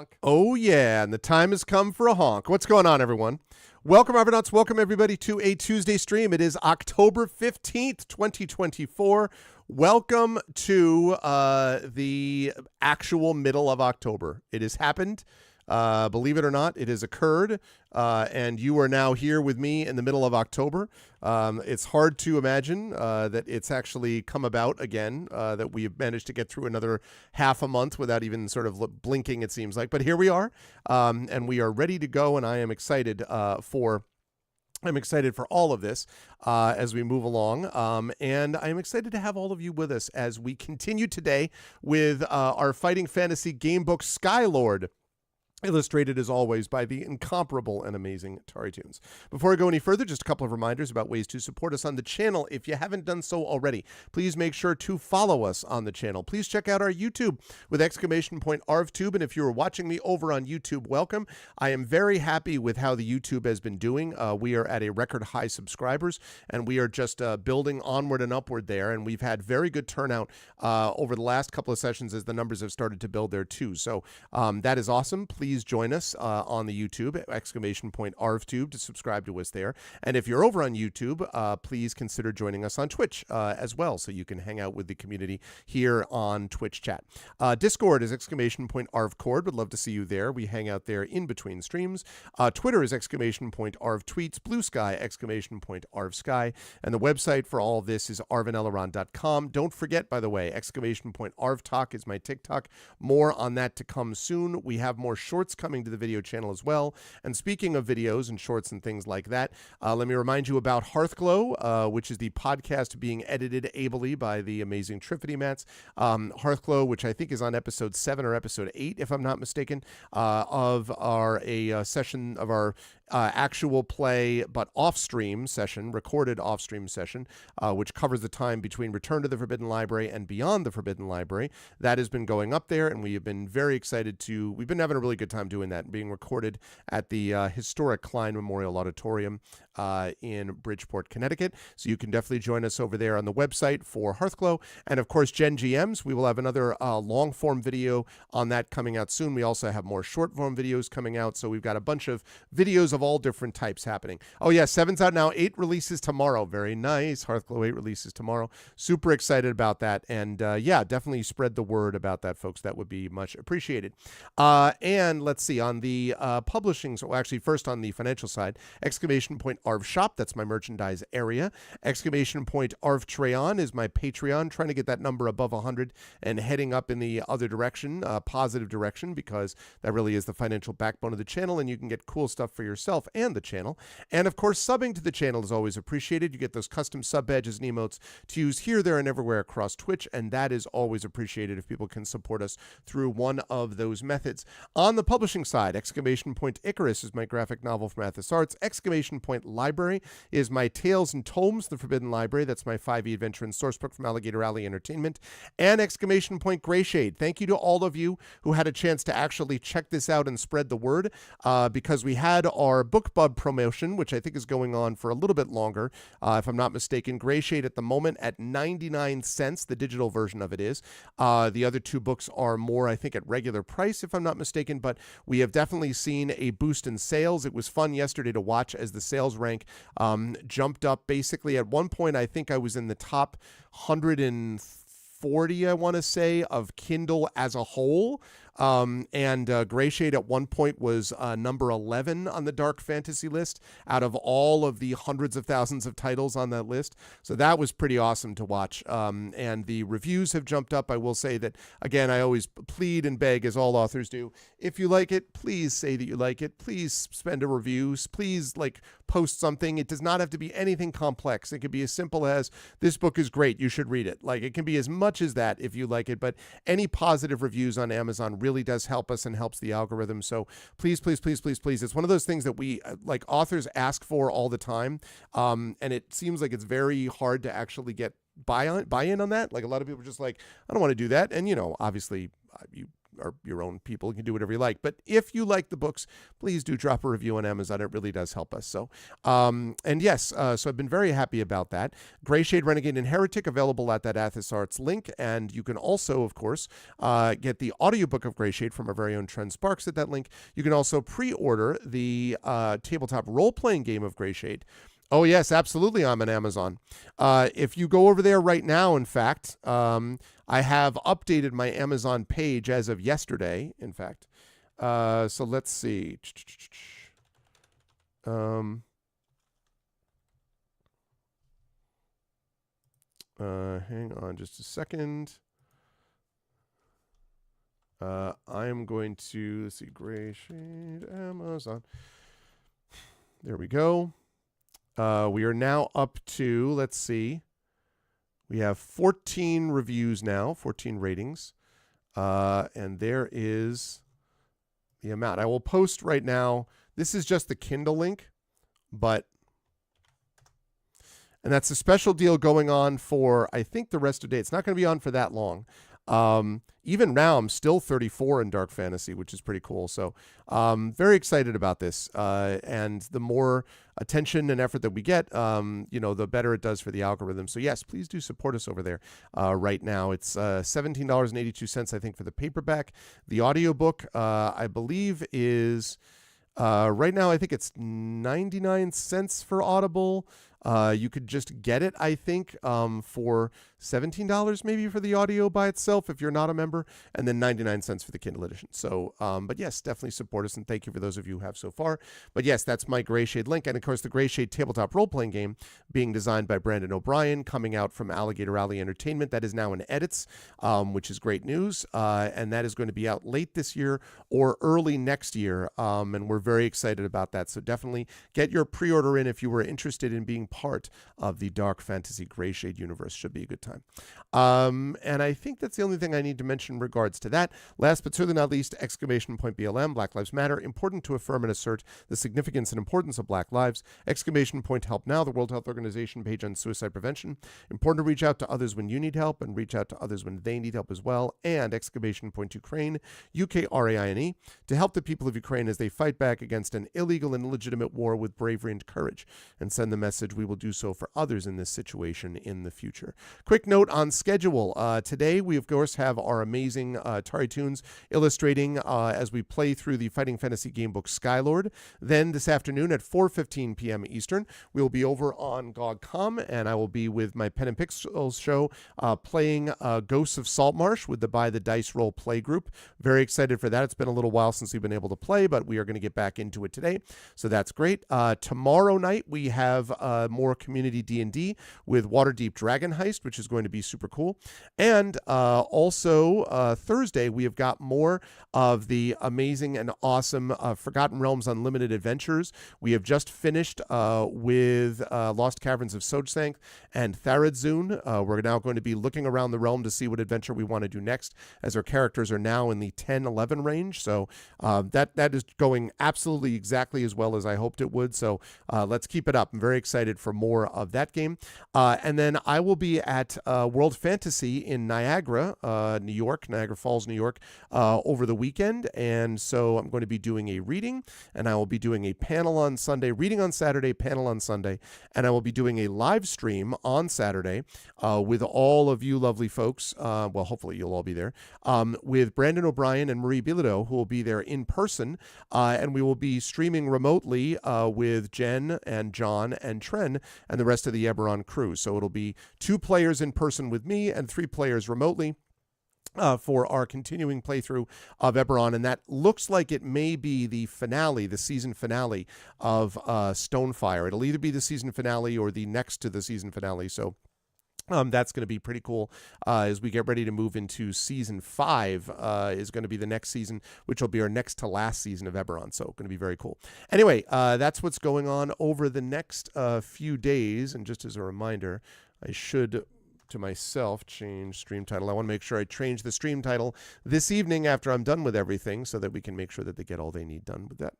honk. Oh, yeah, and the time has come for a honk. What's going on, everyone? Welcome, Argonauts. Welcome, everybody, to a Tuesday stream. It is October 15th, 2024. Welcome to the actual middle of October. It has happened. Believe it or not, it has occurred, and you are now here with me in the middle of October. It's hard to imagine that it's actually come about again, that we have managed to get through another half a month without even sort of blinking, it seems like. But here we are, and we are ready to go, and I am excited for all of this as we move along, and I'm excited to have all of you with us as we continue today with our Fighting Fantasy Gamebook Sky Lord, illustrated as always by the incomparable and amazing TariToons. Before I go any further, just a couple of reminders about ways to support us on the channel. If you haven't done so already, please make sure to follow us on the channel. Please check out our YouTube with !ArvTube, and if you are watching me over on YouTube, welcome. I am very happy with how the YouTube has been doing. We are at a record high subscribers, and we are just building onward and upward there, and we've had very good turnout over the last couple of sessions as the numbers have started to build there too. So that is awesome. Please join us on the YouTube, !ArvTube, to subscribe to us there. And if you're over on YouTube, please consider joining us on Twitch as well, so you can hang out with the community here on Twitch chat. Discord is !ArvCord. Would love to see you there. We hang out there in between streams. Twitter is !ArvTweets. Blue Sky, !ArvSky. And the website for all of this is arvaneleron.com. Don't forget, by the way, !ArvTalk is my TikTok. More on that to come soon. We have more shorts coming to the video channel as well. And speaking of videos and shorts and things like that, let me remind you about Hearthglow, which is the podcast being edited ably by the amazing Trifity Mats. Hearthglow, which I think is on episode 7 or episode 8, if I'm not mistaken, of our session of our actual play but off-stream session, recorded off-stream session, which covers the time between Return to the Forbidden Library and Beyond the Forbidden Library. That has been going up there, and we have been very excited to, we've been having a really good time doing that, being recorded at the historic Klein Memorial Auditorium in Bridgeport, Connecticut. So you can definitely join us over there on the website for Hearthglow. And of course, Gen GMs, we will have another long form video on that coming out soon. We also have more short form videos coming out. So we've got a bunch of videos of all different types happening. Oh yeah, 7's out now, 8 releases tomorrow. Very nice. Hearthglow 8 releases tomorrow. Super excited about that. And yeah, definitely spread the word about that, folks. That would be much appreciated. And let's see, on the publishing, so actually first on the financial side, !Arv Shop, that's my merchandise area. !Arv Treon is my Patreon, trying to get that number above 100 and heading up in the other direction, positive direction, because that really is the financial backbone of the channel, and you can get cool stuff for yourself and the channel. And of course, subbing to the channel is always appreciated. You get those custom sub badges and emotes to use here, there, and everywhere across Twitch, and that is always appreciated if people can support us through one of those methods. On the publishing side, !Icarus is my graphic novel from Athos Arts. !Library is my Tales and Tomes, the Forbidden Library. That's my 5e adventure and sourcebook from Alligator Alley Entertainment. And !Grayshade. Thank you to all of you who had a chance to actually check this out and spread the word, because we had our BookBub promotion, which I think is going on for a little bit longer, if I'm not mistaken. Grayshade at the moment at 99 cents, the digital version of it is. The other two books are more, I think, at regular price, if I'm not mistaken, but we have definitely seen a boost in sales. It was fun yesterday to watch as the sales rank jumped up. Basically, at one point, I think I was in the top 140, I want to say, of Kindle as a whole. And Grayshade at one point was number 11 on the dark fantasy list out of all of the hundreds of thousands of titles on that list. So that was pretty awesome to watch. And the reviews have jumped up. I will say that, again, I always plead and beg, as all authors do, if you like it, please say that you like it. Please spend a review. Please, post something. It does not have to be anything complex. It could be as simple as, this book is great, you should read it. It can be as much as that if you like it, but any positive reviews on Amazon really does help us and helps the algorithm. So please, please, please, please, please. It's one of those things that we, authors ask for all the time. And it seems like it's very hard to actually get buy-in on that. A lot of people are just I don't want to do that. And, obviously you are your own people. You can do whatever you like. But if you like the books, please do drop a review on Amazon. It really does help us. So, and yes, so I've been very happy about that. Grey Shade, Renegade, and Heretic available at that Athos Arts link. And you can also, of course, get the audiobook of Grey Shade from our very own Trent Sparks at that link. You can also pre-order the tabletop role-playing game of Grey Shade. Oh, yes, absolutely. I'm on Amazon. If you go over there right now, in fact, I have updated my Amazon page as of yesterday, in fact. So let's see. Hang on just a second. I am going to, let's see, Grey Shade, Amazon. There we go. We are now up to, let's see, we have 14 reviews now, 14 ratings. And there is the amount. I will post right now. This is just the Kindle link, and that's a special deal going on for, I think, the rest of the day. It's not going to be on for that long. Even now, I'm still 34 in Dark Fantasy, which is pretty cool. So very excited about this. And the more attention and effort that we get, the better it does for the algorithm. So yes, please do support us over there right now. It's $17.82, I think, for the paperback. The audiobook, I believe, is right now, I think it's 99 cents for Audible. You could just get it, I think, for $17 maybe for the audio by itself if you're not a member, and then 99 cents for the Kindle edition. So, but yes, definitely support us, and thank you for those of you who have so far. But yes, that's my Grey Shade link, and of course the Grey Shade tabletop role-playing game being designed by Brandon O'Brien, coming out from Alligator Alley Entertainment. That is now in edits, which is great news, and that is going to be out late this year or early next year, and we're very excited about that. So definitely get your pre-order in if you were interested in being part of the Dark Fantasy Grey Shade universe. Should be a good time. And I think that's the only thing I need to mention in regards to that. Last but certainly not least, exclamation point BLM, Black Lives Matter, important to affirm and assert the significance and importance of Black lives. Exclamation point Help Now, the World Health Organization page on suicide prevention. Important to reach out to others when you need help and reach out to others when they need help as well. And exclamation point Ukraine, UKRAINE, to help the people of Ukraine as they fight back against an illegal and illegitimate war with bravery and courage, and send the message we will do so for others in this situation in the future. Quick note on schedule. Today, we, of course, have our amazing TariToons illustrating as we play through the Fighting Fantasy Gamebook Sky Lord. Then this afternoon at 4:15 p.m. Eastern, we will be over on GOG.com, and I will be with my Pen and Pixels show playing Ghosts of Saltmarsh with the By the Dice Roll play group. Very excited for that. It's been a little while since we've been able to play, but we are going to get back into it today, so that's great. Tomorrow night, we have more community D&D with Waterdeep Dragon Heist, which is going to be super cool. And also Thursday, we have got more of the amazing and awesome Forgotten Realms Unlimited Adventures. We have just finished with Lost Caverns of Sojsank and Tharadzun. We're now going to be looking around the realm to see what adventure we want to do next, as our characters are now in the 10-11 range. So that is going absolutely exactly as well as I hoped it would. So let's keep it up. I'm very excited for more of that game. And then I will be at World Fantasy in Niagara, New York, Niagara Falls, New York, over the weekend. And so I'm going to be doing a reading, and I will be doing a panel on Sunday, reading on Saturday, panel on Sunday, and I will be doing a live stream on Saturday with all of you lovely folks. Well, hopefully you'll all be there, with Brandon O'Brien and Marie Bilodeau, who will be there in person, and we will be streaming remotely with Jen and John and Tren and the rest of the Eberron crew. So it'll be 2 players in person with me and 3 players remotely for our continuing playthrough of Eberron, and that looks like it may be the finale, the season finale of Stonefire. It'll either be the season finale or the next to the season finale, so that's going to be pretty cool as we get ready to move into season 5 is going to be the next season, which will be our next to last season of Eberron. So going to be very cool. Anyway, that's what's going on over the next few days. And just as a reminder, I should, to myself, change stream title. I want to make sure I change the stream title this evening after I'm done with everything so that we can make sure that they get all they need done with that.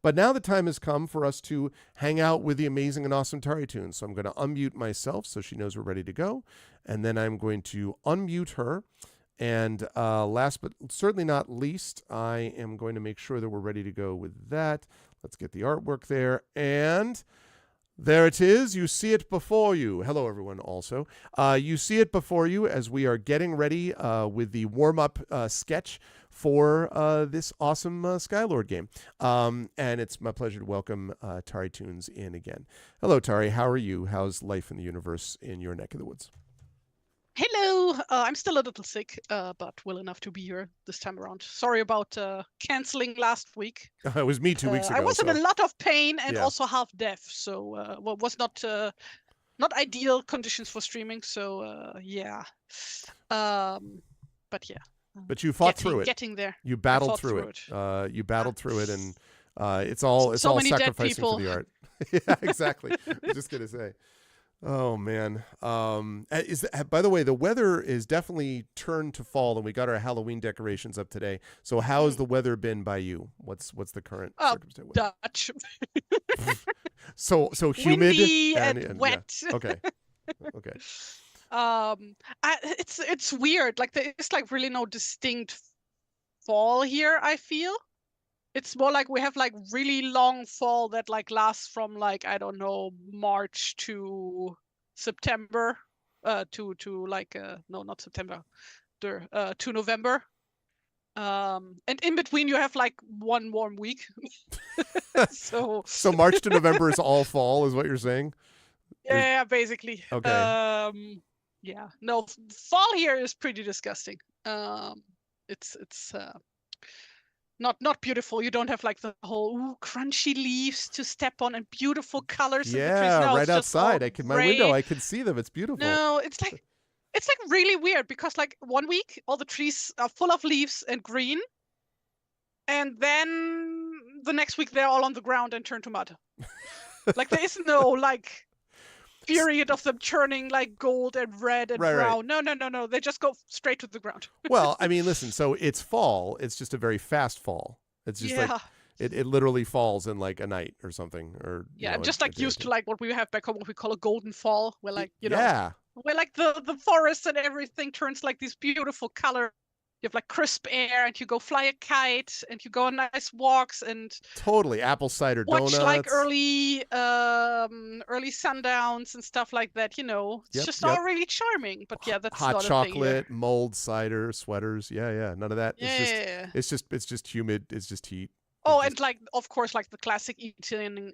But now the time has come for us to hang out with the amazing and awesome TariToons. So I'm going to unmute myself so she knows we're ready to go. And then I'm going to unmute her. And last but certainly not least, I am going to make sure that we're ready to go with that. Let's get the artwork there. And there it is. You see it before you. Hello, everyone, also. You see it before you as we are getting ready with the warm-up sketch for this awesome Sky Lord game. And it's my pleasure to welcome TariToons in again. Hello, Tari. How are you? How's life in the universe in your neck of the woods? Hello, I'm still a little sick, but well enough to be here this time around. Sorry about canceling last week. It was me 2 weeks ago. I was in a lot of pain and yeah. also half deaf, so was not ideal conditions for streaming. So yeah, but yeah. But you fought through it. Getting there. You battled through it. You battled through it, and it's all sacrificing for the art. Yeah, exactly. I was just gonna say. Oh man. By the way, the weather is definitely turned to fall, and we got our Halloween decorations up today. So how has the weather been by you? What's the current circumstance? Dutch. so humid windy and wet. Yeah. Okay. Okay. It's weird. Like there's like really no distinct fall here, I feel. It's more like we have like really long fall that like lasts from like, I don't know, March to September, to like no, not September, to November. And in between you have like one warm week. so March to November is all fall, is what you're saying? Yeah, basically. Okay. Yeah. No, fall here is pretty disgusting. It's not beautiful. You don't have like the whole crunchy leaves to step on and beautiful colors. Yeah, in the trees. No, right outside. My window, I can see them. It's beautiful. No, it's like really weird because like 1 week all the trees are full of leaves and green, and then the next week they're all on the ground and turn to mud. Like there is no like period of them turning like gold and red and brown. Right. No. They just go straight to the ground. Well, I mean, listen, so it's fall. It's just a very fast fall. It's just like it literally falls in like a night or something. Or I'm just like used to like what we have back home, what we call a golden fall, where like, where like the forest and everything turns like these beautiful colors. You have like crisp air, and you go fly a kite, and you go on nice walks, and totally apple cider donuts. Watch like early sundowns and stuff like that. It's just all really charming. But yeah, that's hot not chocolate, a thing mulled cider, sweaters. Yeah, none of that. Yeah, it's just humid. It's just heat. And like of course, like the classic Italian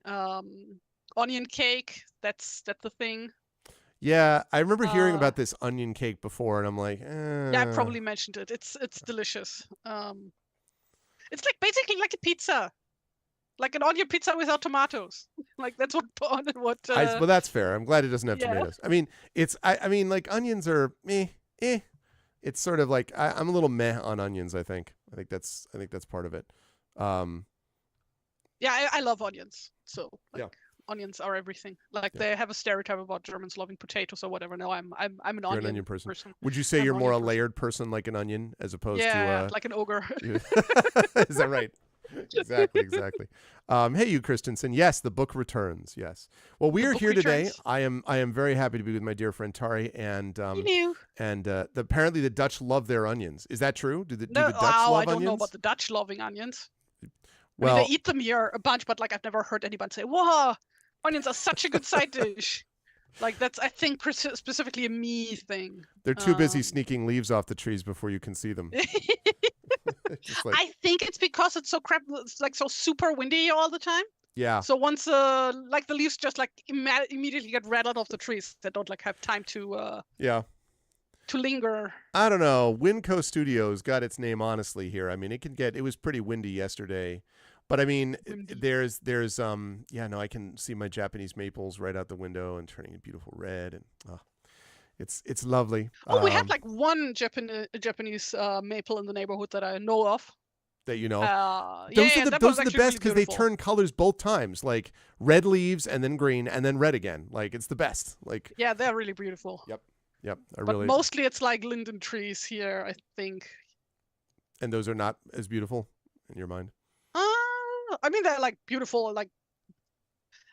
onion cake. That's the thing. Yeah, I remember hearing about this onion cake before, and I'm like, Yeah, I probably mentioned it. It's delicious. It's like basically like a pizza, like an onion pizza without tomatoes. Like that's what. Well, that's fair. I'm glad it doesn't have tomatoes. I mean, I mean, like onions are eh. It's sort of like I'm a little meh on onions. I think that's part of it. Yeah, I love onions. So yeah. Onions are everything. Like they have a stereotype about Germans loving potatoes or whatever. No, I'm an onion person. Would you say you're more a layered person, like an onion, as opposed to like an ogre? Is that right? Exactly. Hey, you Christensen. Yes, the book returns. Yes. Well, we are here today. I am very happy to be with my dear friend Tari, and apparently the Dutch love their onions. Is that true? Do the Dutch love onions? I don't know about the Dutch loving onions. Well, I mean, they eat them here a bunch, but like I've never heard anyone say, "Whoa, onions are such a good side dish." Like that's, I think, specifically a me thing. They're too busy sneaking leaves off the trees before you can see them. I think it's because it's so it's like so super windy all the time. Yeah. So once like the leaves just like immediately get rattled off the trees, they don't like have time to to linger. I don't know. Winco Studios got its name honestly here. I mean, it was pretty windy yesterday. But I mean, there's I can see my Japanese maples right out the window and turning a beautiful red, and it's lovely. Oh, we have like one Japanese maple in the neighborhood that I know of. That you know, those are the best because they turn colors both times, like red leaves and then green and then red again. Like it's the best. Like they're really beautiful. Yep. But mostly it's like linden trees here, I think. And those are not as beautiful in your mind? I mean, they're like beautiful, like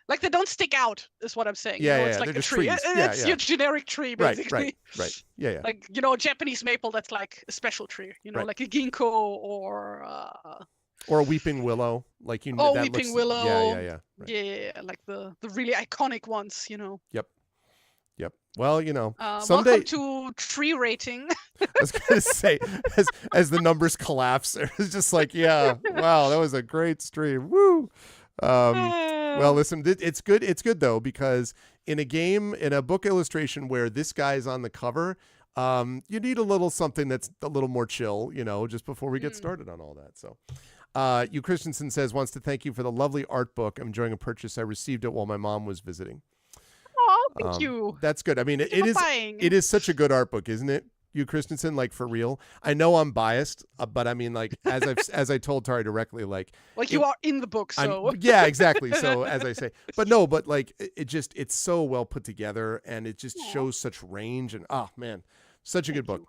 Like they don't stick out, is what I'm saying. Yeah, it's like they're a just tree. trees. It's your generic tree, Right, basically. right. Yeah. Like Japanese maple, that's like a special tree. Right. Like a ginkgo or a weeping willow, like that weeping looks. willow. Yeah. Right. Yeah, like the really iconic ones. Yep. Well, someday. Welcome to tree rating. I was gonna say, as the numbers collapse, it's just like, yeah, wow, that was a great stream. Woo. Well, listen, it's good. It's good though, because in a book illustration where this guy's on the cover, you need a little something that's a little more chill, just before we get started on all that. So, you Christensen wants to thank you for the lovely art book. I'm enjoying a purchase. I received it while my mom was visiting. Oh, thank you. That's good. I mean, it is such a good art book, isn't it? You Christensen, like, for real. I know I'm biased, but I mean, like, as I told Tari directly, like you are in the book, so yeah, exactly. So as I say, but like it's so well put together, and it just shows such range, and oh man, such a good book.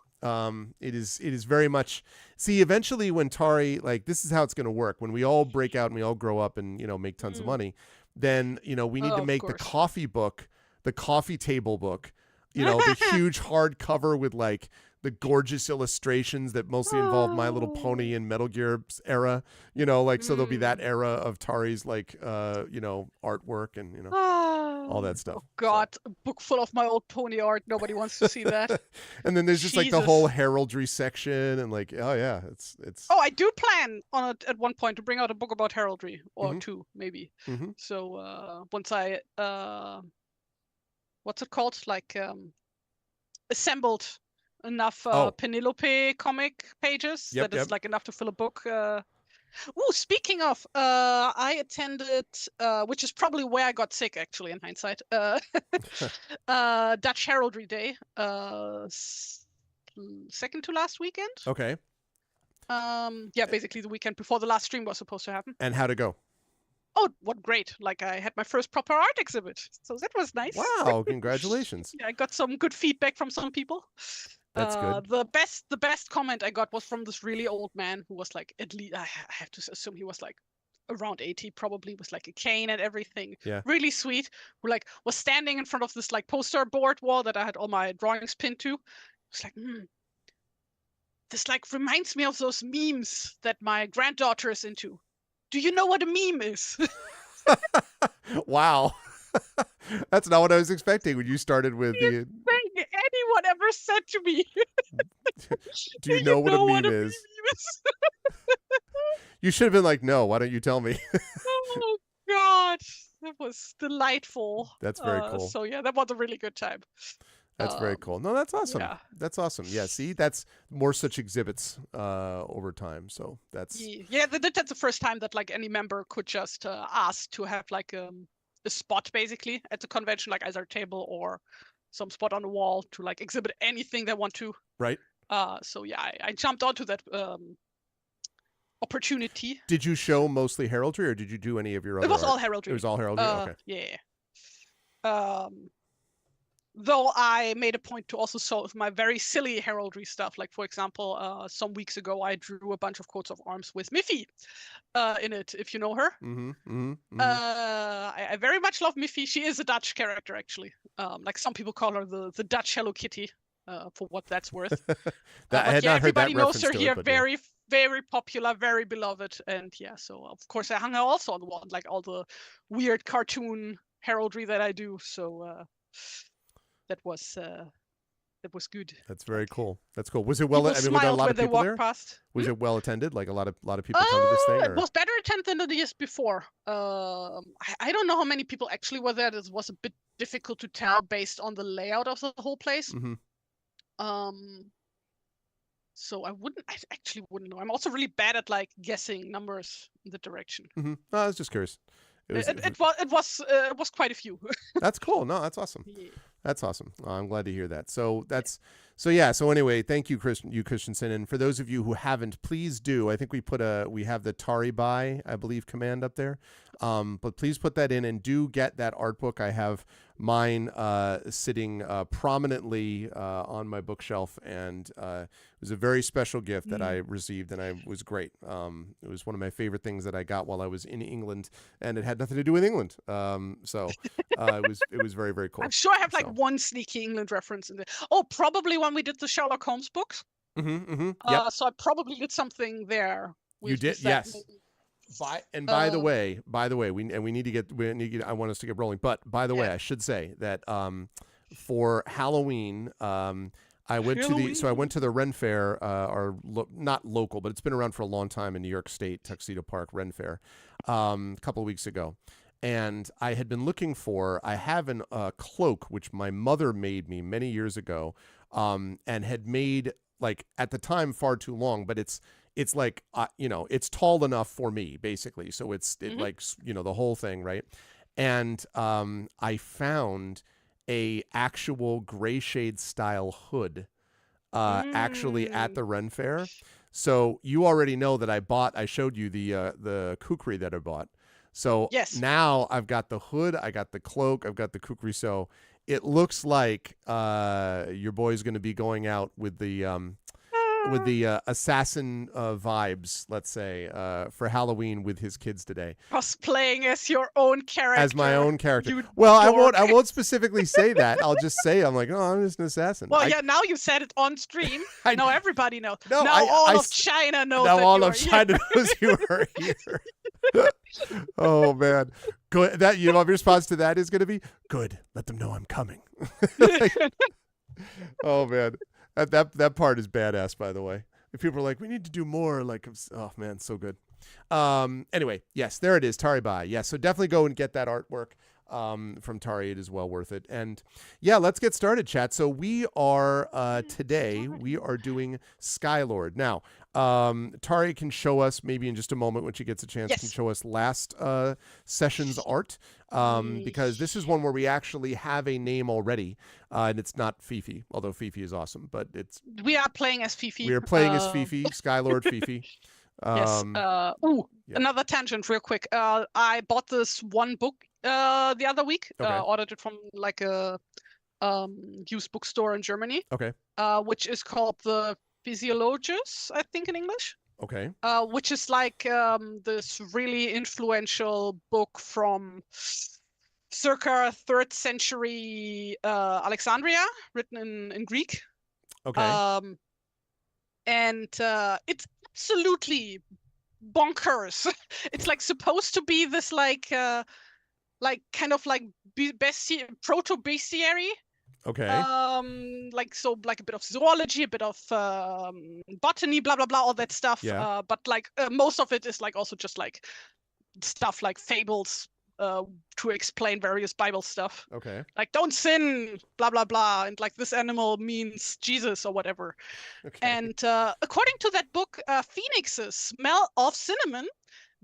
It is very much. See, eventually when Tari, like, this is how it's going to work when we all break out and we all grow up and make tons of money, then we need to make the coffee book, the coffee table book, the huge hardcover with like the gorgeous illustrations that mostly involve My Little Pony and Metal Gear era, so there'll be that era of Tari's like artwork and all that stuff. Oh God, a book full of my old pony art. Nobody wants to see that. And then there's just like the whole heraldry section and like, oh yeah, it's. Oh, I do plan on it at one point to bring out a book about heraldry or two maybe. So once I what's it called? Like assembled enough Penelope comic pages that is like enough to fill a book. Speaking of, I attended, which is probably where I got sick, actually, in hindsight, Dutch Heraldry Day, second to last weekend. Okay. Basically the weekend before the last stream was supposed to happen. And how'd it go? Oh, what great. Like, I had my first proper art exhibit, so that was nice. Wow, congratulations. I got some good feedback from some people. That's good. The best comment I got was from this really old man who was like, at least, I have to assume he was like around 80, probably, with like a cane and everything. Yeah. Really sweet. Who like was standing in front of this like poster board wall that I had all my drawings pinned to. It's like, this like reminds me of those memes that my granddaughter is into. Do you know what a meme is? Wow. That's not what I was expecting when you started with the anyone ever said to me. Do you know what a meme is? You should have been like, no, why don't you tell me? Oh God, that was delightful. That's very cool. So yeah, that was a really good time. That's very cool. No, that's awesome. Yeah. That's awesome. Yeah, see, that's more such exhibits over time. So that's that's the first time that like any member could just ask to have like a spot basically at the convention, like either a table or some spot on the wall to like exhibit anything they want to. Right. So yeah, I jumped onto that opportunity. Did you show mostly heraldry, or did you do any of your other? It was art? all heraldry. It was all heraldry. Okay. Yeah. Though I made a point to also show my very silly heraldry stuff. Like, for example, some weeks ago, I drew a bunch of coats of arms with Miffy in it, if you know her. I very much love Miffy. She is a Dutch character, actually. Like, some people call her the Dutch Hello Kitty, for what that's worth. I had not heard that everybody knows her here. It, very, very popular, very beloved. And yeah, so of course, I hung her also on the wall, like all the weird cartoon heraldry that I do. So... That was good. That's very cool. That's cool. Was it well? People smiled were there a lot when of people they there? walked past. Was it well attended? Like a lot of people come to this thing? Or? It was better attended than the years before. I don't know how many people actually were there. It was a bit difficult to tell based on the layout of the whole place. So I actually wouldn't know. I'm also really bad at like guessing numbers in the direction. I was just curious. It was quite a few. That's cool. No, that's awesome. Yeah. That's awesome. I'm glad to hear that. So anyway, thank you, Christensen. And for those of you who haven't, please do. I think we have the Tari buy, I believe, command up there. But please put that in and do get that art book. I have mine sitting prominently on my bookshelf, and it was a very special gift that I received, and it was great. It was one of my favorite things that I got while I was in England, and it had nothing to do with England. It was very, very cool. I'm sure I have like one sneaky England reference in there. Oh, probably when we did the Sherlock Holmes books. Yep. So I probably did something there. You did, yes. Maybe. By the way, we need to get. I want us to get rolling. But by the way, I should say that for Halloween, I went to the Ren Fair, not local, but it's been around for a long time in New York State, Tuxedo Park Ren Fair, a couple of weeks ago. And I had been looking for. I have a cloak which my mother made me many years ago, and had made, like, at the time far too long, but it's like it's tall enough for me, basically. So like the whole thing, right? And I found a actual gray shade style hood actually at the Ren Fair. So you already know that I showed you the kukri that I bought. So now I've got the hood, I got the cloak, I've got the kukri. So it looks like your boy's going to be going out with the assassin vibes, let's say, for Halloween with his kids today. Cosplaying as your own character. As my own character. Well, I won't specifically say that. I'll just say I'm just an assassin. Well, now you said it on stream. Now everybody knows. No, now all of China knows. Now all of China knows you are here. Oh man, good. That your response to that is going to be good. Let them know I'm coming. Oh man. That part is badass, by the way. If people are like, we need to do more, like, oh man, so good. Anyway, yes, there it is, Tari Bai. Yes, so definitely go and get that artwork from Tari. It is well worth it. And yeah, let's get started, chat. So we are today we are doing Sky Lord. Now, Tari can show us maybe in just a moment when she gets a chance. Can show us last session's art, because this is one where we actually have a name already, and it's not Fifi, although Fifi is awesome. But we are playing as Fifi. We are playing as Fifi, Sky Lord Fifi. Another tangent real quick. I bought this one book the other week. Ordered it from like a used bookstore in Germany. Which is called the Physiologus, I think, in English. Which is like this really influential book from circa 3rd century Alexandria, written in Greek. And it's absolutely bonkers. It's like supposed to be this like kind of like proto bestiary. Like a bit of zoology, a bit of botany, blah blah blah, all that stuff. But like most of it is like also just like stuff like fables to explain various Bible stuff. Like don't sin, blah blah blah, and like this animal means Jesus or whatever. And according to that book, phoenixes smell of cinnamon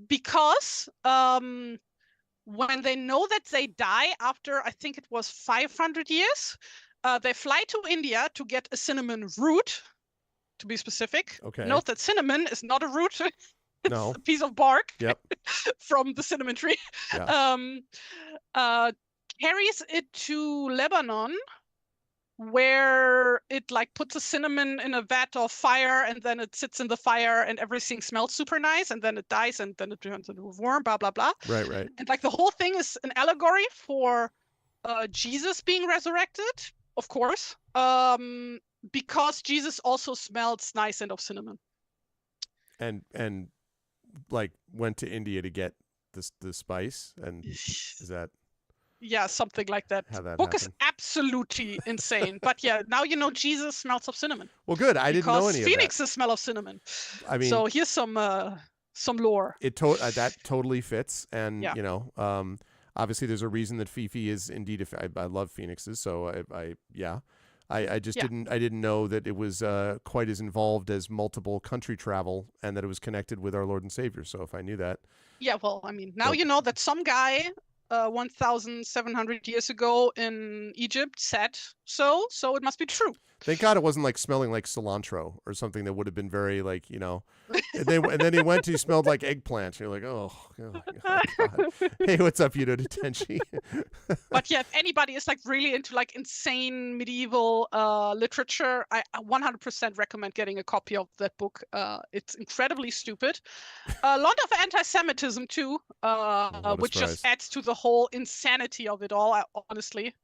because when they know that they die after, I think it was 500 years, they fly to India to get a cinnamon root, to be specific. Note that cinnamon is not a root. It's a piece of bark from the cinnamon tree. Carries it to Lebanon, where it like puts a cinnamon in a vat of fire, and then it sits in the fire and everything smells super nice, and then it dies, and then it turns into a worm, blah blah blah. Right. And like the whole thing is an allegory for Jesus being resurrected, of course, because Jesus also smells nice and of cinnamon. And like went to India to get the spice, and is that? Yeah, something like that. Book is absolutely insane. But yeah, now you know Jesus smells of cinnamon. Well, good. I didn't know any of that. Phoenixes smell of cinnabon. I mean, so here's some lore. That totally fits, and obviously there's a reason that Fifi is indeed. I love phoenixes, so I just didn't know that it was quite as involved as multiple country travel, and that it was connected with our Lord and Savior. So if I knew that, well, I mean, now you know that some guy 1,700 years ago in Egypt said so it must be true. Thank God it wasn't like smelling like cilantro or something that would have been very like, you know. And then he smelled like eggplants. You're like, oh God. Hey, what's up, Yuto Tenchi? But yeah, if anybody is like really into like insane medieval literature, I 100% recommend getting a copy of that book. It's incredibly stupid. A lot of anti-Semitism too, which just adds to the whole insanity of it all. Honestly,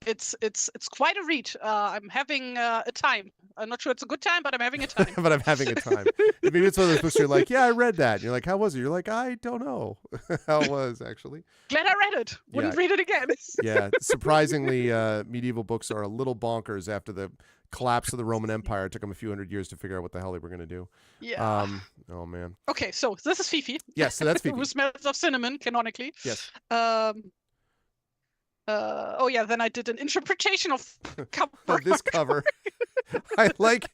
it's quite a read. I'm having a time. I'm not sure it's a good time, but I'm having a time. But I'm having a time. Maybe it's one of those books you're like, yeah, I read that. And you're like, how was it? You're like, I don't know how it was actually. Glad I read it. Wouldn't read it again. Yeah, surprisingly, medieval books are a little bonkers after the collapse of the Roman Empire. It took them a few hundred years to figure out what the hell they were going to do. Yeah. Oh man. Okay, so this is Fifi. Yes, so that's Fifi. Who smells of cinnamon canonically. Yes. Oh yeah, then I did an interpretation of of this cover. I like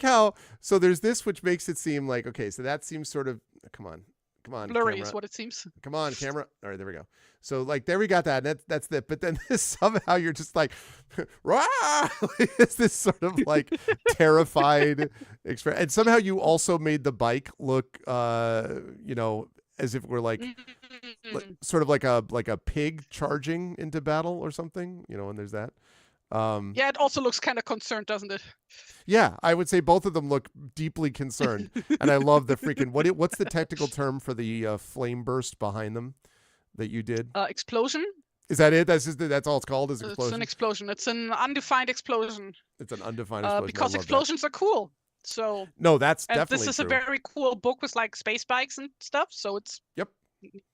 how so there's this which makes it seem like okay, so that seems sort of come on blurry camera. Is what it seems. Come on, camera. All right, there we go. So like there we got that. And that's that. But then somehow you're just like, rah! It's this sort of like terrified expression. And somehow you also made the bike look, you know, as if we're like sort of like a pig charging into battle or something, you know. And there's that. Yeah, it also looks kind of concerned, doesn't it? Yeah, I would say both of them look deeply concerned, and I love the freaking what's the technical term for the flame burst behind them that you did? Explosion. Is that it? That's all it's called? Is explosion? It's an explosion. It's an undefined explosion. It's an undefined explosion. Because explosions are cool. So no, that's definitely this is true. A very cool book with like space bikes and stuff. So it's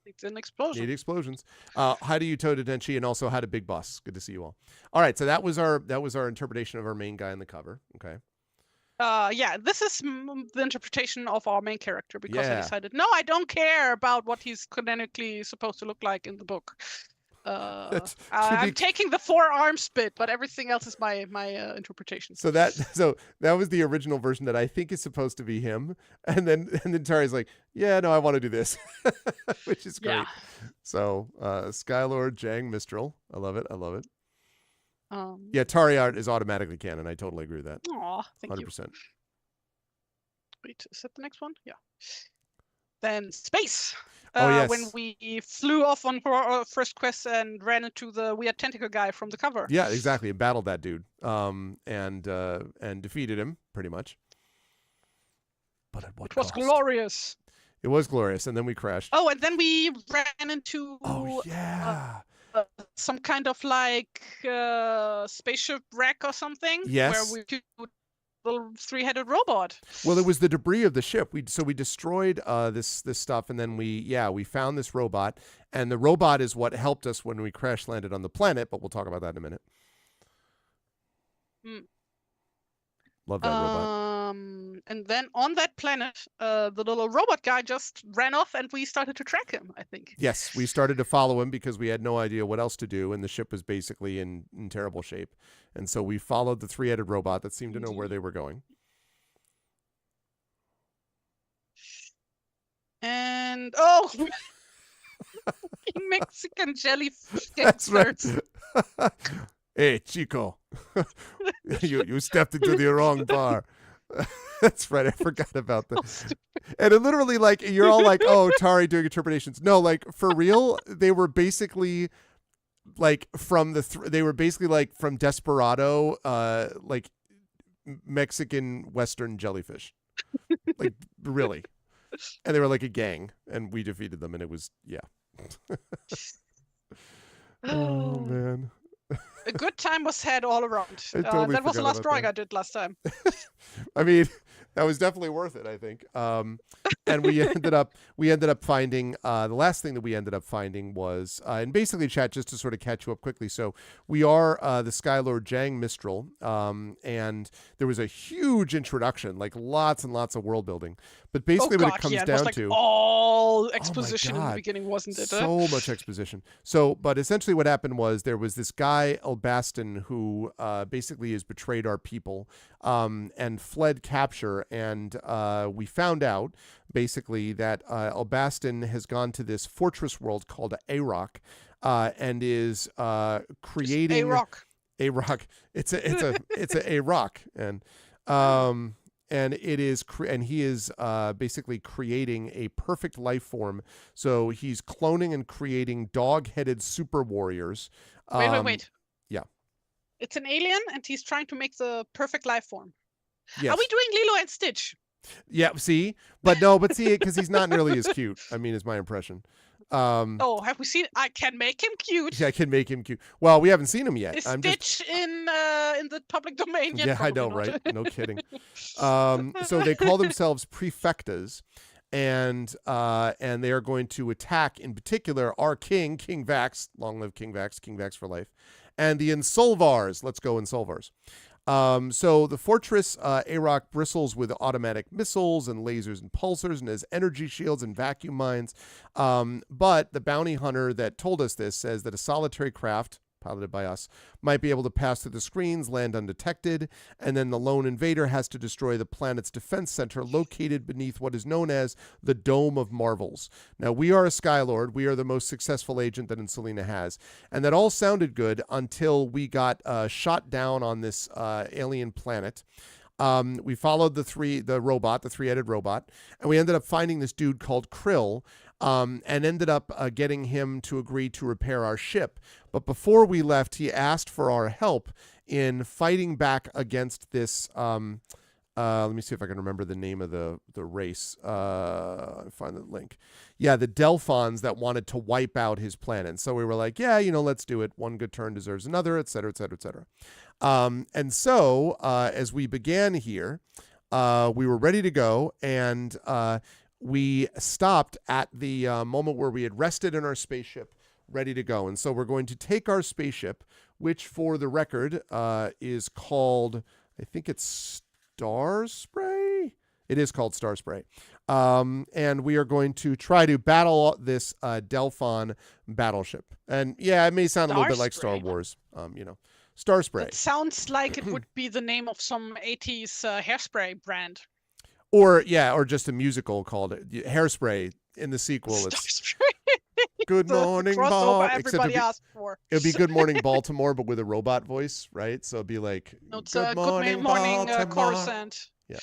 It's an explosion. Need explosions. Hi to you, Yuto Tenchi, and also hi to Big Boss. Good to see you all. All right, so that was our interpretation of our main guy on the cover. Okay. Yeah, this is the interpretation of our main character because I decided no, I don't care about what he's canonically supposed to look like in the book. I'm taking the forearms bit, but everything else is my interpretation. So that was the original version that I think is supposed to be him, and then Tari's like, yeah, no, I want to do this, which is great. Yeah. So Sky Lord Jang Mistral, I love it. Yeah, Tari art is automatically canon. I totally agree with that. Aw, thank 100%. You. Wait, is that the next one? Yeah. Then space. Yes. When we flew off on our first quest and ran into the weird tentacle guy from the cover. Yeah, exactly. And battled that dude. And defeated him pretty much. But at what cost? It was glorious. It was glorious, and then we crashed. Oh, and then we ran into some kind of like spaceship wreck or something. Yes. Where we could little three-headed robot. Well, it was the debris of the ship. We destroyed this stuff, and then we found this robot, and the robot is what helped us when we crash landed on the planet. But we'll talk about that in a minute. Love that robot. And then on that planet, the little robot guy just ran off, and we started to track him, I think. Yes, we started to follow him because we had no idea what else to do, and the ship was basically in terrible shape. And so we followed the three-headed robot that seemed to know where they were going. And Mexican jellyfish. That's right. Hey, Chico, you stepped into the wrong bar. That's right. I forgot about that. And it literally, like, you're all like, oh, Tari doing interpretations. No, like, for real, they were basically like from from Desperado, like Mexican Western jellyfish. Like, really. And they were like a gang, and we defeated them, and it was, oh, man. A good time was had all around. That was the last drawing I did last time. I mean, that was definitely worth it, I think. And we ended up finding the last thing that we ended up finding was and basically, chat, just to sort of catch you up quickly. So we are the Sky Lord Jang Mistral, and there was a huge introduction, like lots and lots of world building. But basically, what it comes down to all exposition in the beginning, wasn't it? So much exposition. So, but essentially, what happened was there was this guy Elbaston who basically has betrayed our people and fled capture, and we found out basically, that Elbastan has gone to this fortress world called Arok, and is creating A-Rock. Arok. It's a rock, and it is and he is basically creating a perfect life form. So he's cloning and creating dog-headed super warriors. Wait. Yeah. It's an alien, and he's trying to make the perfect life form. Yes. Are we doing Lilo and Stitch? Yeah, see? But no, see it because he's not nearly as cute. I mean, is my impression. Have we seen? I can make him cute. Yeah, I can make him cute. Well, we haven't seen him yet. Is Stitch in the public domain yet? Yeah, Probably I know, not. right? No kidding. So they call themselves prefectas, and they are going to attack, in particular, our king, King Vax. Long live King Vax for life, and the Insolvars. Let's go Insolvars. So the fortress Arok bristles with automatic missiles and lasers and pulsars, and has energy shields and vacuum mines. But the bounty hunter that told us this says that a solitary craft, piloted by us, might be able to pass through the screens, land undetected, and then the lone invader has to destroy the planet's defense center located beneath what is known as the Dome of Marvels. Now, we are a Sky Lord. We are the most successful agent that Insulina has. And that all sounded good until we got shot down on this alien planet. We followed the three-headed robot, and we ended up finding this dude called Krill, and ended up getting him to agree to repair our ship. But before we left, he asked for our help in fighting back against this. Let me see if I can remember the name of the race. Find the link. Yeah, the Delphons that wanted to wipe out his planet. And so we were like, yeah, let's do it. One good turn deserves another, et cetera, et cetera, et cetera. And so as we began here, we were ready to go, and we stopped at the moment where we had rested in our spaceship, ready to go. And so we're going to take our spaceship, which for the record is called, I think it's Star Spray. It is called Star Spray. And we are going to try to battle this Delphon battleship. And yeah, it may sound a little bit like Star Wars, Star Spray. It sounds like it would be the name of some 80s hairspray brand. Or just a musical called Hairspray. In the sequel, it's Good Morning Baltimore. Everybody asked for. It would be Good Morning Baltimore, but with a robot voice, right? So it'd be like Good morning Coruscant. Yeah,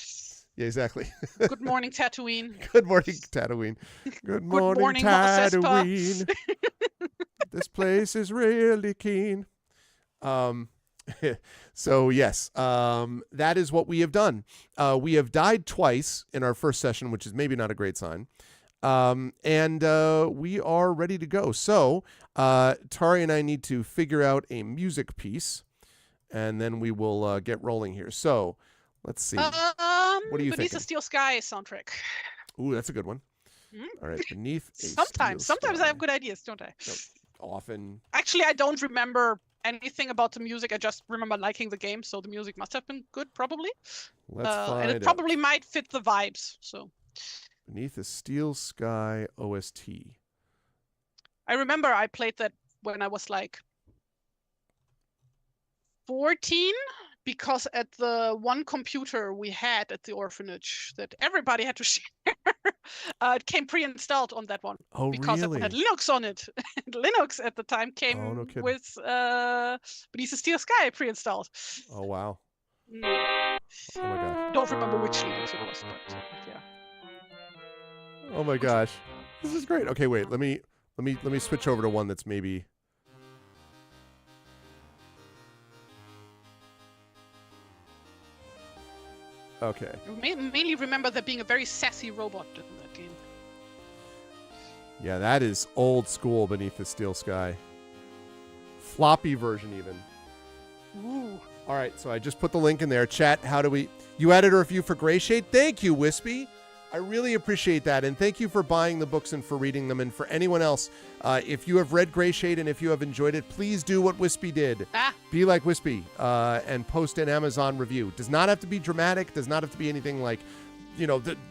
exactly. Good morning Tatooine. Good morning Tatooine. Good morning Tatooine. This place is really keen. So yes, that is what we have done. We have died twice in our first session, which is maybe not a great sign. And we are ready to go. So Tari and I need to figure out a music piece, and then we will get rolling here. So let's see. What do you think? Beneath a Steel Sky soundtrack. Ooh, that's a good one. All right, Beneath a Sometimes I have good ideas, don't I? No, often. Actually, I don't remember anything about the music. I just remember liking the game, so the music must have been good, probably. Let's find and it probably might fit the vibes. So. Beneath a Steel Sky OST. I remember I played that when I was like 14, because at the one computer we had at the orphanage that everybody had to share, it came pre-installed on that one. Oh, because really? it had Linux on it. Linux at the time came with Beneath a Steel Sky pre-installed. Oh, wow. Oh my God. Don't remember which Linux it was, but yeah. Oh my gosh, this is great. Okay, wait. Let me switch over to one that's maybe. Okay. I mainly remember there being a very sassy robot in that game. Yeah, that is old school Beneath the Steel Sky. Floppy version even. Ooh. All right, so I just put the link in there. Chat, you added a review for Gray Shade? Thank you, Wispy. I really appreciate that, and thank you for buying the books and for reading them. And for anyone else, if you have read Gray Shade and if you have enjoyed it, please do what Wispy did. Be like Wispy and post an Amazon review. Does not have to be dramatic. Does not have to be anything like,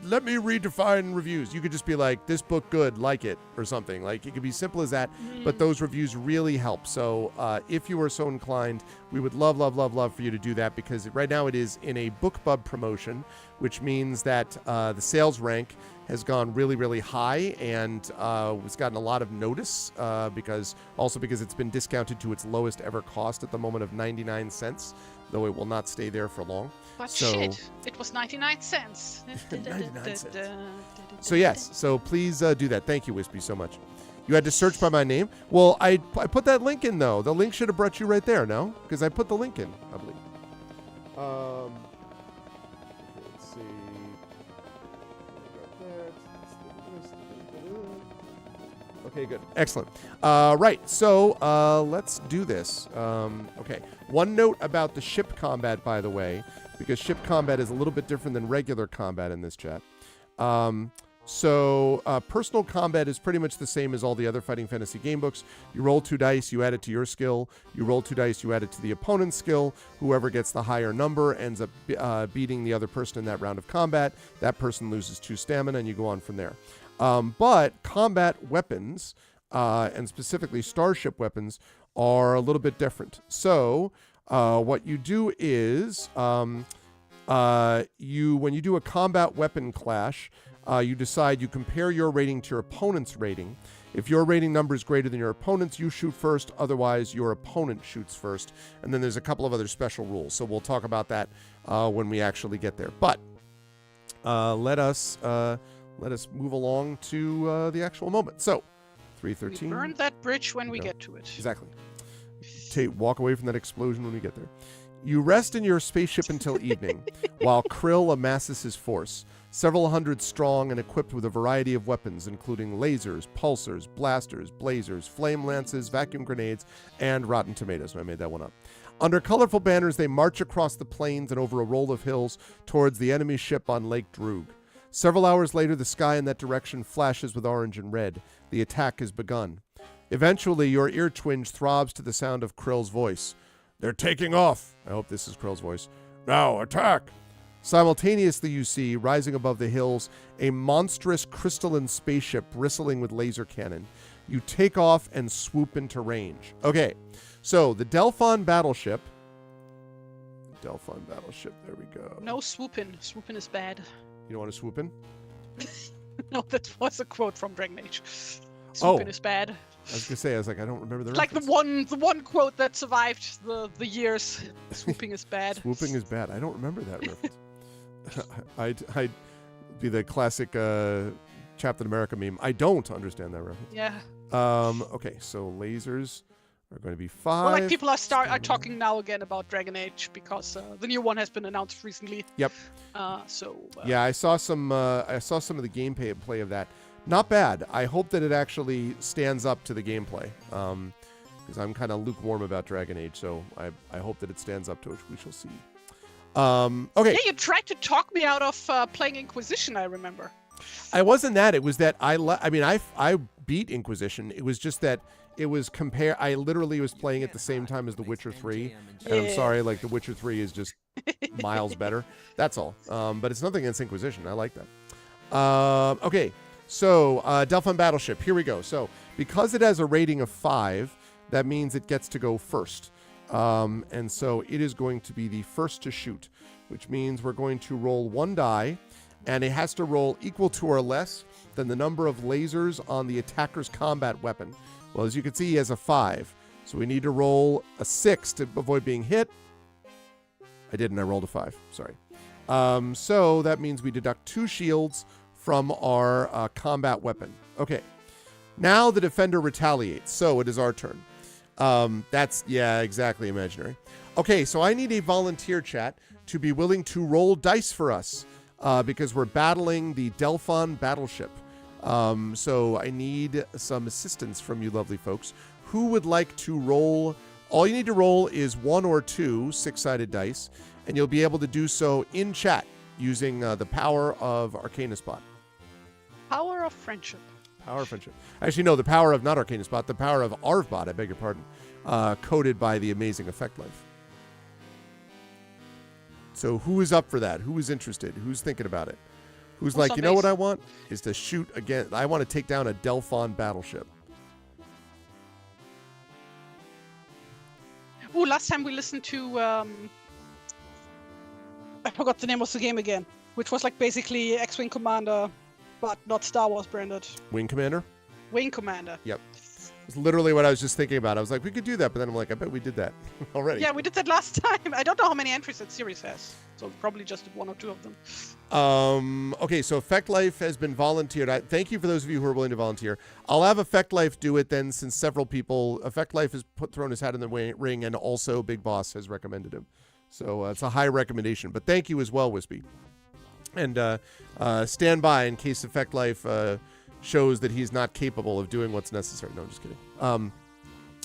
let me redefine reviews. You could just be like, this book good, like it, or something. Like, it could be simple as that, but those reviews really help. So if you are so inclined, we would love, love, love, love for you to do that, because right now it is in a BookBub promotion, which means that the sales rank has gone really, really high and has gotten a lot of notice because it's been discounted to its lowest ever cost at the moment of 99 cents, though it will not stay there for long. But shit, it was 99 cents. 99 cents. So yes, so please do that. Thank you, Wispy, so much. You had to search by my name? Well, I put that link in, though. The link should have brought you right there, no? Because I put the link in, I believe. Let's see. Okay, good. Excellent. Right, so let's do this. Okay, one note about the ship combat, by the way, because ship combat is a little bit different than regular combat in this chat. So personal combat is pretty much the same as all the other Fighting Fantasy game books. You roll 2 dice, you add it to your skill. You roll 2 dice, you add it to the opponent's skill. Whoever gets the higher number ends up beating the other person in that round of combat. That person loses 2 stamina, and you go on from there. But combat weapons, and specifically starship weapons, are a little bit different. So what you do is when you do a combat weapon clash, you decide, you compare your rating to your opponent's rating. If your rating number is greater than your opponent's, you shoot first. Otherwise, your opponent shoots first. And then there's a couple of other special rules. So we'll talk about that when we actually get there. But let us move along to the actual moment. So 313. We burn that bridge when we get to it. Exactly. Walk away from that explosion when we get there. You rest in your spaceship until evening, while Krill amasses his force. Several hundred strong and equipped with a variety of weapons, including lasers, pulsars, blasters, blazers, flame lances, vacuum grenades, and rotten tomatoes. I made that one up. Under colorful banners, they march across the plains and over a roll of hills towards the enemy ship on Lake Droog. Several hours later, the sky in that direction flashes with orange and red. The attack has begun. Eventually, your ear twinge throbs to the sound of Krill's voice. "They're taking off." I hope this is Krill's voice. "Now, attack." Simultaneously, you see, rising above the hills, a monstrous crystalline spaceship bristling with laser cannon. You take off and swoop into range. Okay, so the Delphon battleship. There we go. No swooping. Swooping is bad. You don't want to swoop in? No, that was a quote from Dragon Age. Swooping is bad. I was gonna say, I don't remember the It's like the one quote that survived the years. Swooping is bad. Swooping is bad. I don't remember that reference. I'd be the classic Captain America meme. I don't understand that reference. Yeah. Okay, so lasers are going to be 5. Well, like people are talking now again about Dragon Age because the new one has been announced recently. Yep. Yeah, I saw some of the gameplay of that. Not bad. I hope that it actually stands up to the gameplay. Because I'm kind of lukewarm about Dragon Age, so I hope that it stands up to it. We shall see. Okay. Yeah, you tried to talk me out of playing Inquisition, I remember. I wasn't that. It was that I beat Inquisition. It was just that it was I literally was playing at the same time as The Witcher 3. And I'm sorry, like The Witcher 3 is just miles better. That's all. But it's nothing against Inquisition. I like that. Okay. So, Delphon Battleship, here we go. So, because it has a rating of 5, that means it gets to go first. And so it is going to be the first to shoot, which means we're going to roll 1 die, and it has to roll equal to or less than the number of lasers on the attacker's combat weapon. Well, as you can see, he has a 5. So we need to roll a 6 to avoid being hit. I didn't. I rolled a 5. Sorry. So that means we deduct 2 shields from our combat weapon. Okay. Now the defender retaliates. So it is our turn. That's, yeah, exactly imaginary. Okay, so I need a volunteer, chat, to be willing to roll dice for us because we're battling the Delphon battleship. So I need some assistance from you lovely folks. Who would like to roll? All you need to roll is 1 or 2 6-sided dice, and you'll be able to do so in chat using the power of Arcana Spot. Power of friendship. Power of friendship. Actually, no, the power of not Arcana Spot, the power of Arvbot, I beg your pardon, coded by the amazing Effect Life. So who is up for that? Who is interested? Who's thinking about it? Who's like, you know what I want? Is to shoot again. I want to take down a Delphon battleship. Oh, last time we listened to, I forgot the name of the game again, which was like basically X-Wing Commander but not Star Wars branded. Wing Commander? Wing Commander. Yep. It's literally what I was just thinking about. I was like, we could do that, but then I'm like, I bet we did that already. Yeah, we did that last time. I don't know how many entries that series has, so probably just one or two of them. Okay, so Effect Life has been volunteered. Thank you for those of you who are willing to volunteer. I'll have Effect Life do it then, since several people, Effect Life has thrown his hat in the ring, and also Big Boss has recommended him. So it's a high recommendation. But thank you as well, Wispy. And stand by in case Effect Life shows that he's not capable of doing what's necessary. No, I'm just kidding.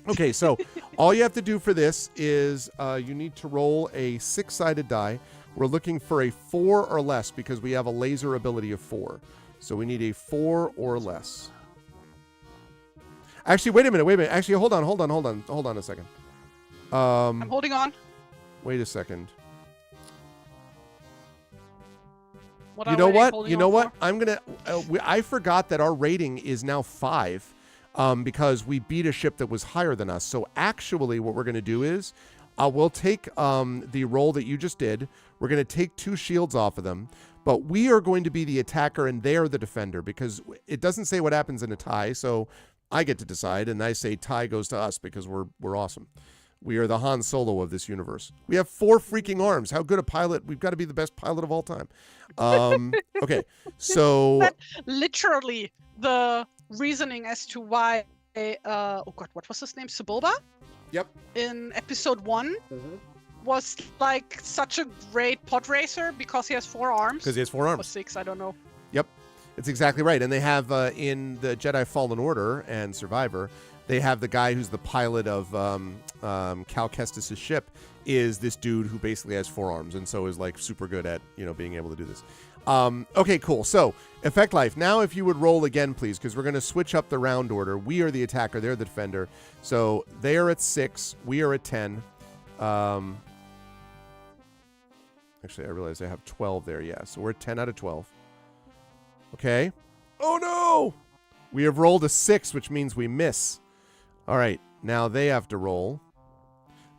Okay, so all you have to do for this is you need to roll a 6-sided die. We're looking for a 4 or less because we have a laser ability of 4. So we need a 4 or less. Actually, wait a minute. Actually, hold on a second. I'm holding on. Wait a second. What You know what? I'm going to... I forgot that our rating is now 5 because we beat a ship that was higher than us. So actually what we're going to do is we'll take the roll that you just did. We're going to take 2 shields off of them. But we are going to be the attacker and they're the defender because it doesn't say what happens in a tie. So I get to decide. And I say tie goes to us because we're awesome. We are the Han Solo of this universe. We have 4 freaking arms. How good a pilot. We've got to be the best pilot of all time. Okay, so... That's literally the reasoning as to why, oh god, what was his name? Sebulba? Yep. In episode 1 was like such a great pod racer because he has 4 arms. Because he has 4 arms. Or 6, I don't know. Yep, it's exactly right. And they have in the Jedi Fallen Order and Survivor, they have the guy who's the pilot of Cal Kestis' ship is this dude who basically has 4 arms and so is like super good at, being able to do this. Okay, cool. So, Effect Life. Now if you would roll again, please, because we're going to switch up the round order. We are the attacker. They're the defender. So, they are at 6. We are at 10. Actually, I realize I have 12 there. Yeah, so we're at 10 out of 12. Okay. Oh, no! We have rolled a 6, which means we miss. All right, now they have to roll.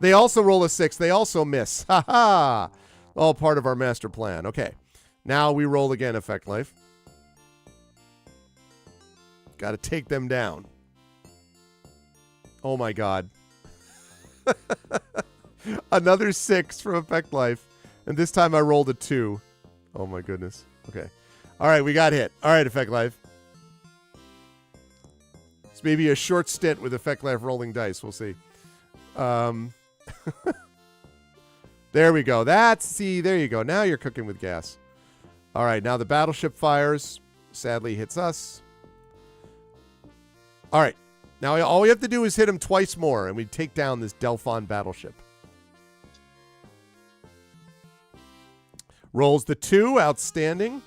They also roll a 6. They also miss. Ha ha! All part of our master plan. Okay. Now we roll again, Effect Life. Got to take them down. Oh my god. Another 6 from Effect Life. And this time I rolled a 2. Oh my goodness. Okay. All right, we got hit. All right, Effect Life. It's maybe a short stint with Effect Life rolling dice. We'll see. There we go. There you go. Now you're cooking with gas. All right, now the battleship fires. Sadly hits us. All right. Now all we have to do is hit him twice more, and we take down this Delphon battleship. Rolls the 2. Outstanding.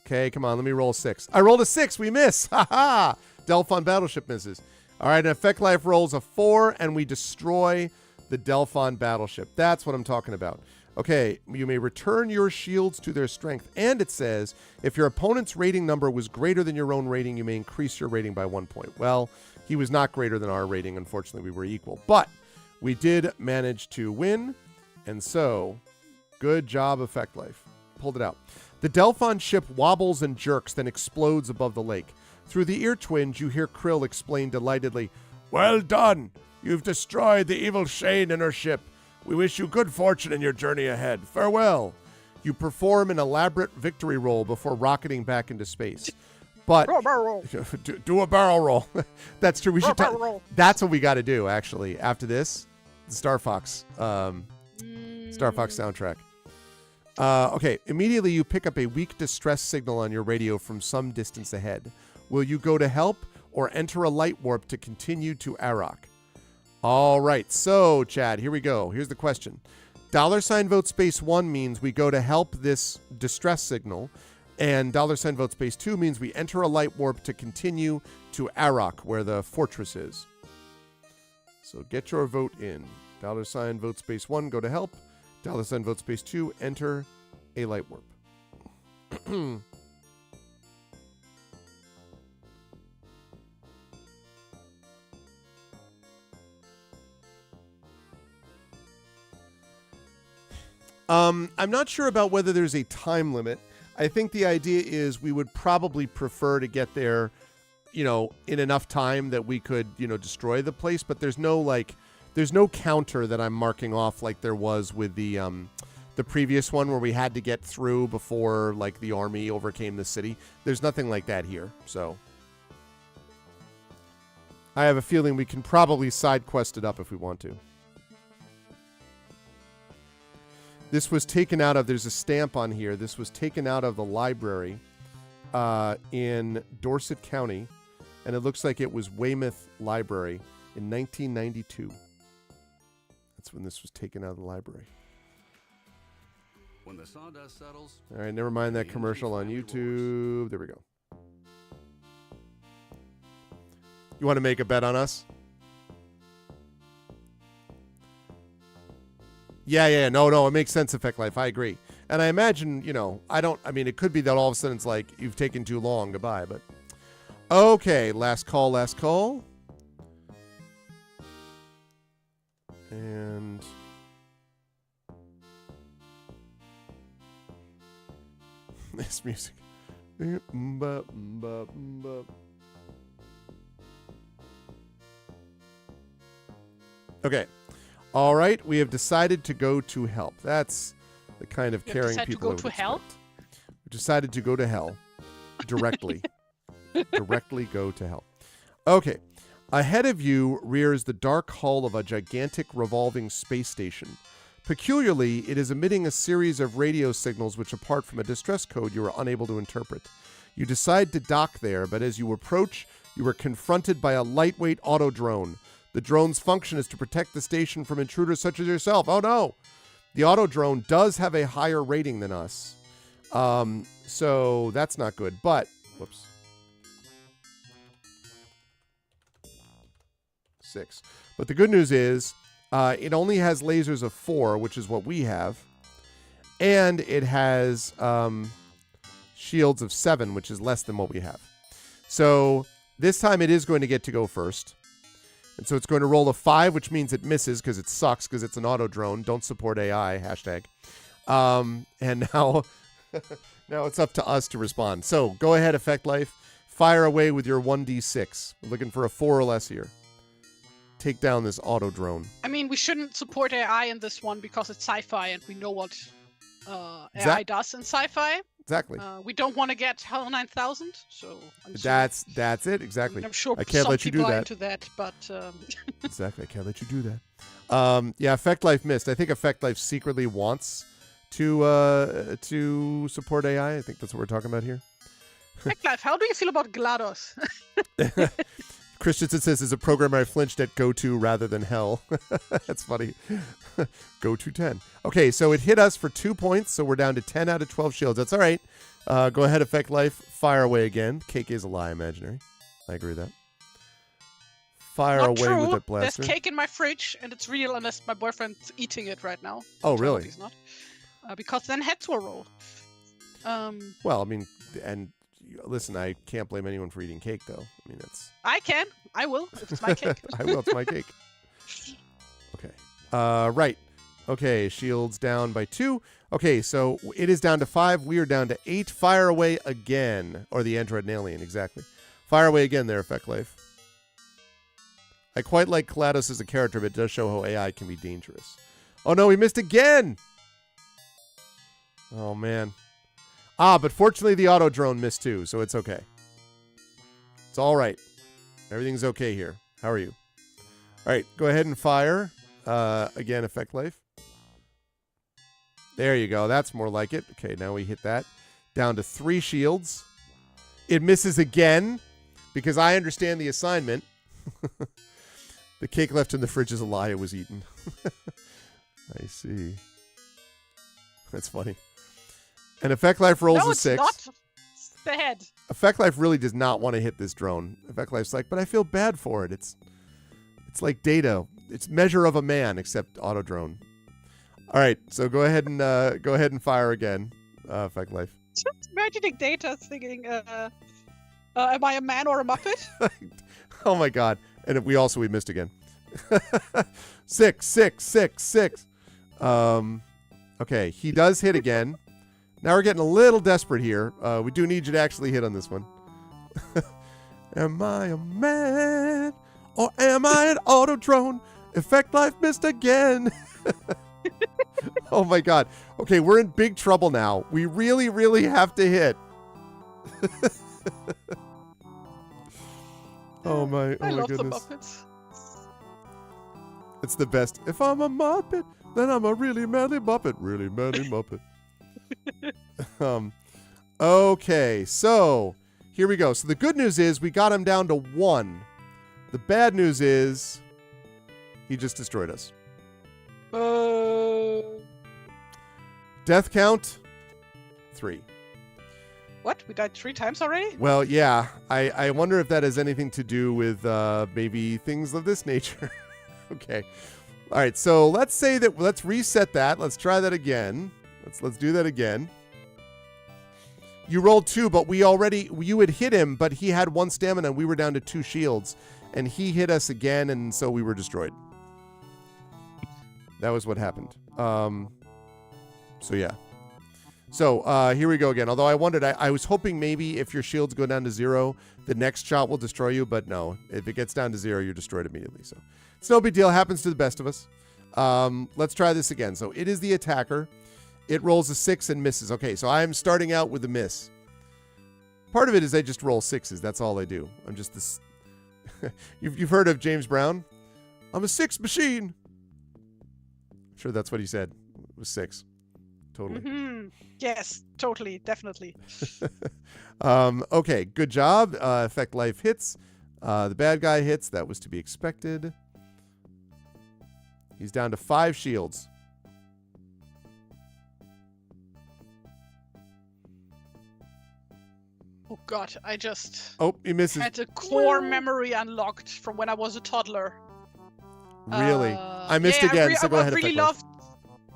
Okay, come on. Let me roll a 6. I rolled a 6. We miss. Ha ha. Delphon battleship misses. All right, and Effect Life rolls a 4, and we destroy the Delphon battleship. That's what I'm talking about. Okay, you may return your shields to their strength. And it says, if your opponent's rating number was greater than your own rating, you may increase your rating by 1 point. Well, he was not greater than our rating. Unfortunately, we were equal. But we did manage to win. And so, good job, Effect Life. Pulled it out. The Delphon ship wobbles and jerks, then explodes above the lake. Through the ear twins, you hear Krill explain delightedly, "Well done! You've destroyed the evil Shane and her ship. We wish you good fortune in your journey ahead. Farewell." You perform an elaborate victory roll before rocketing back into space. But Barrel roll. do a barrel roll. That's true. We should. Roll. That's what we got to do. Actually, after this, the Star Fox soundtrack. Okay. Immediately, you pick up a weak distress signal on your radio from some distance ahead. Will you go to help or enter a light warp to continue to Arok? All right. So, Chad, here we go. Here's the question. $vote space 1 means we go to help this distress signal, and $vote space 2 means we enter a light warp to continue to Arok, where the fortress is. So get your vote in. $vote space 1, go to help. $vote space 2, enter a light warp. I'm not sure about whether there's a time limit. I think the idea is we would probably prefer to get there, in enough time that we could, destroy the place. But there's no counter that I'm marking off like there was with the previous one where we had to get through before like the army overcame the city. There's nothing like that here. So I have a feeling we can probably side quest it up if we want to. This was taken out of, there's a stamp on here. This was taken out of the library in Dorset County. And it looks like it was Weymouth Library in 1992. That's when this was taken out of the library. When the sawdust settles. All right, never mind that commercial on YouTube. There we go. You want to make a bet on us? Yeah. No, it makes sense, Effect Life. I agree. And I imagine, it could be that all of a sudden it's like you've taken too long. Goodbye, but. Okay, last call. And. This music. Okay. All right. We have decided to go to help. That's the kind of caring people to go to hell? We decided to go to hell directly. Directly go to hell. Okay. Ahead of you rears the dark hull of a gigantic revolving space station. Peculiarly, it is emitting a series of radio signals which, apart from a distress code, you are unable to interpret. You decide to dock there, but as you approach, you are confronted by a lightweight auto drone. The drone's function is to protect the station from intruders such as yourself. Oh no! The auto drone does have a higher rating than us. So that's not good, but... Whoops. 6. But the good news is... it only has lasers of 4, which is what we have. And it has shields of 7, which is less than what we have. So this time it is going to get to go first. And so it's going to roll a 5, which means it misses because it sucks because it's an auto drone. Don't support AI, hashtag. And now, now it's up to us to respond. So go ahead, Effect Life. Fire away with your 1d6. We're looking for a 4 or less here. Take down this auto drone. I mean, we shouldn't support AI in this one because it's sci-fi and we know what AI does in sci-fi. Exactly. We don't want to get HAL 9000, so that's it exactly. I'm sure I can't let you do that. Into that, but exactly, I can't let you do that. Yeah, Effect Life missed. I think Effect Life secretly wants to support AI. I think that's what we're talking about here. Effect Life, how do you feel about GLaDOS? Christensen says, as a programmer, I flinched at go to rather than hell. That's funny. Go to 10. Okay, so it hit us for 2 points, so we're down to 10 out of 12 shields. That's all right. Go ahead, Effect Life. Fire away again. Cake is a lie, imaginary. I agree with that. Fire Not away true. with that blaster. There's cake in my fridge, and it's real unless my boyfriend's eating it right now. Oh, really? He's not. Because then heads will roll. Well, I mean, and... Listen, I can't blame anyone for eating cake, though. I mean, it's... I can. I will, if it's my cake. I will. It's my cake. Okay. Right. Okay, shields down by 2. Okay, so it is down to 5. We are down to 8. Fire away again. Or the android and alien, exactly. Fire away again there, Effect Life. I quite like GLaDOS as a character, but it does show how AI can be dangerous. Oh, no, we missed again! Oh, man. But fortunately the auto drone missed too, so it's okay. It's all right. Everything's okay here. How are you? All right, go ahead and fire. Again, Effect Life. There you go. That's more like it. Okay, now we hit that. Down to 3 shields. It misses again because I understand the assignment. The cake left in the fridge is a lie. It was eaten. I see. That's funny. And Effect Life rolls a 6. No, it's not. The head. Effect Life really does not want to hit this drone. Effect Life's like, but I feel bad for it. It's like Data. It's measure of a man, except auto drone. All right, so go ahead and fire again, Effect Life. Just imagining Data thinking, am I a man or a Muppet? Oh my God! And we missed again. 6, 6, 6, 6. Okay, he does hit again. Now we're getting a little desperate here. We do need you to actually hit on this one. Am I a man or am I an auto drone? Effect Life missed again. Oh my god. Okay, we're in big trouble now. We really, really have to hit. Oh my I love goodness. the Muppets. It's the best. If I'm a Muppet, then I'm a really manly Muppet. Really manly Muppet. Okay, so here we go. So the good news is we got him down to 1. The bad news is he just destroyed us. Death count 3. What? We died 3 times already? Well, yeah. I wonder if that has anything to do with maybe things of this nature. Okay. All right. So let's say that. Let's reset that. Let's try that again. Let's do that again. You rolled 2, but you had hit him, but he had 1 stamina, and we were down to 2 shields, and he hit us again, and so we were destroyed. That was what happened. So yeah. So here we go again. Although I wondered, I was hoping maybe if your shields go down to 0, the next shot will destroy you, but no. If it gets down to 0, you're destroyed immediately. So it's no big deal. It happens to the best of us. Let's try this again. So it is the attacker. It rolls a 6 and misses. Okay, so I'm starting out with a miss. Part of it is I just roll 6s. That's all I do. I'm just this. You've heard of James Brown? I'm a 6 machine. I'm sure that's what he said. It was 6. Totally. Mm-hmm. Yes, totally, definitely. Okay, good job. Effect Life hits. The bad guy hits. That was to be expected. He's down to 5 shields. Oh god, I just Oh, he misses. had a core memory unlocked from when I was a toddler. Really? I missed yeah, again, so go ahead.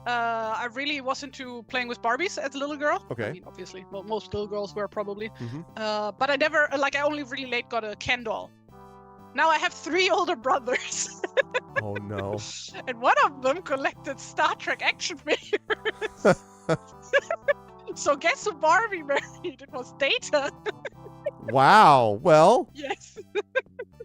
I really was into playing with Barbies as a little girl. Okay. I mean, obviously, well, most little girls were probably. Mm-hmm. But I only really late got a Ken doll. Now I have 3 older brothers. Oh no. And one of them collected Star Trek action figures. So guess who Barbie married? It was Data. Wow. Well, Yes.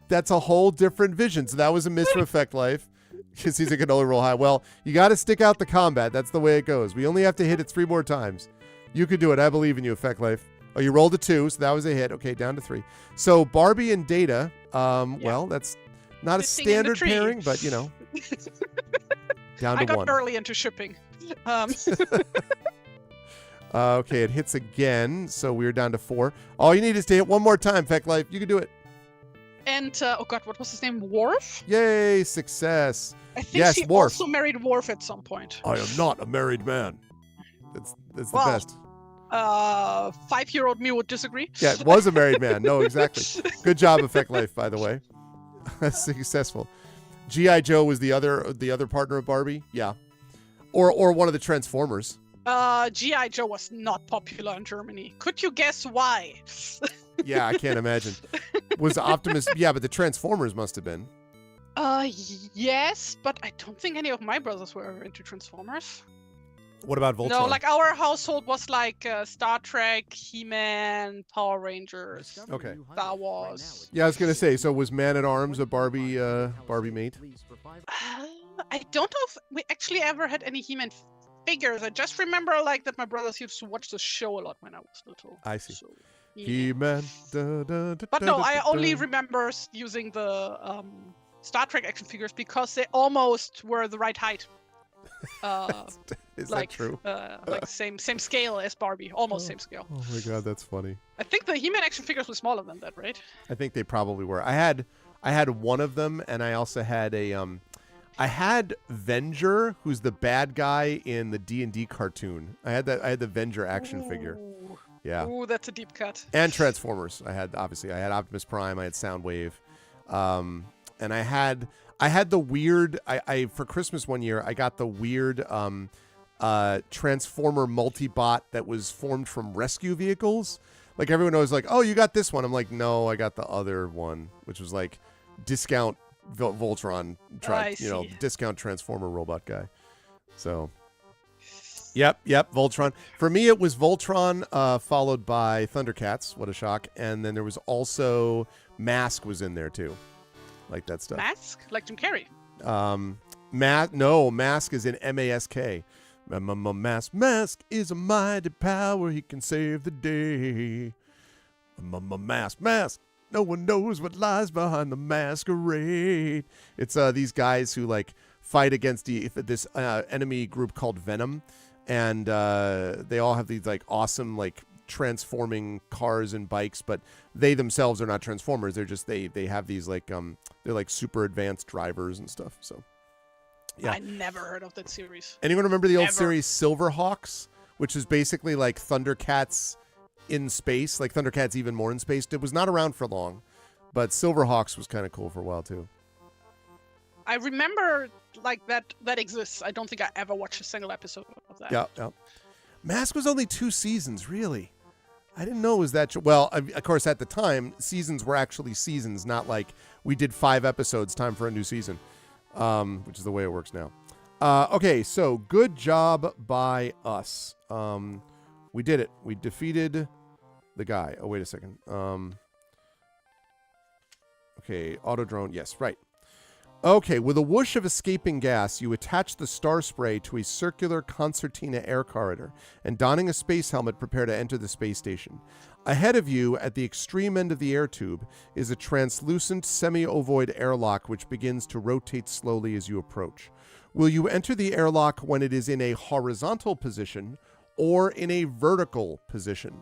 that's a whole different vision. So that was a miss for Effect Life. Because he's can only roll high. Well, you got to stick out the combat. That's the way it goes. We only have to hit it 3 more times. You can do it. I believe in you, Effect Life. Oh, you rolled a 2, so that was a hit. Okay, down to 3. So Barbie and Data, well, that's not a standard pairing, but, you know, down to 1. I got early into shipping. Okay, it hits again, so we're down to 4. All you need is to hit 1 more time, Effect Life. You can do it. And, oh god, what was his name? Worf? Yay, success. I think Yes, she Worf. also married Worf at some point. I am not a married man. That's the Well, best. 5-year-old me would disagree. Yeah, it was a married man. No, exactly. Good job, Effect Life, by the way. Successful. G.I. Joe was the other partner of Barbie. Yeah. Or one of the Transformers. G.I. Joe was not popular in Germany. Could you guess why? Yeah, I can't imagine. Was Optimus... Yeah, but the Transformers must have been. Yes, but I don't think any of my brothers were ever into Transformers. What about Voltron? No, like our household was like Star Trek, He-Man, Power Rangers, Okay. Star Wars. Yeah, I was gonna say. So was Man at Arms a Barbie mate? I don't know if we actually ever had any He-Man figures. I just remember like that my brothers used to watch the show a lot when I was little. I see. So, He-Man. But no, I only remember using the Star Trek action figures because they almost were the right height. Is like, that true? Like same scale as Barbie, almost same scale. Oh my god, that's funny. I think the He-Man action figures were smaller than that, right? I think they probably were. I had one of them, and I also had I had Venger, who's the bad guy in the D&D cartoon. I had the Venger action figure. Yeah. Ooh, that's a deep cut. And Transformers. I had Optimus Prime. I had Soundwave, and I had the weird. I for Christmas one year I got the weird Transformer multi-bot that was formed from rescue vehicles. Like everyone was like, "Oh, you got this one." I'm like, "No, I got the other one," which was like discount Voltron, discount Transformer robot guy. So Yep, Voltron. For me, it was Voltron, followed by Thundercats. What a shock! And then there was also Mask was in there too, like that stuff. Mask, like Jim Carrey. Mask is in Mask. Mask is a mighty power. He can save the day. Mask. No one knows what lies behind the masquerade. It's these guys who like fight against this enemy group called Venom. And they all have these like awesome like transforming cars and bikes, but they themselves are not transformers. They're just they have these like they're like super advanced drivers and stuff. So yeah, I never heard of that series. Anyone remember the old series Silverhawks, which is basically like Thundercats in space, like Thundercats even more in space? It was not around for long, but Silverhawks was kind of cool for a while too. I remember like that exists. I don't think I ever watched a single episode of that. Yeah. Mask was only 2 seasons, really. I didn't know it was that true. Well, of course, at the time, seasons were actually seasons, not like we did 5 episodes, time for a new season, which is the way it works now. Okay, so good job by us. We did it. We defeated the guy. Oh, wait a second. Okay, Autodrone. Yes, right. Okay, with a whoosh of escaping gas, you attach the star spray to a circular concertina air corridor, and donning a space helmet, prepare to enter the space station. Ahead of you, at the extreme end of the air tube, is a translucent semi-ovoid airlock which begins to rotate slowly as you approach. Will you enter the airlock when it is in a horizontal position or in a vertical position?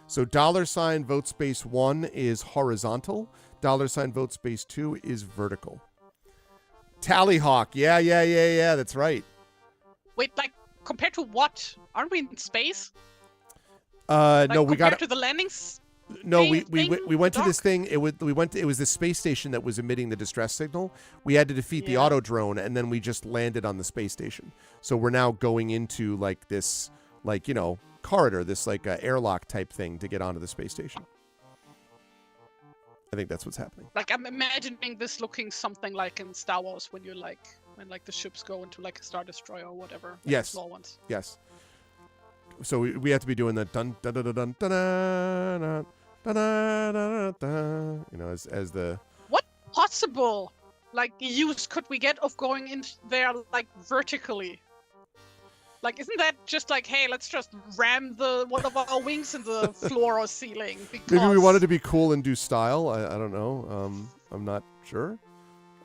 So $vote space 1 is horizontal, $vote space 2 is vertical. Tallyhawk. Yeah, that's right. Wait, like compared to what? Aren't we in space? No, we got to the landings. No, we went to this thing. It was this space station that was emitting the distress signal. We had to defeat the Autodrone, and then we just landed on the space station. So we're now going into like this, like, you know, corridor, this like airlock type thing to get onto the space station. I think that's what's happening. Like, I'm imagining this looking something like in Star Wars when the ships go into like a Star Destroyer or whatever. Like yes. Small ones. Yes. So we have to be doing the dun dun dun dun dun dun dun dun dun dun, you know, as the. What possible like use could we get of going in there like vertically? Like, isn't that just like, hey, let's just ram one of our wings in the floor or ceiling? Because... Maybe we wanted to be cool and do style. I don't know. I'm not sure.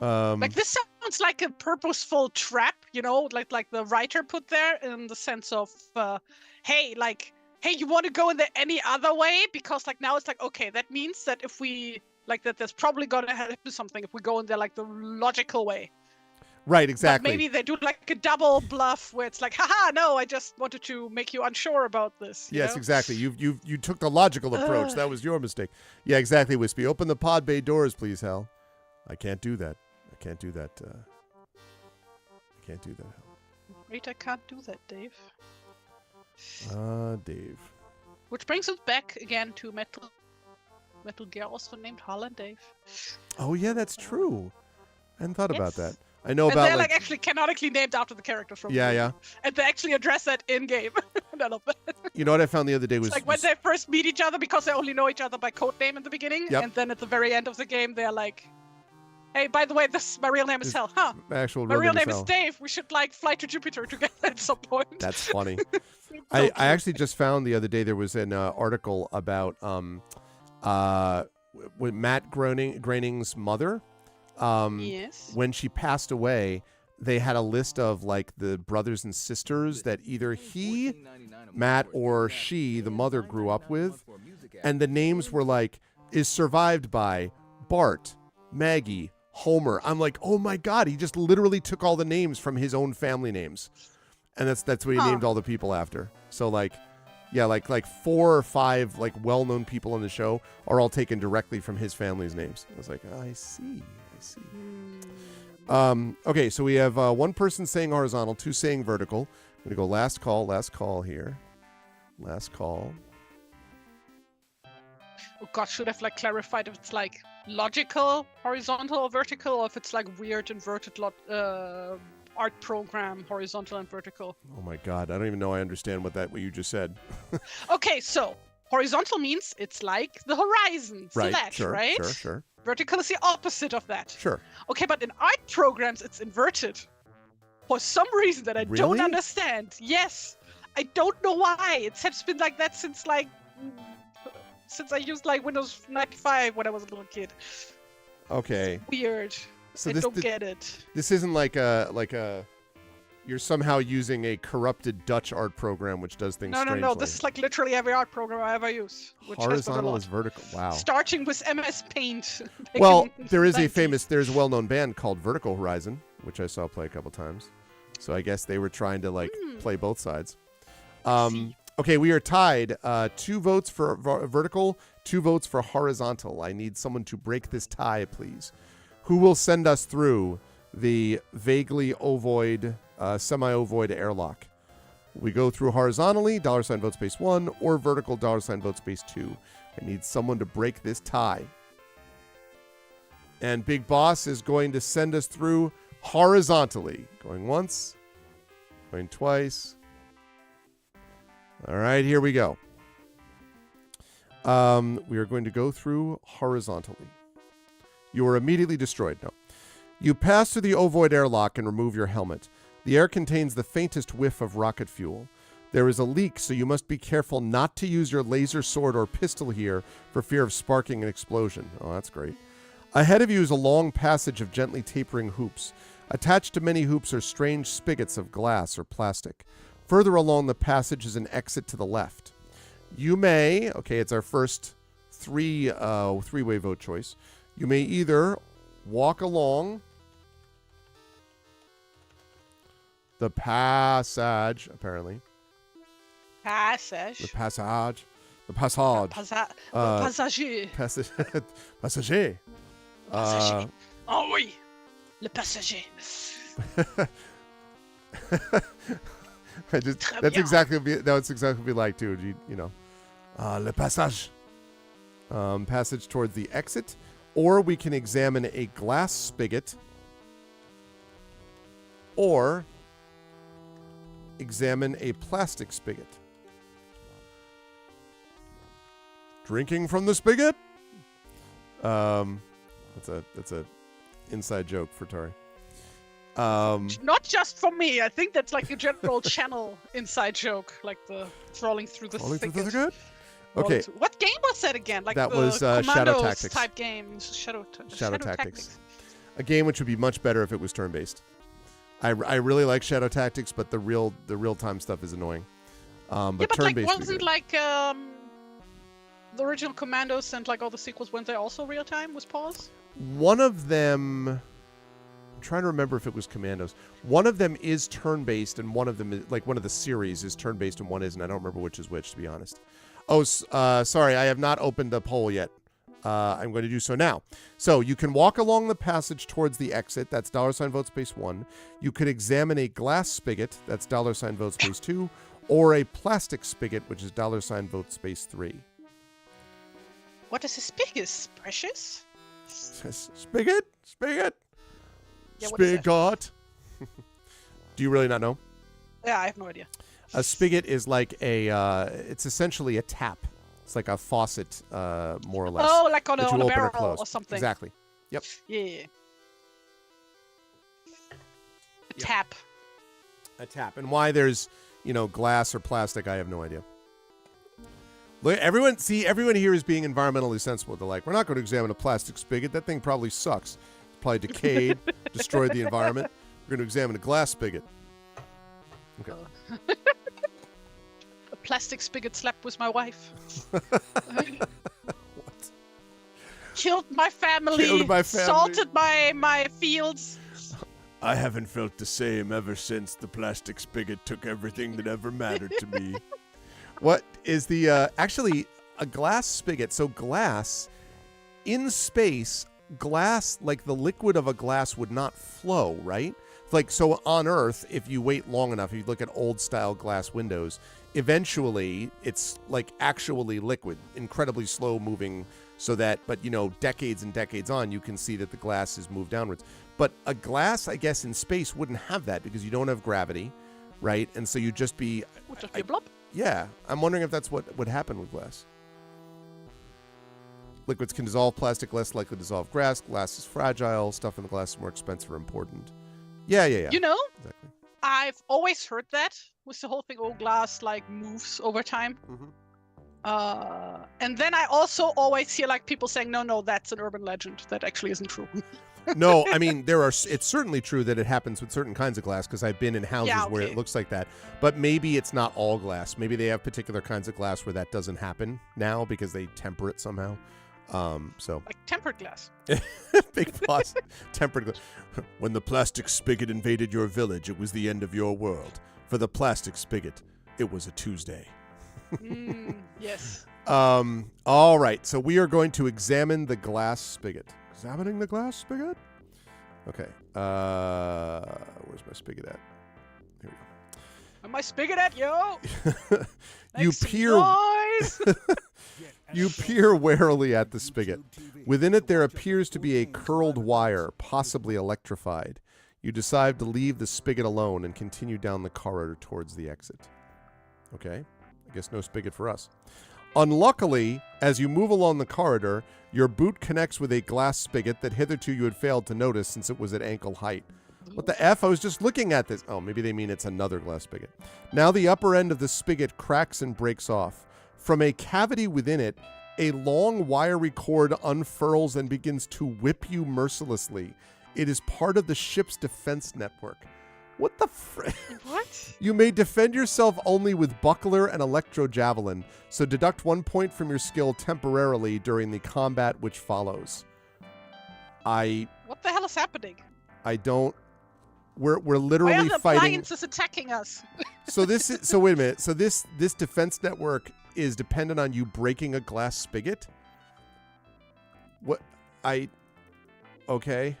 Like, this sounds like a purposeful trap, you know, like the writer put there, in the sense of, hey, you want to go in there any other way? Because like now it's like, okay, that means that if we like that, there's probably gonna happen something if we go in there like the logical way. Right, exactly. But maybe they do like a double bluff where it's like, haha, no, I just wanted to make you unsure about this. Yes, know? Exactly. You took the logical approach. That was your mistake. Yeah, exactly, Wispy. Open the pod bay doors, please, Hal. I can't do that. I can't do that. I can't do that, Hal. Wait, I can't do that, Dave. Dave. Which brings us back again to Metal Gear, also named Holland Dave. Oh yeah, that's true. I hadn't thought about that. I know and about they're like actually canonically named after the characters from the movie. And they actually address that in game. None of that. You know what I found the other day was like when they first meet each other, because they only know each other by code name in the beginning, and then at the very end of the game they're like, hey, by the way, my real name is Hell. Huh? My real name is Dave. We should like fly to Jupiter together at some point. That's funny. I actually just found the other day there was an article about with Matt Groening's mother. Yes. When she passed away, they had a list of like the brothers and sisters that either he, Matt, or she, the mother, grew up with, and the names were like, is survived by Bart, Maggie, Homer. I'm like, oh my God, he just literally took all the names from his own family names, and that's what he named all the people after. So like, yeah, like 4 or 5 like well-known people on the show are all taken directly from his family's names. I was like, I see. Okay, so we have 1 person saying horizontal, 2 saying vertical. I'm gonna go last call here. Last call. Oh God, should have like clarified if it's like logical, horizontal or vertical, or if it's like weird inverted art program, horizontal and vertical. Oh my God, I don't even know I understand what you just said. Okay, so horizontal means it's like the horizon, Right, flat, sure, right? sure. Vertical is the opposite of that. Sure. Okay, but in art programs, it's inverted. For some reason that I don't Really? understand. Yes. I don't know why. It's been like that since I used like Windows 95 when I was a little kid. Okay. It's weird. So I don't get it. This isn't like a you're somehow using a corrupted Dutch art program which does things strangely. No. This is like literally every art program I ever use. Horizontal is vertical. Wow. Starting with MS Paint. Well, there's a well-known band called Vertical Horizon, which I saw play a couple times. So I guess they were trying to play both sides. Okay, we are tied. 2 votes for vertical, 2 votes for horizontal. I need someone to break this tie, please. Who will send us through the vaguely ovoid, semi-ovoid airlock? We go through horizontally, $ vote space 1, or vertical, $ vote space 2. I need someone to break this tie. And Big Boss is going to send us through horizontally. Going once, going twice. All right, here we go. We are going to go through horizontally. You are immediately destroyed. No. You pass through the ovoid airlock and remove your helmet. The air contains the faintest whiff of rocket fuel. There is a leak, so you must be careful not to use your laser sword or pistol here for fear of sparking an explosion. Oh, that's great. Ahead of you is a long passage of gently tapering hoops. Attached to many hoops are strange spigots of glass or plastic. Further along the passage is an exit to the left. You may, okay, it's our first three-way vote choice. You may either walk along the passage, apparently. Passage. The passage. Passager. Passager. Passager. Oh oui, le passager. That's exactly what we like too. You know, le passage. Passage towards the exit, or we can examine a glass spigot, or examine a plastic spigot. Drinking from the spigot. That's a inside joke for Tari. Not just for me. I think that's like a general channel inside joke, like the crawling through the thicket. Okay. What game was that again? Like that the was Shadow Tactics type game. Shadow Tactics. A game which would be much better if it was turn-based. I really like Shadow Tactics, but the real-time stuff is annoying. But turn-based wasn't like the original Commandos and like all the sequels, weren't they also real-time with pause? One of them, I'm trying to remember if it was Commandos. One of them is turn-based, and one of them is, like one of the series is turn-based, and one isn't. I don't remember which is which, to be honest. Oh, sorry, I have not opened a poll yet. I'm going to do so now. So you can walk along the passage towards the exit. That's $ vote space 1. You could examine a glass spigot. That's $ vote space 2. Or a plastic spigot, which is $ vote space 3. What is a spigot? Precious? Spigot? Spigot? Yeah, Spigot? Do you really not know? Yeah, I have no idea. A spigot is like it's essentially a tap. It's like a faucet, more or less. Oh, like on a barrel or something. Exactly. Yep. Yeah. Tap. A tap. And why there's, glass or plastic, I have no idea. Look, everyone here is being environmentally sensible. They're like, we're not going to examine a plastic spigot. That thing probably sucks. It's probably decayed, destroyed the environment. We're going to examine a glass spigot. Okay. A plastic spigot slept with my wife. What? Killed my family. Salted my fields. I haven't felt the same ever since the plastic spigot took everything that ever mattered to me. What is the actually a glass spigot? So glass in space, glass, like the liquid of a glass would not flow, right? Like, so on Earth, if you wait long enough, if you look at old style glass windows, eventually it's like actually liquid, incredibly slow moving So that, but decades and decades on, you can see that the glass has moved downwards. But a glass, I guess, in space wouldn't have that because you don't have gravity, right? And so you'd just be... Would just be a blob? Yeah. I'm wondering if that's what would happen with glass. Liquids can dissolve plastic, less likely to dissolve glass. Glass is fragile. Stuff in the glass is more expensive or important. Yeah. Exactly. I've always heard that with the whole thing, glass like moves over time. Mm-hmm. And then I also always hear like people saying, no, that's an urban legend. That actually isn't true. No, I mean, it's certainly true that it happens with certain kinds of glass because I've been in houses where it looks like that. But maybe it's not all glass. Maybe they have particular kinds of glass where that doesn't happen now because they temper it somehow. So like tempered glass. Big plus. Tempered glass. When the plastic spigot invaded your village, it was the end of your world. For the plastic spigot, it was a Tuesday. Yes. All right. So we are going to examine the glass spigot. Examining the glass spigot? Okay. Where's my spigot at? Here we go. Am I spigot at, yo? You peer warily at the spigot. Within it, there appears to be a curled wire, possibly electrified. You decide to leave the spigot alone and continue down the corridor towards the exit. Okay. I guess no spigot for us. Unluckily, as you move along the corridor, your boot connects with a glass spigot that hitherto you had failed to notice since it was at ankle height. What the F? I was just looking at this. Oh, maybe they mean it's another glass spigot. Now the upper end of the spigot cracks and breaks off. From a cavity within it, a long wiry cord unfurls and begins to whip you mercilessly. It is part of the ship's defense network. What the frick? What? You may defend yourself only with buckler and electro javelin, so deduct 1 point from your skill temporarily during the combat which follows. What the hell is happening? I don't. We're literally Why are the fighting. appliances attacking us? So wait a minute. So this defense network is dependent on you breaking a glass spigot? Okay.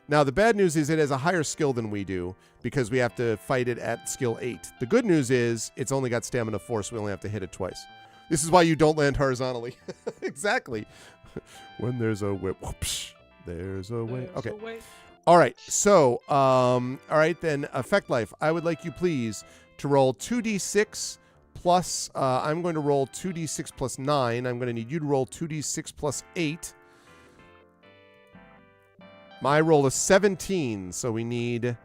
Now, the bad news is it has a higher skill than we do because we have to fight it at skill 8. The good news is it's only got stamina 4, so we only have to hit it twice. This is why you don't land horizontally. Exactly. When there's a whip, whoops, there's a way. Okay. All right. So, all right, then, Effect Life, I would like you, please, to roll 2d6 plus, I'm going to roll 2d6 plus 9. I'm going to need you to roll 2d6 plus 8. My roll is 17, so we need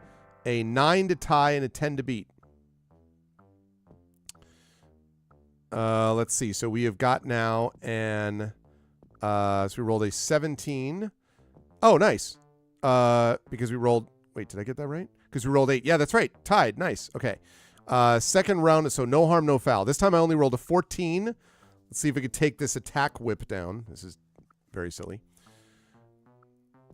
a 9 to tie and a 10 to beat. Let's see. So we have got now so we rolled a 17. Oh, nice. Because we rolled, wait, did I get that right? Because we rolled 8. Yeah, that's right. Tied. Nice. Okay. Second round, so no harm, no foul. This time I only rolled a 14. Let's see if we could take this attack whip down. This is very silly.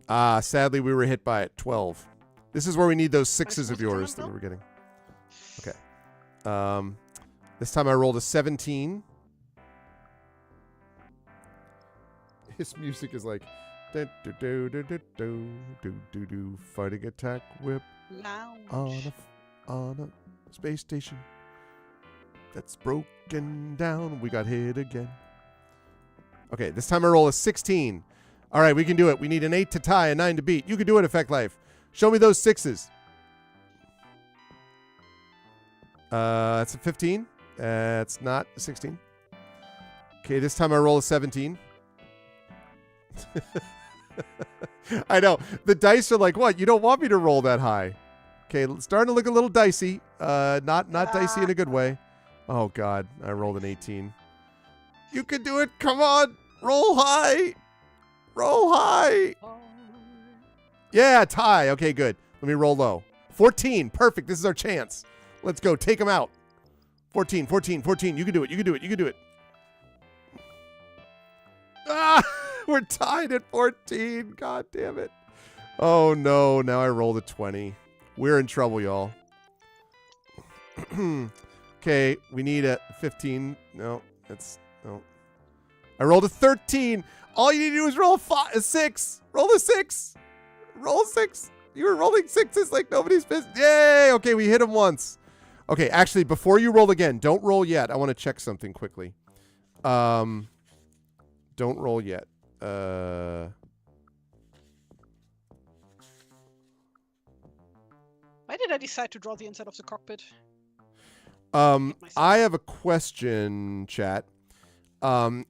Sadly, we were hit by it. 12. This is where we need those 6s of yours that we were getting. Okay. This time I rolled a 17. His music is like... Fighting attack whip. Lounge. On a space station that's broken down. We got hit again. Okay, this time I roll a 16. All right, we can do it. We need an 8 to tie, a 9 to beat. You can do it, Effect Life. Show me those 6s. That's a 15. That's not a 16. Okay, this time I roll a 17. I know. The dice are like, what? You don't want me to roll that high. Okay, starting to look a little dicey. Not dicey in a good way. Oh, God. I rolled an 18. You can do it. Come on. Roll high. Roll high. Yeah, tie. Okay, good. Let me roll low. 14. Perfect. This is our chance. Let's go. Take them out. 14, 14, 14. You can do it. You can do it. You can do it. Ah, we're tied at 14. God damn it. Oh, no. Now I rolled a 20. We're in trouble, y'all. Okay, we need a 15. No, that's... No. I rolled a 13. All you need to do is roll a 6. Roll a 6. Roll a 6. You were rolling 6s like nobody's business. Yay! Okay, we hit him once. Okay, actually, before you roll again, don't roll yet. I want to check something quickly. Don't roll yet. Why did I decide to draw the inside of the cockpit? I have a question, chat.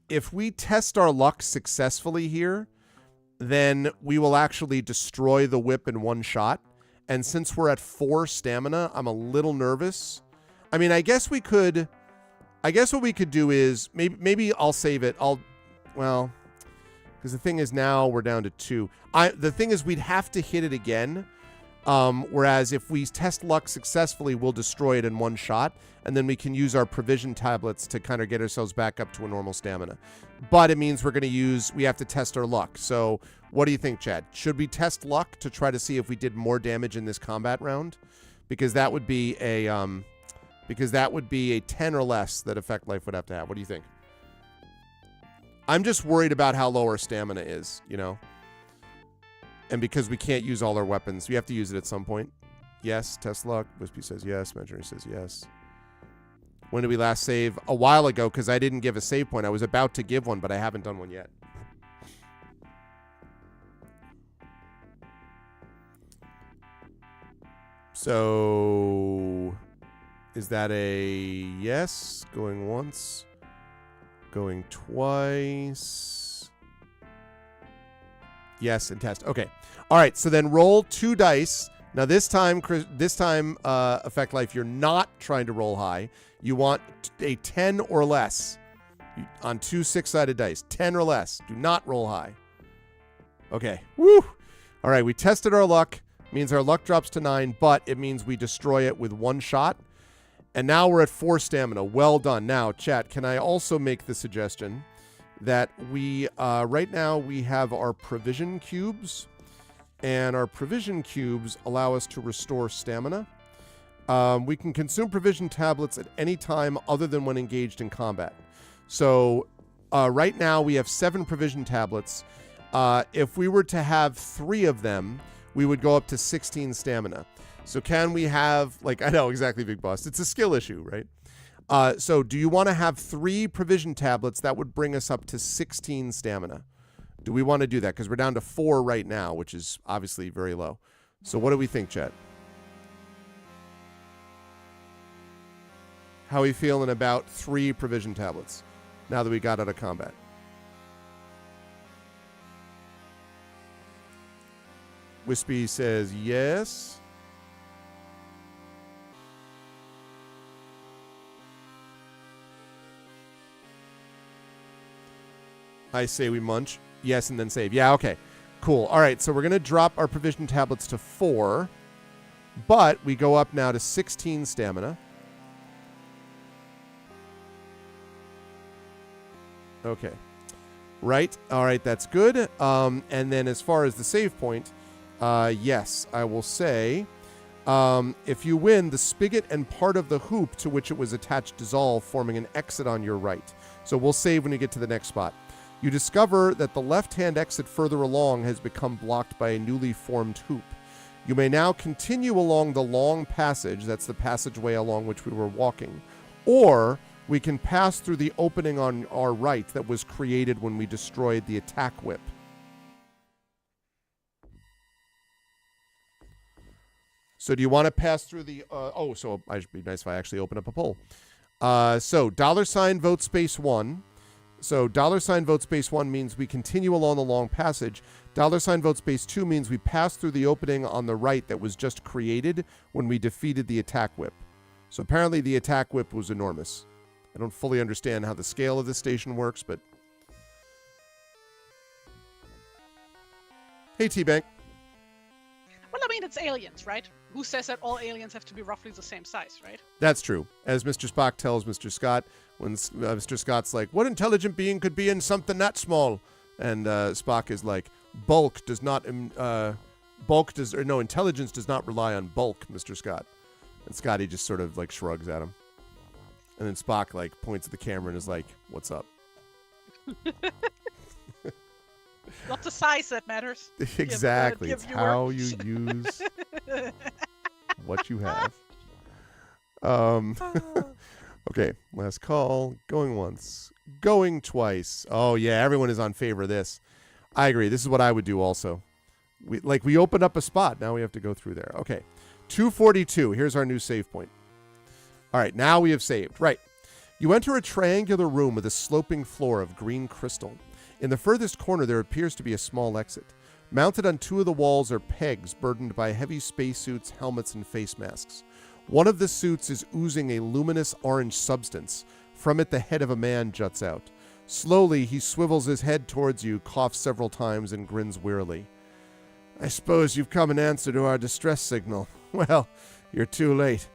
If we test our luck successfully here, then we will actually destroy the whip in one shot. And since we're at 4 stamina, I'm a little nervous. I mean, I guess what we could do is maybe I'll save it. Because the thing is now we're down to 2. The thing is we'd have to hit it again. Whereas if we test luck successfully, we'll destroy it in one shot, and then we can use our provision tablets to kind of get ourselves back up to a normal stamina. But it means we have to test our luck. So what do you think, Chad? Should we test luck to try to see if we did more damage in this combat round? Because that would be a 10 or less that Effect Life would have to have. What do you think? I'm just worried about how low our stamina is, you know? And because we can't use all our weapons, we have to use it at some point. Yes, test luck. Wispy says yes. Imaginary says yes. When did we last save? A while ago, because I didn't give a save point. I was about to give one, but I haven't done one yet. So, is that a yes? Going once. Going twice. Yes, and test. Okay. All right, so then roll 2 dice. Now this time, Effect Life, you're not trying to roll high. You want a 10 or less on 2 6-sided dice. 10 or less. Do not roll high. Okay. Woo! All right, we tested our luck. Means our luck drops to 9, but it means we destroy it with 1 shot. And now we're at 4 stamina. Well done. Now, chat, can I also make the suggestion that we, right now, we have our provision cubes. And our provision cubes allow us to restore stamina. We can consume provision tablets at any time other than when engaged in combat. So right now we have 7 provision tablets. If we were to have 3 of them, we would go up to 16 stamina. So can we have, I know exactly, Big Boss. It's a skill issue, right? So do you want to have 3 provision tablets? That would bring us up to 16 stamina. Do we want to do that? Because we're down to 4 right now, which is obviously very low. So what do we think, chat? How are we feeling about 3 provision tablets now that we got out of combat? Wispy says yes. I say we munch. Yes, and then save. Yeah, okay. Cool. All right, so we're going to drop our provision tablets to 4, but we go up now to 16 stamina. Okay. Right. All right, that's good. And then as far as the save point, yes, I will say, if you win, the spigot and part of the hoop to which it was attached dissolve, forming an exit on your right. So we'll save when you get to the next spot. You discover that the left-hand exit further along has become blocked by a newly formed hoop. You may now continue along the long passage, that's the passageway along which we were walking, or we can pass through the opening on our right that was created when we destroyed the attack whip. So do you want to pass through the... so it should be nice if I actually open up a poll. So $ vote space 1. So $ vote space 1 means we continue along the long passage. $ vote space 2 means we pass through the opening on the right that was just created when we defeated the attack whip. So apparently the attack whip was enormous. I don't fully understand how the scale of this station works, but... Hey, T-Bank. Well, I mean, it's aliens, right? Who says that all aliens have to be roughly the same size, right? That's true. As Mr. Spock tells Mr. Scott, when Mr. Scott's like, what intelligent being could be in something that small? And Spock is like, intelligence does not rely on bulk, Mr. Scott. And Scotty just sort of shrugs at him. And then Spock points at the camera and is like, what's up? Not the size that matters. Exactly. It's how you use what you have. Okay, last call. Going once. Going twice. Oh, yeah, everyone is on favor of this. I agree. This is what I would do also. We opened up a spot. Now we have to go through there. Okay. 242. Here's our new save point. All right. Now we have saved. Right. You enter a triangular room with a sloping floor of green crystal. In the furthest corner, there appears to be a small exit. Mounted on two of the walls are pegs burdened by heavy spacesuits, helmets, and face masks. One of the suits is oozing a luminous orange substance. From it, the head of a man juts out. Slowly, he swivels his head towards you, coughs several times, and grins wearily. I suppose you've come in answer to our distress signal. Well, you're too late.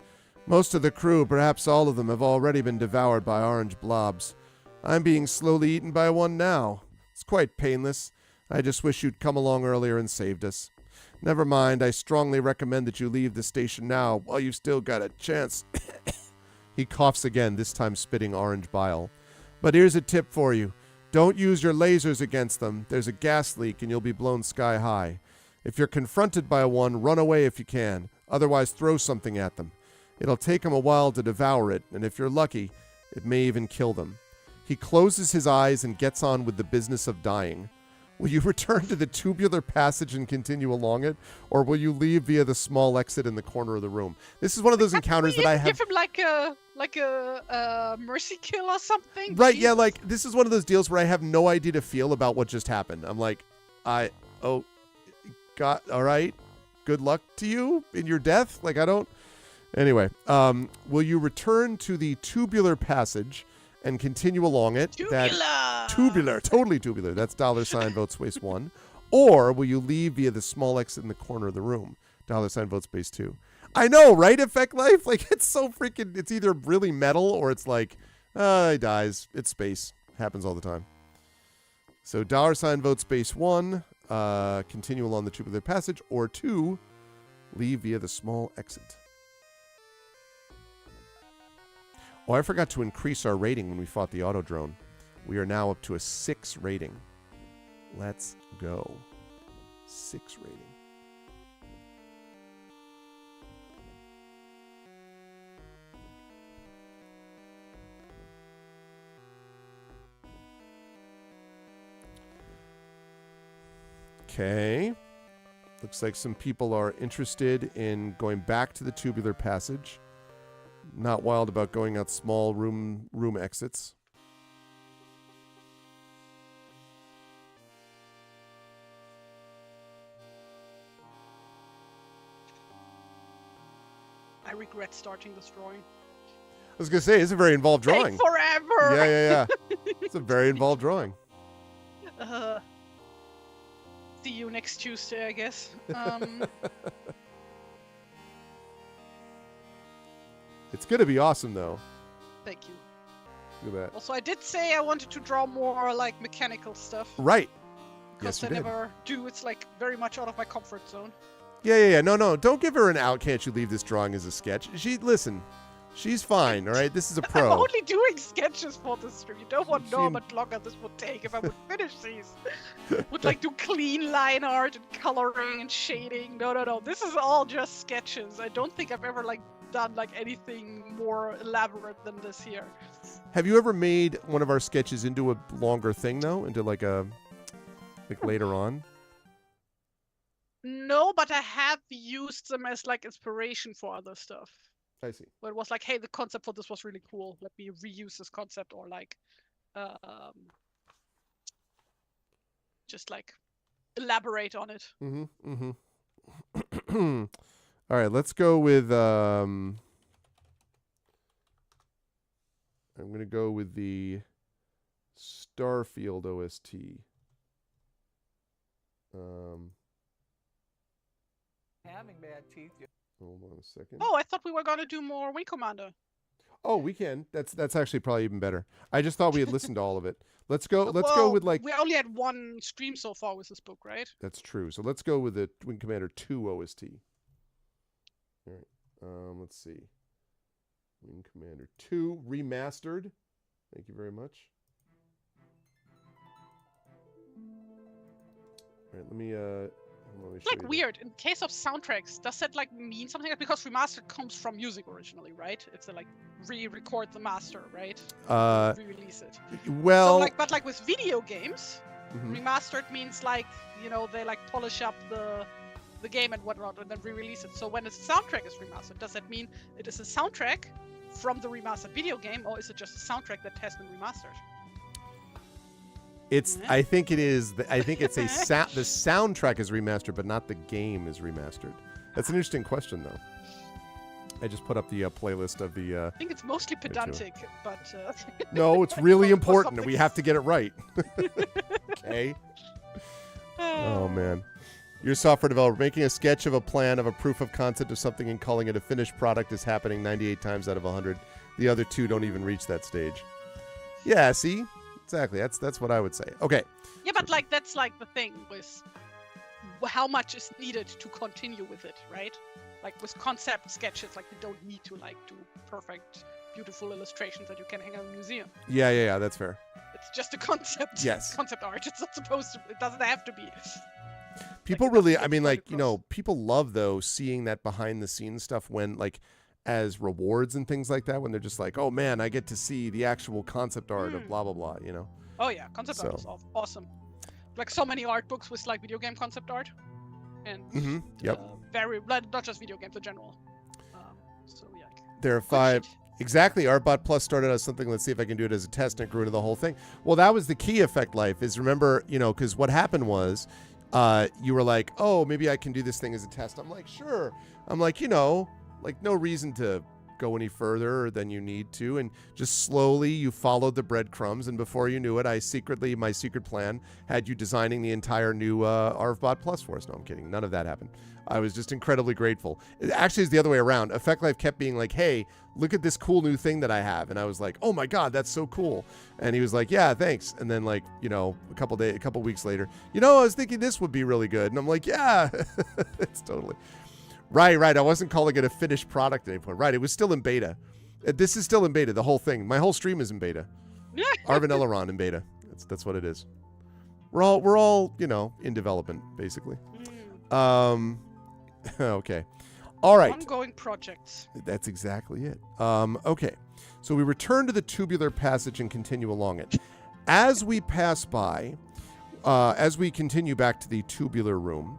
Most of the crew, perhaps all of them, have already been devoured by orange blobs. I'm being slowly eaten by one now. It's quite painless. I just wish you'd come along earlier and saved us. Never mind, I strongly recommend that you leave the station now while you've still got a chance. He coughs again, this time spitting orange bile. But here's a tip for you. Don't use your lasers against them. There's a gas leak and you'll be blown sky high. If you're confronted by one, run away if you can. Otherwise, throw something at them. It'll take them a while to devour it, and if you're lucky, it may even kill them. He closes his eyes and gets on with the business of dying. Will you return to the tubular passage and continue along it, or will you leave via the small exit in the corner of the room? This is one of those encounters that I have. Give him like a mercy kill or something. Right? Jesus. Yeah. Like this is one of those deals where I have no idea to feel about what just happened. I'm like, God, all right. Good luck to you in your death. Like I don't. Anyway, will you return to the tubular passage and continue along it? Tubular, totally tubular. That's $vote space 1. Or will you leave via the small exit in the corner of the room? $vote space 2. I know, right? Effect Life? Like, it's so freaking, it's either really metal or it's like, he dies. It's space. Happens all the time. So $vote space 1, continue along the tubular passage, or 2, leave via the small exit. Oh, I forgot to increase our rating when we fought the auto drone. We are now up to a 6 rating. Let's go. 6 rating. Okay. Looks like some people are interested in going back to the tubular passage. Not wild about going out small room exits. I regret starting this drawing. I was going to say, it's a very involved drawing. Take forever! Yeah. It's a very involved drawing. See you next Tuesday, I guess. It's going to be awesome, though. Thank you. Look at that. Also, I did say I wanted to draw more, like, mechanical stuff. Right. Because Yes, I you did. never do. It's, like, very much out of my comfort zone. Yeah. No. Don't give her an out. Can't you leave this drawing as a sketch? Listen, she's fine, all right? This is a pro. I'm only doing sketches for this stream. You don't want to know how much longer this would take if I would finish these. Would, like, do clean line art and coloring and shading. No. This is all just sketches. I don't think I've ever, like, done like anything more elaborate than this here. Have you ever made one of our sketches into a longer thing though? Into like later on? No, but I have used them as like inspiration for other stuff. I see. Where it was like, hey, the concept for this was really cool. Let me reuse this concept, or like just like elaborate on it. All right, let's go with I'm going to go with the Starfield OST. Having bad teeth. Hold on a second. Oh, I thought we were going to do more Wing Commander. Oh, we can. That's actually probably even better. I just thought we had listened to all of it. Let's go with like... We only had one stream so far with this book, right? That's true. So let's go with the Wing Commander 2 OST. All right. Let's see. Wing Commander 2 remastered. Thank you very much. All right, let me It's like weird. In case of soundtracks, does that like mean something? Because remastered comes from music originally, right? If they like re-record the master, right? Re-release it. Well, so, like, but like with video games, Remastered means like, you know, they like polish up the game and whatnot and then re-release it. So when a soundtrack is remastered, does that mean it is a soundtrack from the remastered video game, or is it just a soundtrack that has been remastered? It's. I think it is. I think it's a the soundtrack is remastered, but not the game is remastered. That's an interesting question, though. I just put up the playlist of the. I think it's mostly pedantic, but. No, it's really important. We have to get it right. Okay. Oh man. You're a software developer. Making a sketch of a plan of a proof of concept of something and calling it a finished product is happening 98 times out of 100. The other two don't even reach that stage. Yeah, see? Exactly. That's what I would say. Okay. Yeah, but like that's like the thing with how much is needed to continue with it, right? Like with concept sketches, like you don't need to like do perfect, beautiful illustrations that you can hang in a museum. Yeah. That's fair. It's just a concept. Yes. Concept art. It's not supposed to. It doesn't have to be. People really, I mean, like, you know, people love, though, seeing that behind-the-scenes stuff when, like, as rewards and things like that, when they're just like, oh, man, I get to see the actual concept art of blah, blah, blah, you know? Oh, yeah. Concept art is awesome. Like, so many art books with, like, video game concept art. And very, not just video games in general. So, yeah. There are 5... Exactly. Artbot Plus started as something, let's see if I can do it as a test, and it grew into the whole thing. Well, that was the key Effect Life, is remember, you know, because what happened was... you were like, oh, maybe I can do this thing as a test. I'm like, sure. I'm like, you know, like no reason to go any further than you need to. And just slowly you followed the breadcrumbs. And before you knew it, my secret plan had you designing the entire new ArvBot Plus for us. No, I'm kidding. None of that happened. I was just incredibly grateful. It actually is the other way around. Effect Life kept being like, hey, look at this cool new thing that I have. And I was like, oh my God, that's so cool. And he was like, yeah, thanks. And then like, you know, a couple weeks later, you know, I was thinking this would be really good. And I'm like, yeah, it's totally right. I wasn't calling it a finished product at any point. Right. It was still in beta. This is still in beta. The whole thing. My whole stream is in beta. Arvin Eleron in beta. That's what it is. We're all, you know, in development basically. Okay. All right. Ongoing projects. That's exactly it. Okay. So we return to the tubular passage and continue along it. As we pass by, as we continue back to the tubular room,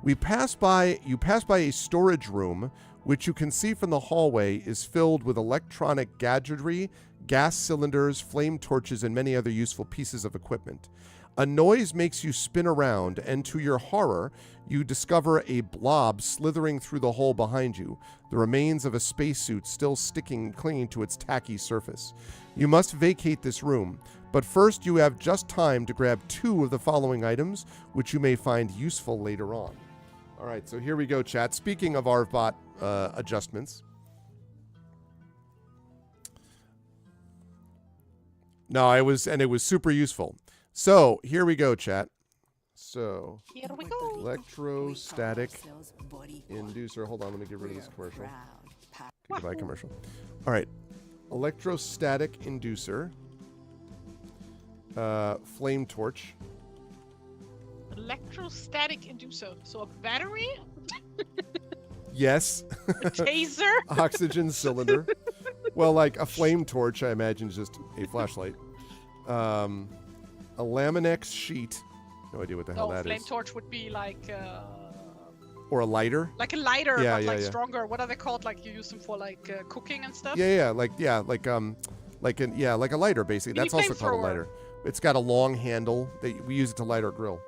you pass by a storage room, which you can see from the hallway is filled with electronic gadgetry, gas cylinders, flame torches, and many other useful pieces of equipment. A noise makes you spin around, and to your horror, you discover a blob slithering through the hole behind you, the remains of a spacesuit still clinging to its tacky surface. You must vacate this room, but first you have just time to grab 2 of the following items, which you may find useful later on. All right, so here we go, chat. Speaking of ArvBot adjustments. No, it was super useful. So here we go, chat. So here we go. Electrostatic inducer. Hold on, let me get rid of this commercial. Goodbye, commercial. All right, electrostatic inducer. Flame torch. Electrostatic inducer. So a battery? Yes. A taser? Oxygen cylinder. Well, like a flame torch, I imagine, is just a flashlight. A Laminex sheet. No idea what the hell that is. Flame torch would be like... or a lighter? Like a lighter, but stronger. What are they called? Like you use them for like cooking and stuff? Like a lighter, basically. That's also called a lighter. It's got a long handle. We use it to light our grill.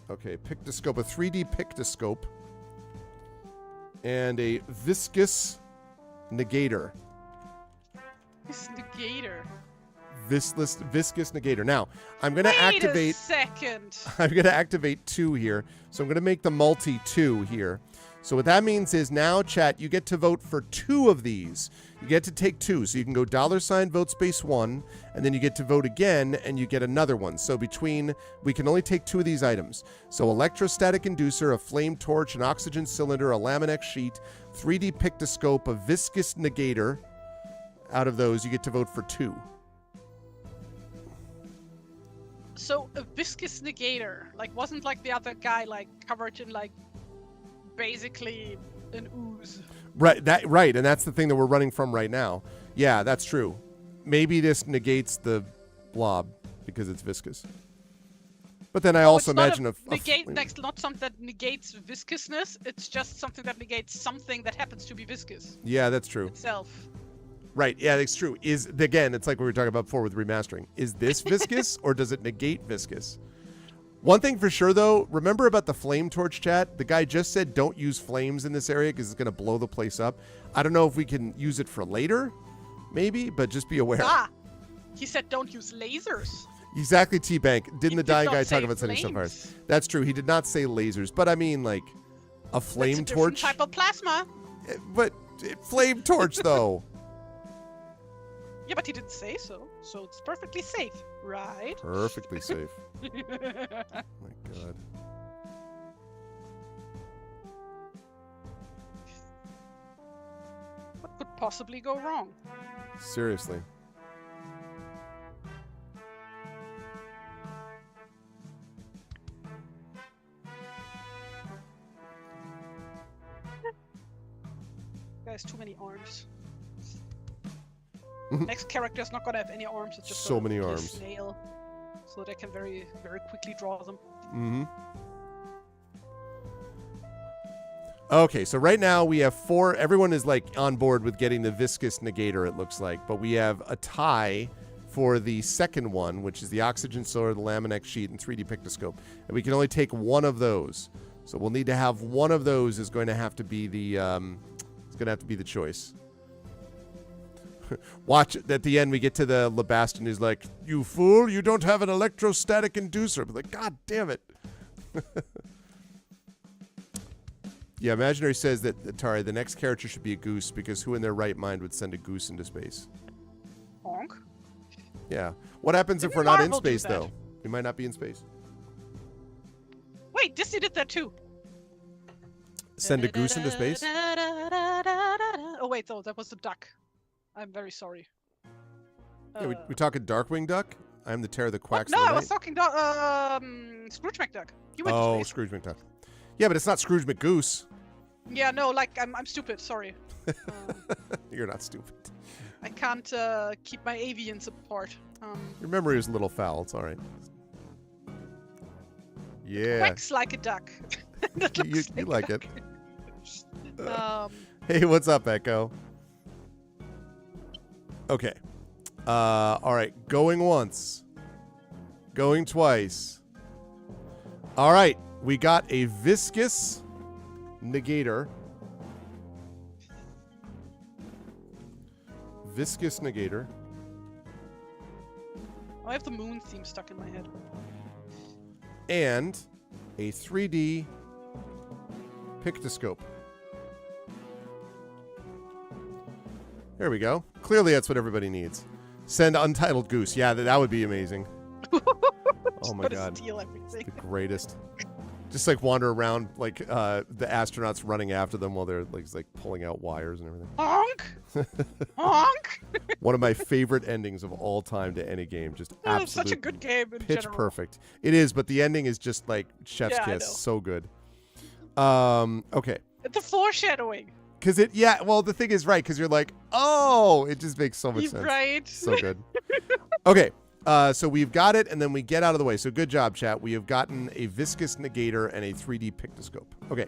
Okay, pictoscope, a 3D pictoscope. And a viscous negator. Viscous negator. Now, I'm going to activate... Wait a second. I'm going to activate 2 here. So I'm going to make the multi 2 here. So what that means is now, chat, you get to vote for 2 of these. You get to take 2. So you can go $vote space 1, and then you get to vote again, and you get another one. So we can only take 2 of these items. So electrostatic inducer, a flame torch, an oxygen cylinder, a Laminex sheet, 3D pictoscope, a viscous negator. Out of those, you get to vote for 2. So a viscous negator, like wasn't like the other guy like covered in like basically an ooze. Right, and that's the thing that we're running from right now. Yeah, that's true. Maybe this negates the blob. because it's viscous. But then I Oh, also it's not imagine a a negate. That's not something that negates viscousness. It's just something that negates something that happens to be viscous yeah, that's true. itself. Right, yeah, it's true. Again, it's like we were talking about before with remastering. Is this viscous or does it negate viscous? One thing for sure, though, remember about the flame torch chat? The guy just said don't use flames in this area because it's going to blow the place up. I don't know if we can use it for later, maybe, but just be aware. Ah, he said don't use lasers. Exactly, T-Bank. Didn't the dying guy talk about setting stuff fire? flames. That's true. He did not say lasers, but I mean, like, a flame That's a torch. different type of plasma. But flame torch, though. Yeah, but he didn't say so. So it's perfectly safe, right? Perfectly safe. Oh my God. What could possibly go wrong? Seriously. Guys, too many arms. Next character's not gonna have any arms. It's just So gonna many be a arms. snail, so they can very, very quickly draw them. Mm-hmm. Okay, so right now we have 4. Everyone is like on board with getting the viscous negator, it looks like. But we have a tie for the second one, which is the oxygen solar, the Laminex sheet, and 3D Pictoscope. And we can only take one of those. So we'll need to have one of those is going to have to be the it's going to have to be the choice. Watch at the end we get to the Lebaston who's like, "You fool, you don't have an electrostatic inducer." But like, God damn it. Yeah, Imaginary says that, Tari, the next character should be a goose because who in their right mind would send a goose into space? Honk. Yeah. What happens if Didn't we're not in Marvel do space, that? though? We might not be in space. Wait, Disney did that too. Send a goose into space? Oh wait, though that was the duck. I'm very sorry. Yeah, we talking Darkwing Duck? I'm the terror that quacks no, in the I night. was talking Scrooge McDuck. He went to Oh, space. Scrooge McDuck. Yeah, but it's not Scrooge McGoose. Yeah, no, like I'm stupid. Sorry. You're not stupid. I can't keep my avians apart. Your memory is a little foul. It's all right. Yeah. Quacks like a duck. That looks You like a it. duck. Hey, what's up, Echo? Okay. All right. Going once. Going twice. All right. We got a viscous negator. Viscous negator. I have the moon theme stuck in my head. And a 3D Pictoscope. There we go. Clearly that's what everybody needs. Send Untitled Goose. Yeah, that would be amazing. Oh my God. Steal everything. The greatest. Just like wander around like the astronauts running after them while they're like pulling out wires and everything. Honk! Honk! One of my favorite endings of all time to any game. Just Oh, it's such a absolute good game in pitch general. perfect. It is, but the ending is just like chef's Yeah, I kiss. know. So good. Okay. The foreshadowing. Because the thing is right, because you're like, oh, it just makes so much He's sense. right. So good. Okay. So we've got it, and then we get out of the way. So good job, chat. We have gotten a viscous negator and a 3D Pictoscope. Okay.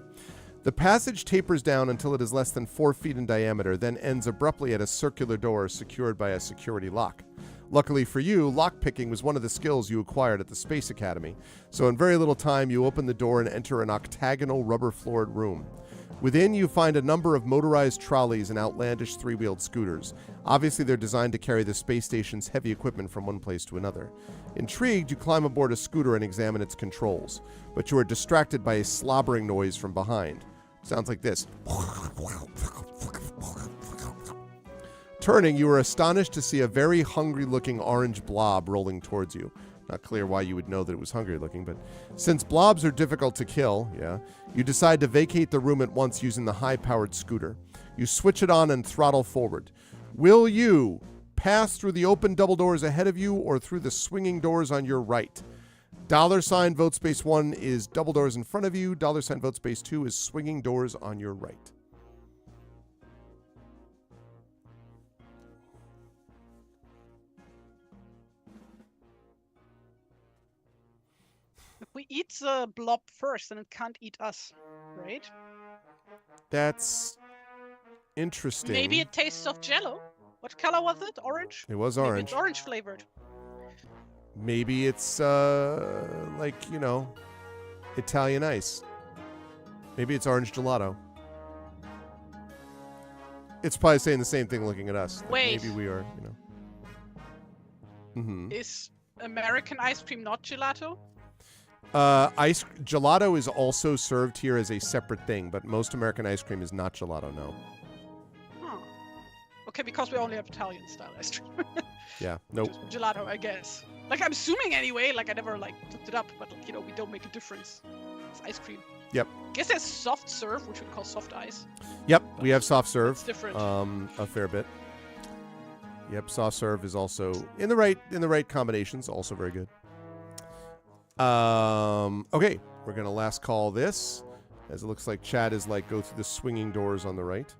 The passage tapers down until it is less than 4 feet in diameter, then ends abruptly at a circular door secured by a security lock. Luckily for you, lockpicking was one of the skills you acquired at the Space Academy. So in very little time, you open the door and enter an octagonal rubber-floored room. Within, you find a number of motorized trolleys and outlandish 3-wheeled scooters. Obviously, they're designed to carry the space station's heavy equipment from one place to another. Intrigued, you climb aboard a scooter and examine its controls. But you are distracted by a slobbering noise from behind. Sounds like this. Turning, you are astonished to see a very hungry-looking orange blob rolling towards you. Not clear why you would know that it was hungry-looking, but since blobs are difficult to kill, you decide to vacate the room at once using the high-powered scooter. You switch it on and throttle forward. Will you pass through the open double doors ahead of you or through the swinging doors on your right? $sign vote space 1 is double doors in front of you. $sign vote space 2 is swinging doors on your right. we eat the blob first, and it can't eat us, right? That's interesting. Maybe it tastes of Jello. What color was it? Orange? It was Maybe orange. it's orange flavored. Maybe it's like, you know, Italian ice. Maybe it's orange gelato. It's probably saying the same thing looking at us. Like Wait. maybe we are, you know. Mm-hmm. Is American ice cream not gelato? Gelato is also served here as a separate thing, but most American ice cream is not gelato, no. Huh. Okay, because we only have Italian style ice cream. Yeah, nope. Just gelato, I guess. Like, I'm assuming anyway, like I never like looked it up, but like, you know, we don't make a difference. It's ice cream. Yep. I guess there's soft serve, which we call soft ice. Yep, we have soft serve. It's different. A fair bit. Yep, soft serve is also in the right combinations, also very good. Okay, we're gonna last call this, as it looks like Chad is like go through the swinging doors on the right.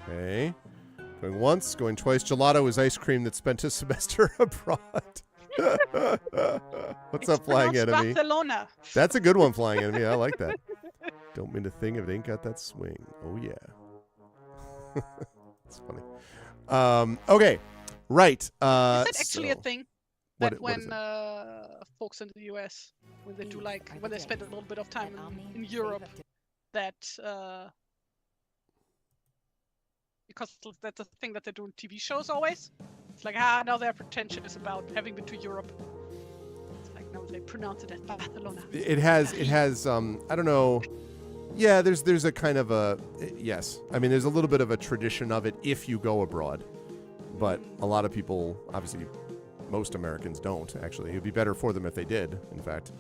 Okay. Going once, going twice. Gelato is ice cream that spent a semester abroad. What's up, Flying Enemy? Barcelona. That's a good one, Flying Enemy. I like that. Don't mean a thing if it ain't got that swing. Oh, yeah. It's funny. Okay. Right. Is that actually a thing? That what when folks in the US, when they do like, when they spend a little bit of time in Europe, that because that's a thing that they do in TV shows always. It's like, now they're pretentious about having been to Europe. It's like, no, they pronounce it as Barcelona. It has, I don't know. Yeah, there's a kind of a, yes. I mean, there's a little bit of a tradition of it if you go abroad. But a lot of people, obviously, most Americans don't, actually. It would be better for them if they did, in fact.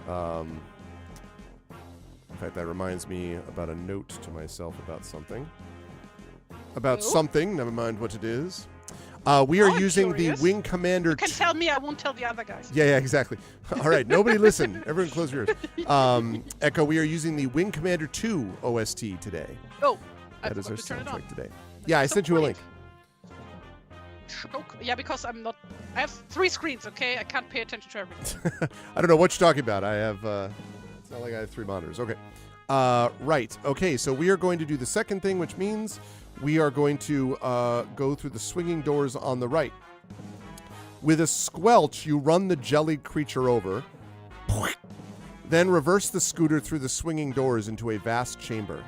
In fact, that reminds me about a note to myself about something. Never mind what it is. We are using curious. the Wing Commander. You can tell me, I won't tell the other guys. Yeah, exactly. All right, nobody listen. Everyone close your ears. Echo, we are using the Wing Commander 2 OST today. Oh, that is our to turn it soundtrack on. today. Yeah, I sent you a link. Yeah, because I have 3 screens, okay? I can't pay attention to everything. I don't know what you're talking about. I have, it's not like I have 3 monitors. Okay. Right. Okay, so we are going to do the second thing, which means we are going to go through the swinging doors on the right. With a squelch, you run the jellied creature over, then reverse the scooter through the swinging doors into a vast chamber.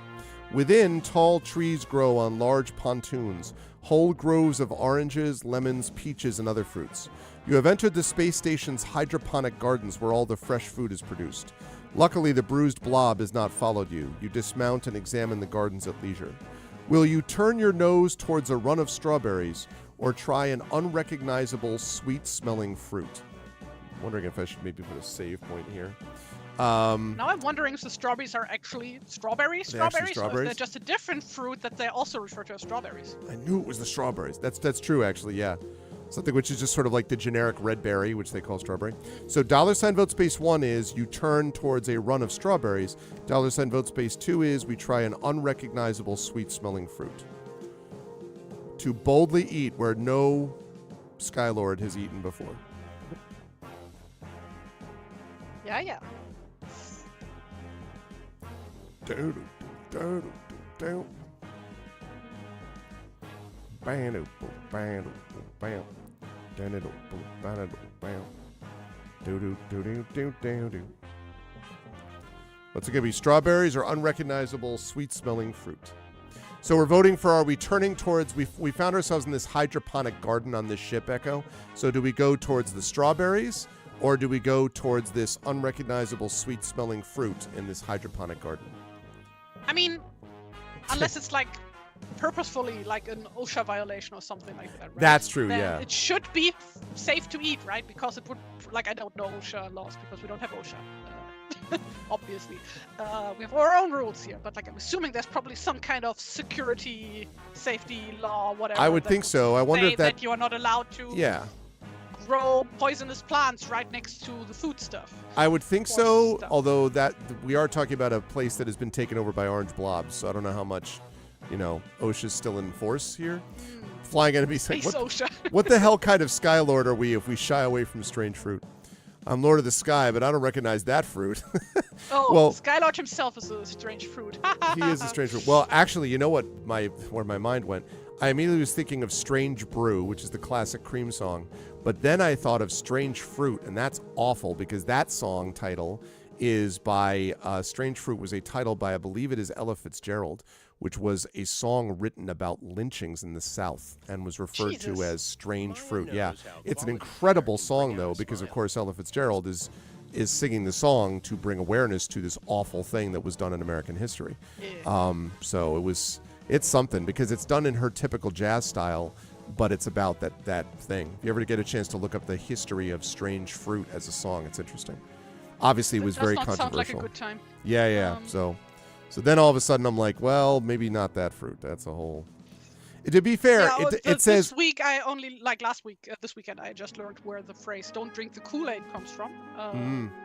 Within, tall trees grow on large pontoons, whole groves of oranges, lemons, peaches, and other fruits. You have entered the space station's hydroponic gardens where all the fresh food is produced. Luckily, the bruised blob has not followed you. You dismount and examine the gardens at leisure. Will you turn your nose towards a run of strawberries or try an unrecognizable sweet-smelling fruit? I'm wondering if I should maybe put a save point here. Now I'm wondering if the strawberries are actually strawberries, or if they're just a different fruit that they also refer to as strawberries. I knew it was the strawberries. That's true, actually, yeah. Something which is just sort of like the generic red berry, which they call strawberry. So $ vote space 1 is you turn towards a run of strawberries. $ vote space 2 is we try an unrecognizable sweet-smelling fruit. To boldly eat where no Sky Lord has eaten before. Yeah. What's it gonna be? Strawberries or unrecognizable sweet-smelling fruit? So we're voting for, are we turning towards, we found ourselves in this hydroponic garden on this ship, Echo. So do we go towards the strawberries or do we go towards this unrecognizable sweet-smelling fruit in this hydroponic garden? I mean, unless it's like purposefully like an OSHA violation or something like that, right? That's true, then yeah. it should be safe to eat, right? Because it would, like, I don't know OSHA laws because we don't have OSHA. Obviously. We have our own rules here, but like I'm assuming there's probably some kind of security, safety law, whatever. I would think so. I wonder if that you are not allowed to grow poisonous plants right next to the food stuff. I would think Or so, stuff. although that we are talking about a place that has been taken over by orange blobs, so I don't know how much, OSHA's still in force here. Flying enemies. Space OSHA. What the hell kind of Sky Lord are we if we shy away from strange fruit? I'm Lord of the Sky, but I don't recognize that fruit. Oh, Well- Sky Lord himself is a strange fruit. He is a strange fruit. Well, actually, you know what? Where my mind went? I immediately was thinking of Strange Brew, which is the classic Cream song. But then I thought of Strange Fruit, and that's awful because that song title is by Strange Fruit was a title by, I believe it is Ella Fitzgerald, which was a song written about lynchings in the South and was referred to Jesus. as Strange Fruit. Yeah, it's an incredible song though because of course Ella Fitzgerald is singing the song to bring awareness to this awful thing that was done in American history. Yeah. So it's something because it's done in her typical jazz style, but it's about that thing. If you ever get a chance to look up the history of Strange Fruit as a song, it's interesting. Obviously, it was very Does not sound like a controversial. good time. Yeah. So then all of a sudden I'm like, well, maybe not that fruit. That's a whole. To be fair, Yeah, it says. This week I only, like last week, this weekend I just learned where the phrase "don't drink the Kool-Aid" comes from,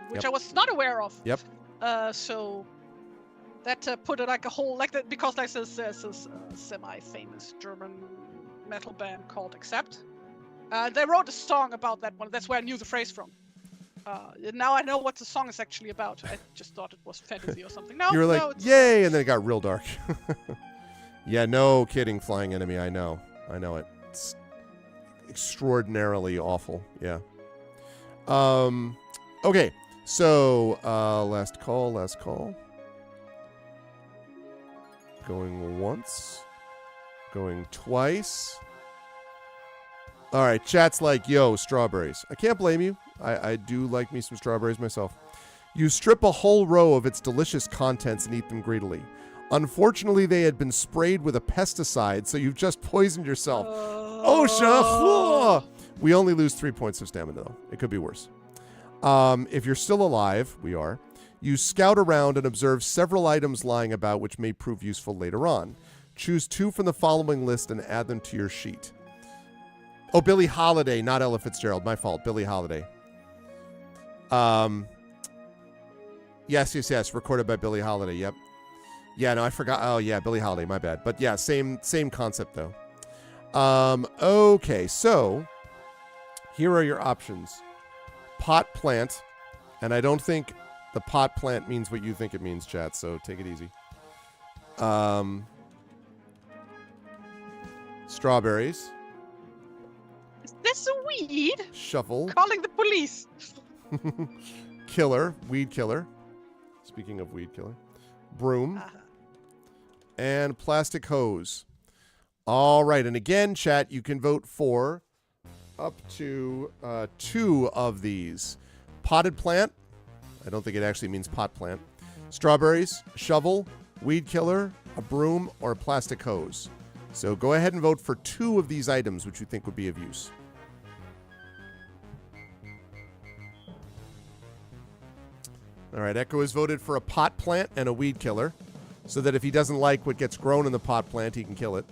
which Yep. I was not aware of. Yep. So that put it like a whole, like that, because like there's this semi-famous German metal band called Accept. They wrote a song about that one. That's where I knew the phrase from. Now I know what the song is actually about. I just thought it was fantasy or something. No, You were like, it's yay, and then it got real dark. Yeah, no kidding, Flying Enemy. I know it. It's extraordinarily awful. Yeah. Okay. So, last call. Going once. Going twice. All right, chat's like, yo, strawberries. I can't blame you. I do like me some strawberries myself. You strip a whole row of its delicious contents and eat them greedily. Unfortunately, they had been sprayed with a pesticide, so you've just poisoned yourself. OSHA! We only lose 3 points of stamina, though. It could be worse. If you're still alive, we are, you scout around and observe several items lying about which may prove useful later on. Choose 2 from the following list and add them to your sheet. Oh, Billie Holiday, not Ella Fitzgerald. My fault. Billie Holiday. Yes. Recorded by Billie Holiday. Yep. Yeah, no, I forgot. Oh, yeah, Billie Holiday. My bad. But yeah, same concept, though. Okay, so here are your options. Pot plant. And I don't think the pot plant means what you think it means, chat, so take it easy. Strawberries. Is this a weed? Shuffle. Calling the police. Killer. Weed killer. Speaking of weed killer. Broom. And plastic hose. All right. And again, chat, you can vote for up to 2 of these. Potted plant. I don't think it actually means pot plant. Strawberries, shovel, weed killer, a broom, or a plastic hose. So go ahead and vote for 2 of these items which you think would be of use. All right, Echo has voted for a pot plant and a weed killer, so that if he doesn't like what gets grown in the pot plant, he can kill it.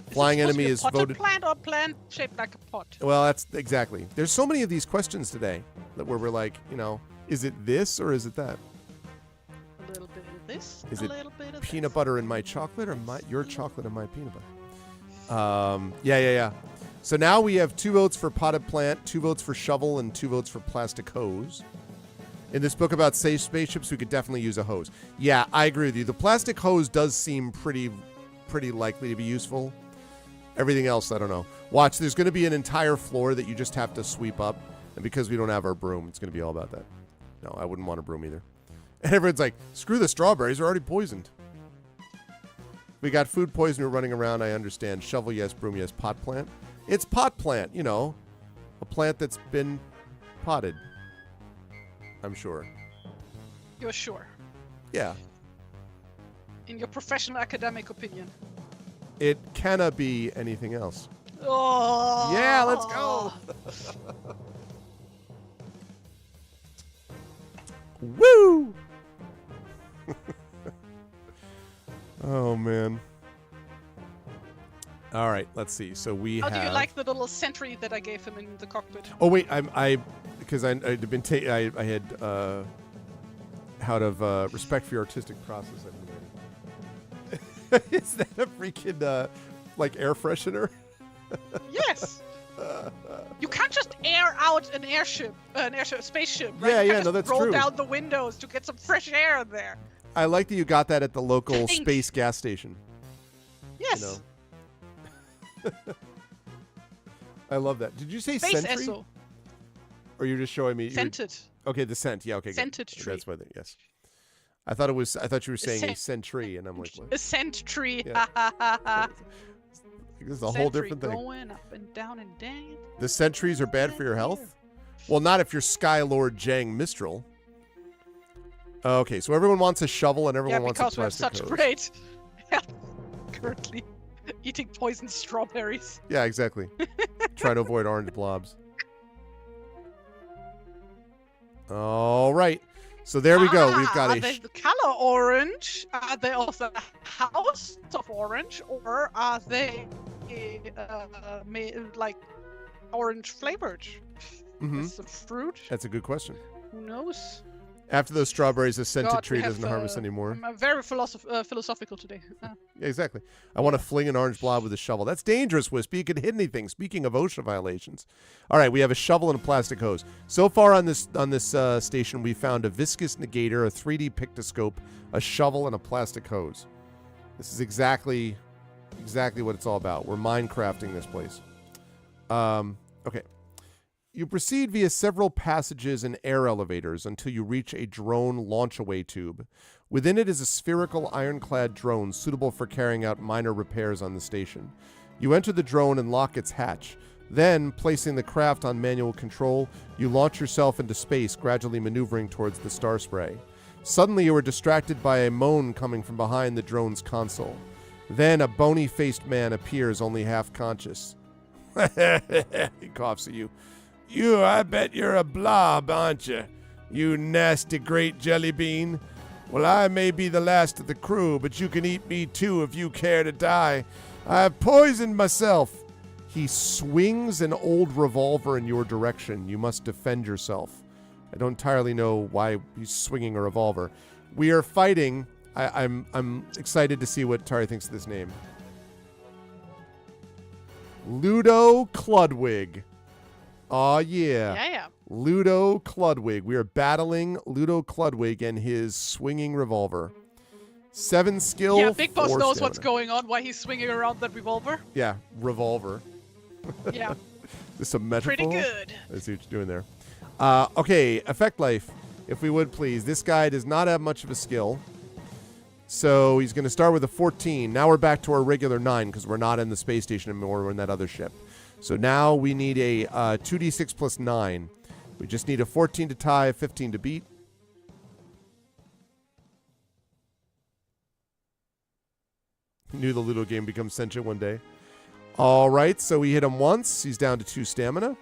Flying Enemy is voted. Plant or plant shaped like a pot? Well, that's exactly. There's so many of these questions today that where we're like, is it this or is it that? A little bit of this. Is a it little bit of peanut this. butter in my chocolate or your chocolate and my peanut butter? Yeah. So now we have 2 votes for potted plant, 2 votes for shovel, and 2 votes for plastic hose. In this book about safe spaceships, we could definitely use a hose. Yeah, I agree with you. The plastic hose does seem pretty likely to be useful. Everything else, I don't know. Watch, there's going to be an entire floor that you just have to sweep up. And because we don't have our broom, it's going to be all about that. No, I wouldn't want a broom either. And everyone's like, screw the strawberries, they're already poisoned. We got food poisoner running around, I understand. Shovel, yes. Broom, yes. Pot plant. It's pot plant, a plant that's been potted. I'm sure. You're sure? Yeah. In your professional academic opinion? It cannot be anything else. Oh. Yeah, let's go. Woo! Oh, man. All right, let's see. So we How have. do you like the little sentry that I gave him in the cockpit? Oh wait, because I had out of respect for your artistic process. I've been writing. Is that a freaking like air freshener? Yes. You can't just air out an spaceship, right? Yeah, you yeah, can't no, just that's roll true. down the windows to get some fresh air in there. I like that you got that at the local Thanks. space gas station. Yes. You know. I love that. Did you say Space sentry? Esso. Or you're just showing me? Scented. Okay, the scent. Yeah, okay. Scented good. tree. That's what. Yes. I thought you were saying a Scent- sentry, and I'm like, what? A scent tree. Yeah. Ha ha ha. This is a whole different thing. Going up and down and down. The sentries are bad for your health? Well, not if you're Sky Lord Jang Mistral. Okay, so everyone wants a shovel and everyone wants a because we have plastic such hose. great health currently. Eating poisoned strawberries. Yeah, exactly. Try to avoid orange blobs. All right. So there we go. We've got are a... they the color orange? Are they also the house of orange? Or are they like orange flavored? Mhm. Is it fruit? That's a good question. Who knows? After those strawberries, a scented God, tree we have, doesn't harm us anymore. I'm very philosophical today. Yeah, exactly. I want to fling an orange blob with a shovel. That's dangerous, Wispy. You could hit anything. Speaking of OSHA violations. All right, we have a shovel and a plastic hose. So far on this station, we found a viscous negator, a 3D pictoscope, a shovel, and a plastic hose. This is exactly what it's all about. We're Minecrafting this place. Okay. You proceed via several passages and air elevators until you reach a drone launch-away tube. Within it is a spherical ironclad drone suitable for carrying out minor repairs on the station. You enter the drone and lock its hatch. Then, placing the craft on manual control, you launch yourself into space, gradually maneuvering towards the star spray. Suddenly, you are distracted by a moan coming from behind the drone's console. Then, a bony-faced man appears, only half conscious. He coughs at you. I bet you're a blob, aren't you? You nasty great jelly bean. Well, I may be the last of the crew, but you can eat me too if you care to die. I've poisoned myself. He swings an old revolver in your direction. You must defend yourself. I don't entirely know why he's swinging a revolver. We are fighting. I'm excited to see what Tari thinks of this name. Ludo Cludwig. Aw, yeah. Yeah. Ludo Cludwig. We are battling Ludo Cludwig and his swinging revolver. 7 skill. Yeah, Big Boss 4 knows stamina. what's going on, why he's swinging around that revolver. Yeah, revolver. Yeah. This is a metaphor. Pretty good. I see what you're doing there. Okay, Effect Life, if we would please. This guy does not have much of a skill. So he's going to start with a 14. Now we're back to our regular 9 because we're not in the space station anymore. We're in that other ship. So now we need a 2d6 plus 9. We just need a 14 to tie, a 15 to beat. Knew the Ludo game becomes sentient one day. All right, so we hit him once. He's down to 2 stamina.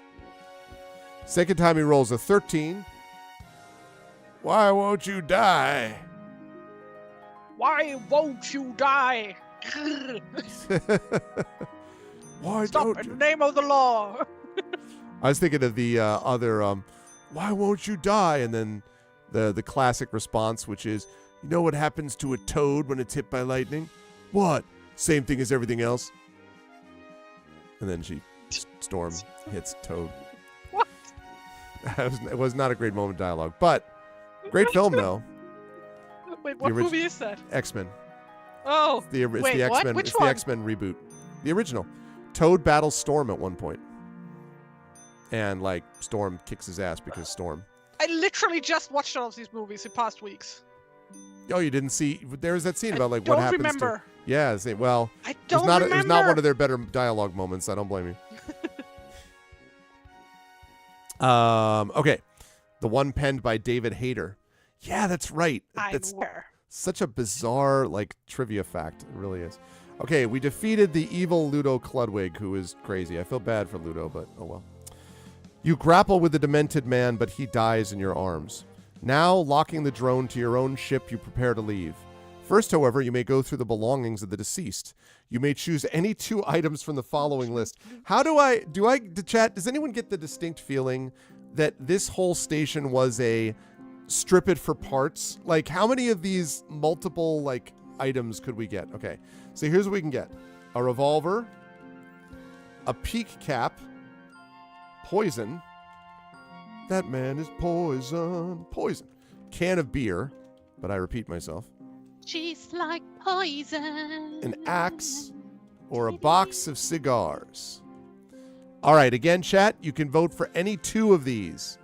Second time he rolls a 13. Why won't you die? Why won't you die? Why Stop don't in you? the name of the law. I was thinking of the other, why won't you die? And then the classic response, which is, you know what happens to a toad when it's hit by lightning? What? Same thing as everything else. And then Storm hits Toad. What? It was not a great moment of dialogue, but great film though. Wait, what movie is that? X-Men. Oh, It's the wait, X-Men. what? Which it's one? the X-Men reboot. The original. Toad battles Storm at one point. And like Storm kicks his ass because Storm. I literally just watched all of these movies in past weeks. Oh, you didn't see? There was that scene about like don't what happens remember. to. Yeah, well, I don't it was not one of their better dialogue moments. I don't blame you. Okay, the one penned by David Hayter. Yeah, that's right. That's such a bizarre like trivia fact. It really is. Okay, we defeated the evil Ludo Cludwig, who is crazy. I feel bad for Ludo, but oh well. You grapple with the demented man, but he dies in your arms. Now, locking the drone to your own ship, you prepare to leave. First, however, you may go through the belongings of the deceased. You may choose any 2 items from the following list. Chat, does anyone get the distinct feeling that this whole station was a strip it for parts? Like, how many of these multiple, like, items could we get? Okay, so here's what we can get. A revolver, a peak cap, poison. That man is poison. Poison. Can of beer, but I repeat myself. She's like poison. An axe, or a box of cigars. All right, again, chat, you can vote for any 2 of these.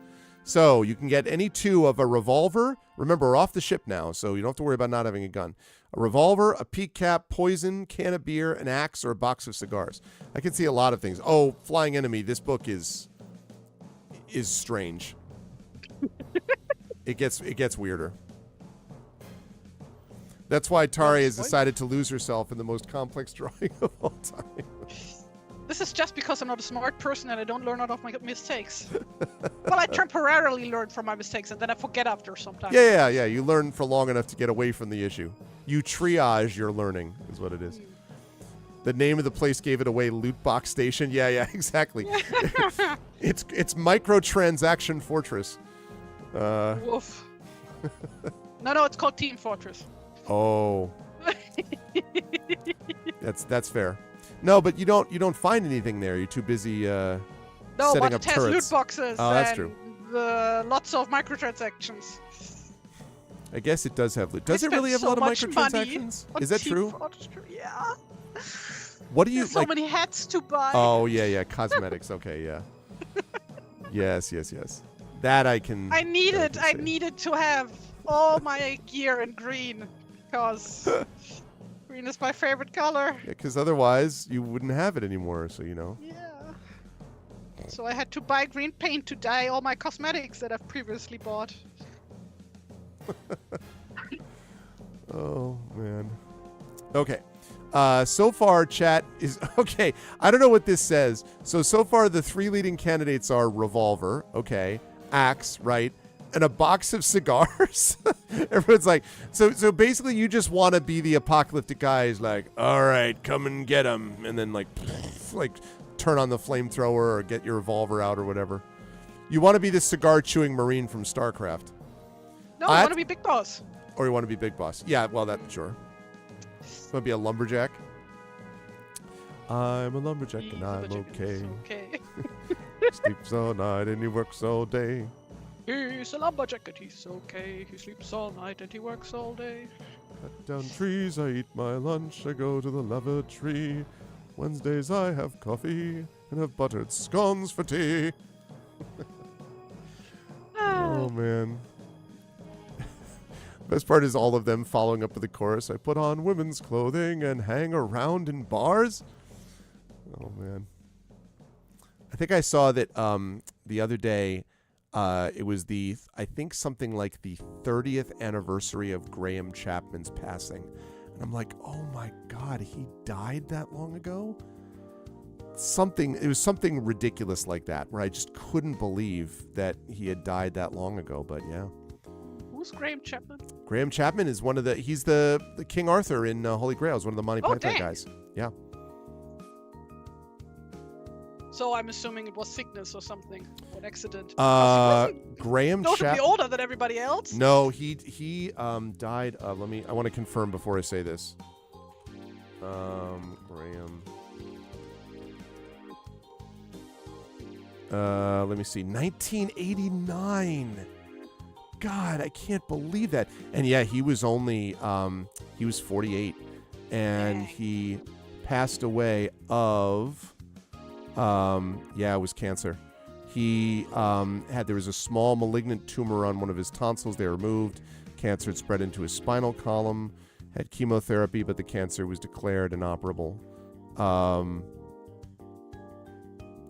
So you can get any 2 of a revolver. Remember, we're off the ship now, so you don't have to worry about not having a gun. A revolver, a peak cap, poison, can of beer, an axe, or a box of cigars. I can see a lot of things. Oh, Flying Enemy, this book is strange. It gets weirder. That's why Tari has decided to lose herself in the most complex drawing of all time. This is just because I'm not a smart person and I don't learn out of my mistakes. Well, I temporarily learn from my mistakes and then I forget after sometimes. Yeah. You learn for long enough to get away from the issue. You triage your learning, is what it is. The name of the place gave it away, Loot Box Station. Yeah, exactly. It's Microtransaction Fortress. Woof. No, it's called Team Fortress. Oh. That's fair. No, but you don't find anything there. You're too busy setting up it has turrets. loot boxes. Oh, that's true. Lots of microtransactions. I guess it does have loot. Does it really have a lot of microtransactions? Is that true? Yeah. What do you There's so many hats to buy. Oh, yeah. Cosmetics. Okay, yeah. Yes. That I can. I needed to have all my gear in green because green is my favorite color. Yeah, because otherwise you wouldn't have it anymore. So Yeah. So I had to buy green paint to dye all my cosmetics that I've previously bought. Oh man. Okay. So far, chat is okay. I don't know what this says. So far, the 3 leading candidates are revolver, okay, axe, right, and a box of cigars. Everyone's like, so basically, you just want to be the apocalyptic guy who's like, all right, come and get him, and then like turn on the flamethrower or get your revolver out or whatever. You want to be the cigar chewing Marine from StarCraft. No, I want to be Big Boss. Or you want to be Big Boss. Yeah, well, that's sure. Want to be a lumberjack? I'm a lumberjack and I'm okay. Sleeps all night and he works all day. He's a lumberjack and he's okay. He sleeps all night and he works all day. Cut down trees, I eat my lunch, I go to the lavatory. Wednesdays I have coffee and have buttered scones for tea. Oh, man. Best part is all of them following up with the chorus. I put on women's clothing and hang around in bars. Oh, man. I think I saw that the other day, it was I think something like the 30th anniversary of Graham Chapman's passing. And I'm like, oh my God, he died that long ago? It was something ridiculous like that, where I just couldn't believe that he had died that long ago, but yeah. Who's Graham Chapman? Graham Chapman is he's the King Arthur in Holy Grail. He's one of the Monty Python guys. Yeah. So I'm assuming it was sickness or something, or an accident. Graham Chapman. Notably older than everybody else. No, he died. I want to confirm before I say this. Graham. Let me see. 1989. God, I can't believe that. And yeah, he was only he was 48, and he passed away of it was cancer. He there was a small malignant tumor on one of his tonsils. They removed. Cancer had spread into his spinal column. Had chemotherapy, but the cancer was declared inoperable.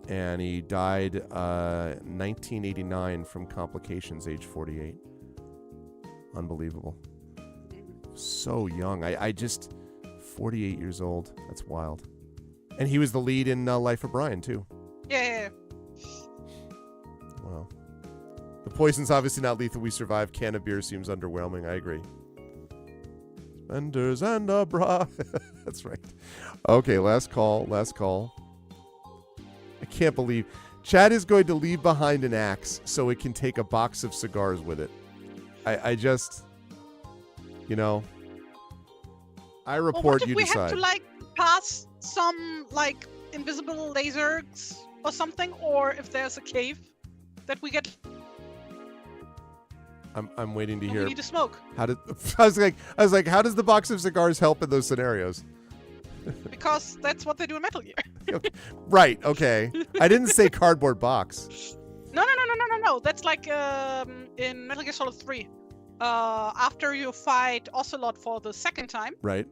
And he died 1989 from complications, age 48. Unbelievable. So young. I just 48 years old. That's wild. And he was the lead in Life of Brian too. Yeah. Wow. The poison's obviously not lethal. We survived. Can of beer seems underwhelming. I agree. Suspenders and a bra. That's right. Okay, last call. Last call. I can't believe Chad is going to leave behind an axe so it can take a box of cigars with it. I just, you know, I report, what if you we decide. have to like pass some like invisible lasers or something, or if there's a cave that we get? I'm waiting to We hear. need to smoke How did I was like, how does the box of cigars help in those scenarios? because that's what they do in Metal Gear. Okay. Right. Okay. I didn't say cardboard box. No. That's like in Metal Gear Solid 3. After you fight Ocelot for the second time, Right.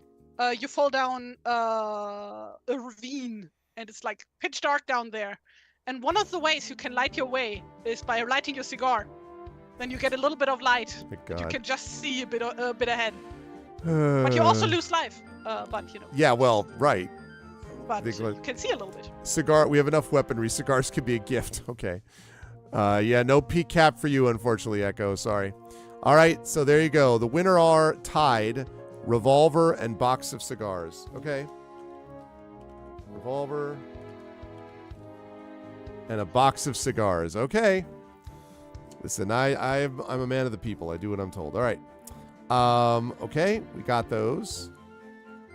you fall down a ravine, and it's like pitch dark down there. And one of the ways you can light your way is by lighting your cigar. Then you get a little bit of light. Thank And you God. can just see a bit ahead. But you also lose life. But you know. Yeah. Well. Right. But think you like- can see a little bit. Cigar. We have enough weaponry. Cigars can be a gift. Okay. Yeah. No PCAP for you, unfortunately, Echo. Sorry. All right. So there you go. The winner are tied. Revolver and box of cigars. Okay. Revolver and a box of cigars. Okay. Listen, I'm a man of the people. I do what I'm told. All right. Okay, we got those.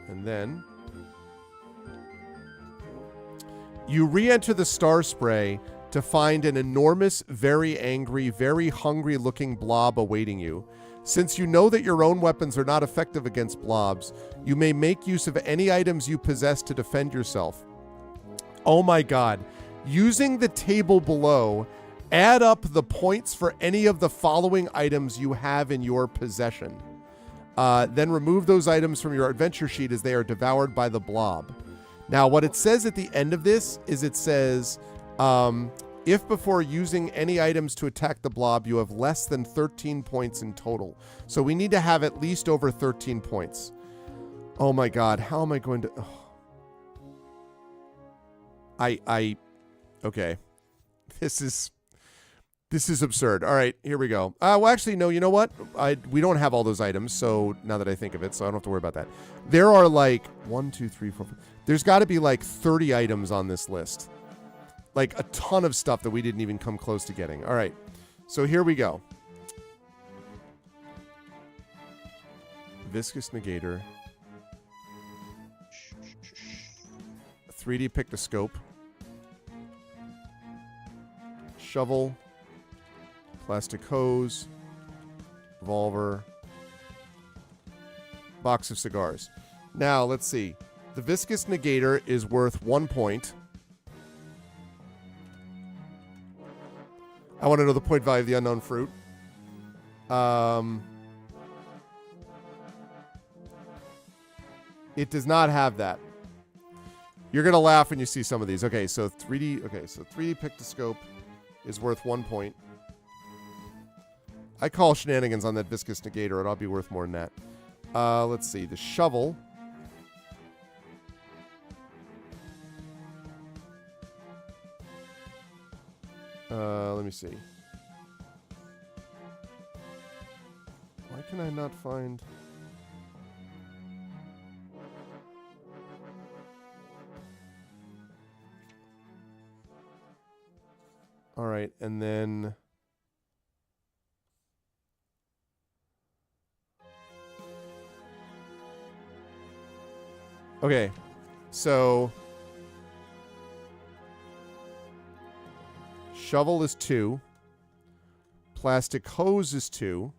And then you re-enter the Star Spray to find an enormous, very angry, very hungry-looking blob awaiting you. Since you know that your own weapons are not effective against blobs, you may make use of any items you possess to defend yourself. Oh my God. Using the table below, add up the points for any of the following items you have in your possession. Then remove those items from your adventure sheet as they are devoured by the blob. Now, what it says at the end of this is it says, if before using any items to attack the blob, you have less than 13 points in total. So we need to have at least over 13 points. Oh my God, how am I going to... Oh. Okay. This is absurd. All right, here we go. Well, actually, no, you know what? We don't have all those items, so now that I think of it, so I don't have to worry about that. There are like 1, 2, 3, 4, 5. There's got to be like 30 items on this list. Like a ton of stuff that we didn't even come close to getting. All right, so here we go. Viscous Negator. 3D Pictoscope. Shovel. Plastic hose, revolver, box of cigars. Now, let's see. The Viscous Negator is worth 1 point. I want to know the point value of the unknown fruit. It does not have that. You're going to laugh when you see some of these. Okay, so 3D Pictoscope is worth 1 point. I call shenanigans on that Viscous Negator, and I'll be worth more than that. Let's see. The shovel. Let me see. Why can I not find... All right, and then... Okay, so shovel is 2. Plastic hose is 2.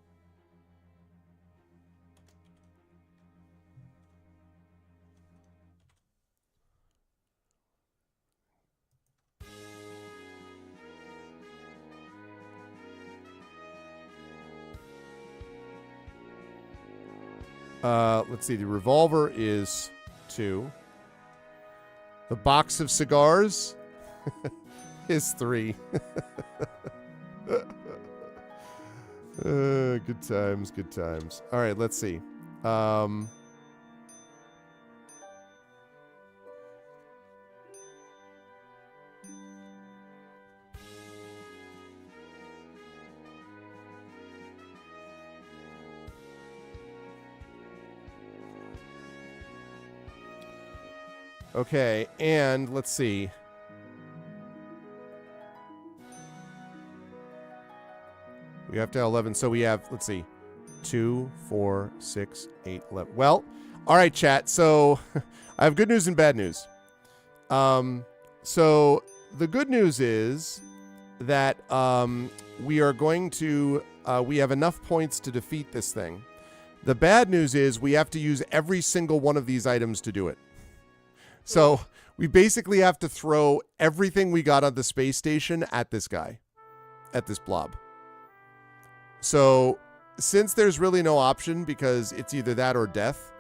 Let's see, the revolver is 2. The box of cigars is 3. Good times, good times. All right, let's see. Okay, and let's see. We have to have 11, so we have, let's see, 2, 4, 6, 8, 11. Well, all right, chat. So I have good news and bad news. So the good news is that we are going to, we have enough points to defeat this thing. The bad news is we have to use every single one of these items to do it. So we basically have to throw everything we got on the space station at this guy, at this blob. So since there's really no option because it's either that or death,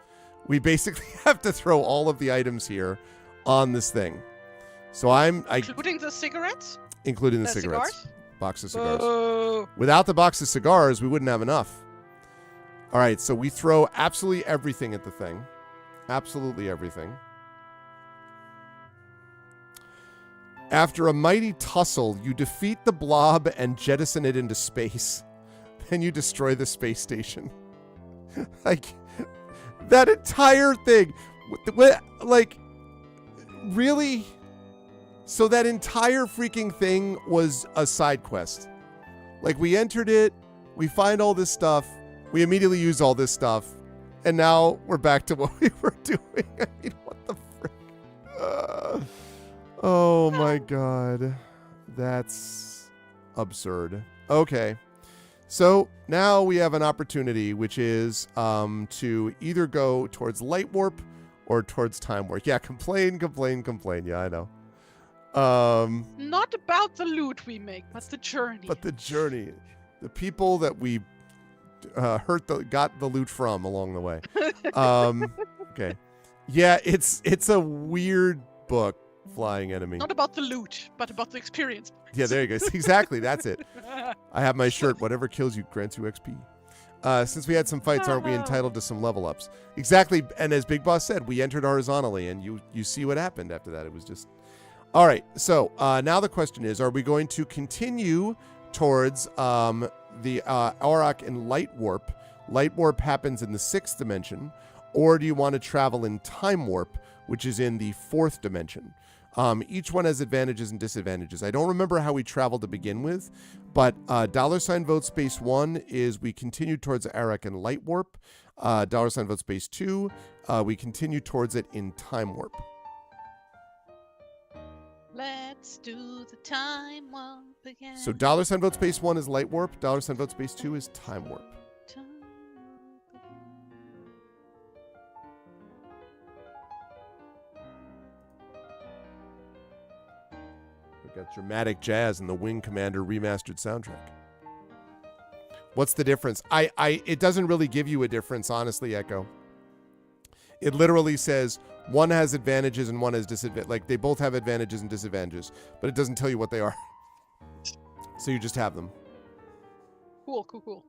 we basically have to throw all of the items here on this thing. So including the cigarettes? Including the cigarettes. Cigars? Box of cigars. Without the box of cigars, we wouldn't have enough. All right, so we throw absolutely everything at the thing. Absolutely everything. After a mighty tussle, you defeat the blob and jettison it into space. Then you destroy the space station. Like, that entire thing. Like, really? So that entire freaking thing was a side quest. Like, we entered it, we find all this stuff, we immediately use all this stuff, and now we're back to what we were doing. I mean, what the frick? Oh my god. That's absurd. Okay. So now we have an opportunity, which is to either go towards light warp or towards time warp. Yeah, complain. Yeah, I know. Not about the loot we make, but the journey. But the journey. The people that we got the loot from along the way. Okay. Yeah, it's a weird book, Flying Enemy. Not about the loot, but about the experience. Yeah, there you go. Exactly, that's it. I have my shirt. Whatever kills you grants you XP. Since we had some fights, aren't we entitled to some level ups? Exactly. And as Big Boss said, we entered horizontally, and you see what happened after that. It was just... All right. So now the question is, are we going to continue towards the Auroch and Light Warp? Light Warp happens in the 6th dimension. Or do you want to travel in Time Warp, which is in the 4th dimension? Each one has advantages and disadvantages. I don't remember how we traveled to begin with, but $vote space 1 is we continue towards Auroch and Light Warp. $vote space 2, we continue towards it in Time Warp. Let's do the time warp again. So $vote space 1 is Light Warp. $vote space 2 is Time Warp. Got dramatic jazz in the Wing Commander remastered soundtrack. What's the difference? It doesn't really give you a difference, honestly, Echo. It literally says one has advantages and one has disadvantages. Like, they both have advantages and disadvantages, but it doesn't tell you what they are. So you just have them. Cool.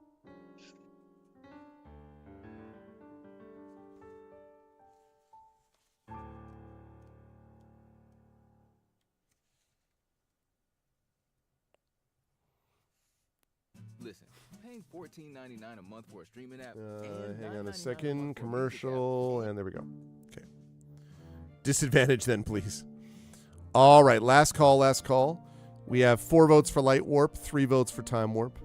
Listen, paying $14.99 a month for a streaming app. Hang on a second. Commercial, and there we go. Okay. Disadvantage then, please. All right, last call. We have 4 votes for Light Warp, 3 votes for Time Warp.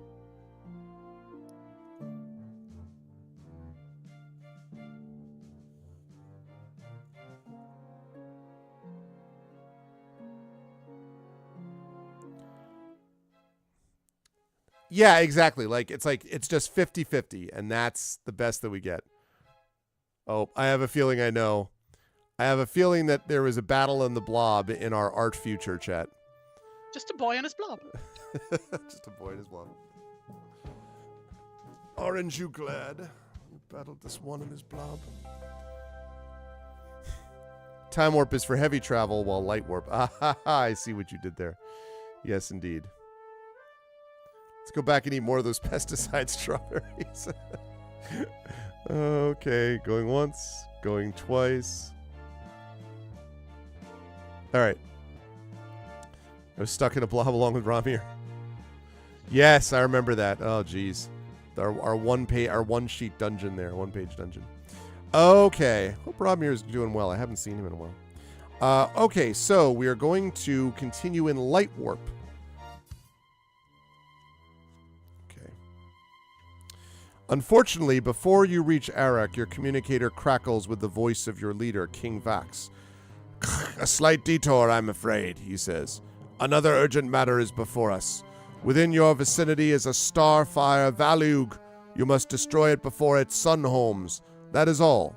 Yeah, exactly. It's just 50-50, and that's the best that we get. Oh, I have a feeling I know. I have a feeling that there was a battle in the blob in our art future chat. Just a boy and his blob. Just a boy and his blob. Aren't you glad you battled this one and his blob? Time warp is for heavy travel, while light warp... I see what you did there. Yes, indeed. Let's go back and eat more of those pesticide strawberries. Okay, going once, going twice. All right. I was stuck in a blob along with Ramir. Yes, I remember that. Oh, geez. Our one sheet dungeon there, 1-page dungeon. Okay. Hope Ramir's doing well. I haven't seen him in a while. Okay, so we are going to continue in Light Warp. Okay. Unfortunately, before you reach Arak, your communicator crackles with the voice of your leader, King Vax. A slight detour, I'm afraid, he says. Another urgent matter is before us. Within your vicinity is a starfire Valug. You must destroy it before its sun homes. That is all.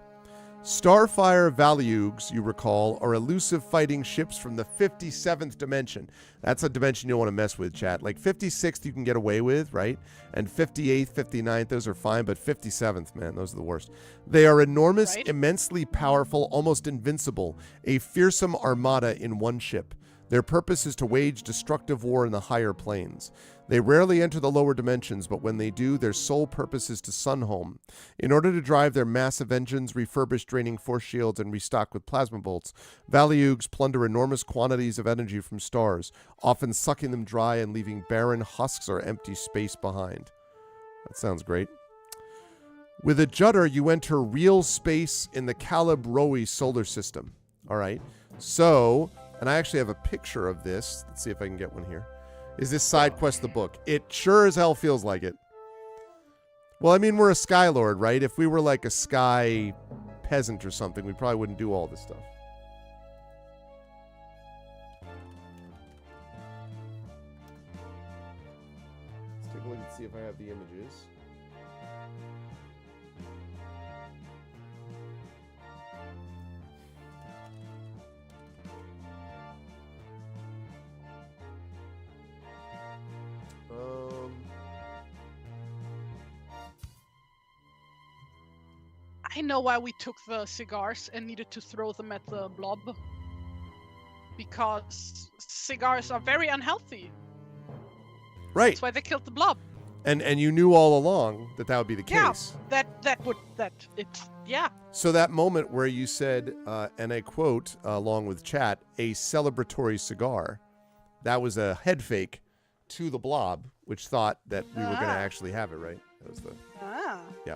Starfire Valugs, you recall, are elusive fighting ships from the 57th dimension. That's a dimension you don't want to mess with, chat. Like 56th you can get away with, right? And 58th, 59th, those are fine, but 57th, man, those are the worst. They are enormous, Right. immensely powerful, almost invincible, a fearsome armada in one ship. Their purpose is to wage destructive war in the higher planes. They rarely enter the lower dimensions, but when they do, their sole purpose is to Sunhome. In order to drive their massive engines, refurbish draining force shields, and restock with plasma bolts, Valugs plunder enormous quantities of energy from stars, often sucking them dry and leaving barren husks or empty space behind. That sounds great. With a judder, you enter real space in the Calibroi solar system. All right. So, and I actually have a picture of this. Let's see if I can get one here. Is this side quest the book? It sure as hell feels like it. Well, I mean, we're a Sky Lord, right? If we were like a sky peasant or something, we probably wouldn't do all this stuff. Let's take a look and see if I have the images. I know why we took the cigars and needed to throw them at the blob. Because cigars are very unhealthy. Right. That's why they killed the blob. And you knew all along that that would be the case. Yeah. So that moment where you said, and I quote along with chat, a celebratory cigar, that was a head fake to the blob, which thought that we were going to actually have it, right? That was the yeah.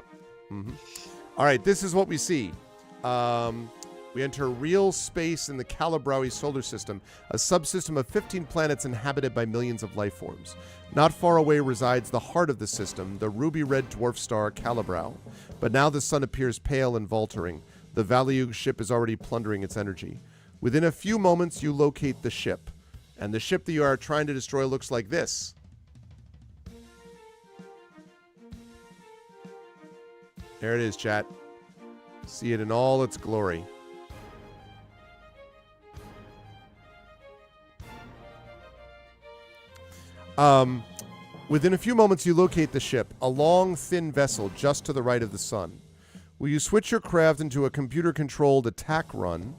Mm-hmm. All right, this is what we see. We enter real space in the Calibroi solar system, a subsystem of 15 planets inhabited by millions of life forms. Not far away resides the heart of the system, the ruby-red dwarf star Calibrao. But now the sun appears pale and faltering. The Valiug ship is already plundering its energy. Within a few moments, you locate the ship. And the ship that you are trying to destroy looks like this. There it is, chat. See it in all its glory. Within a few moments, you locate the ship, a long, thin vessel just to the right of the sun. Will you switch your craft into a computer-controlled attack run?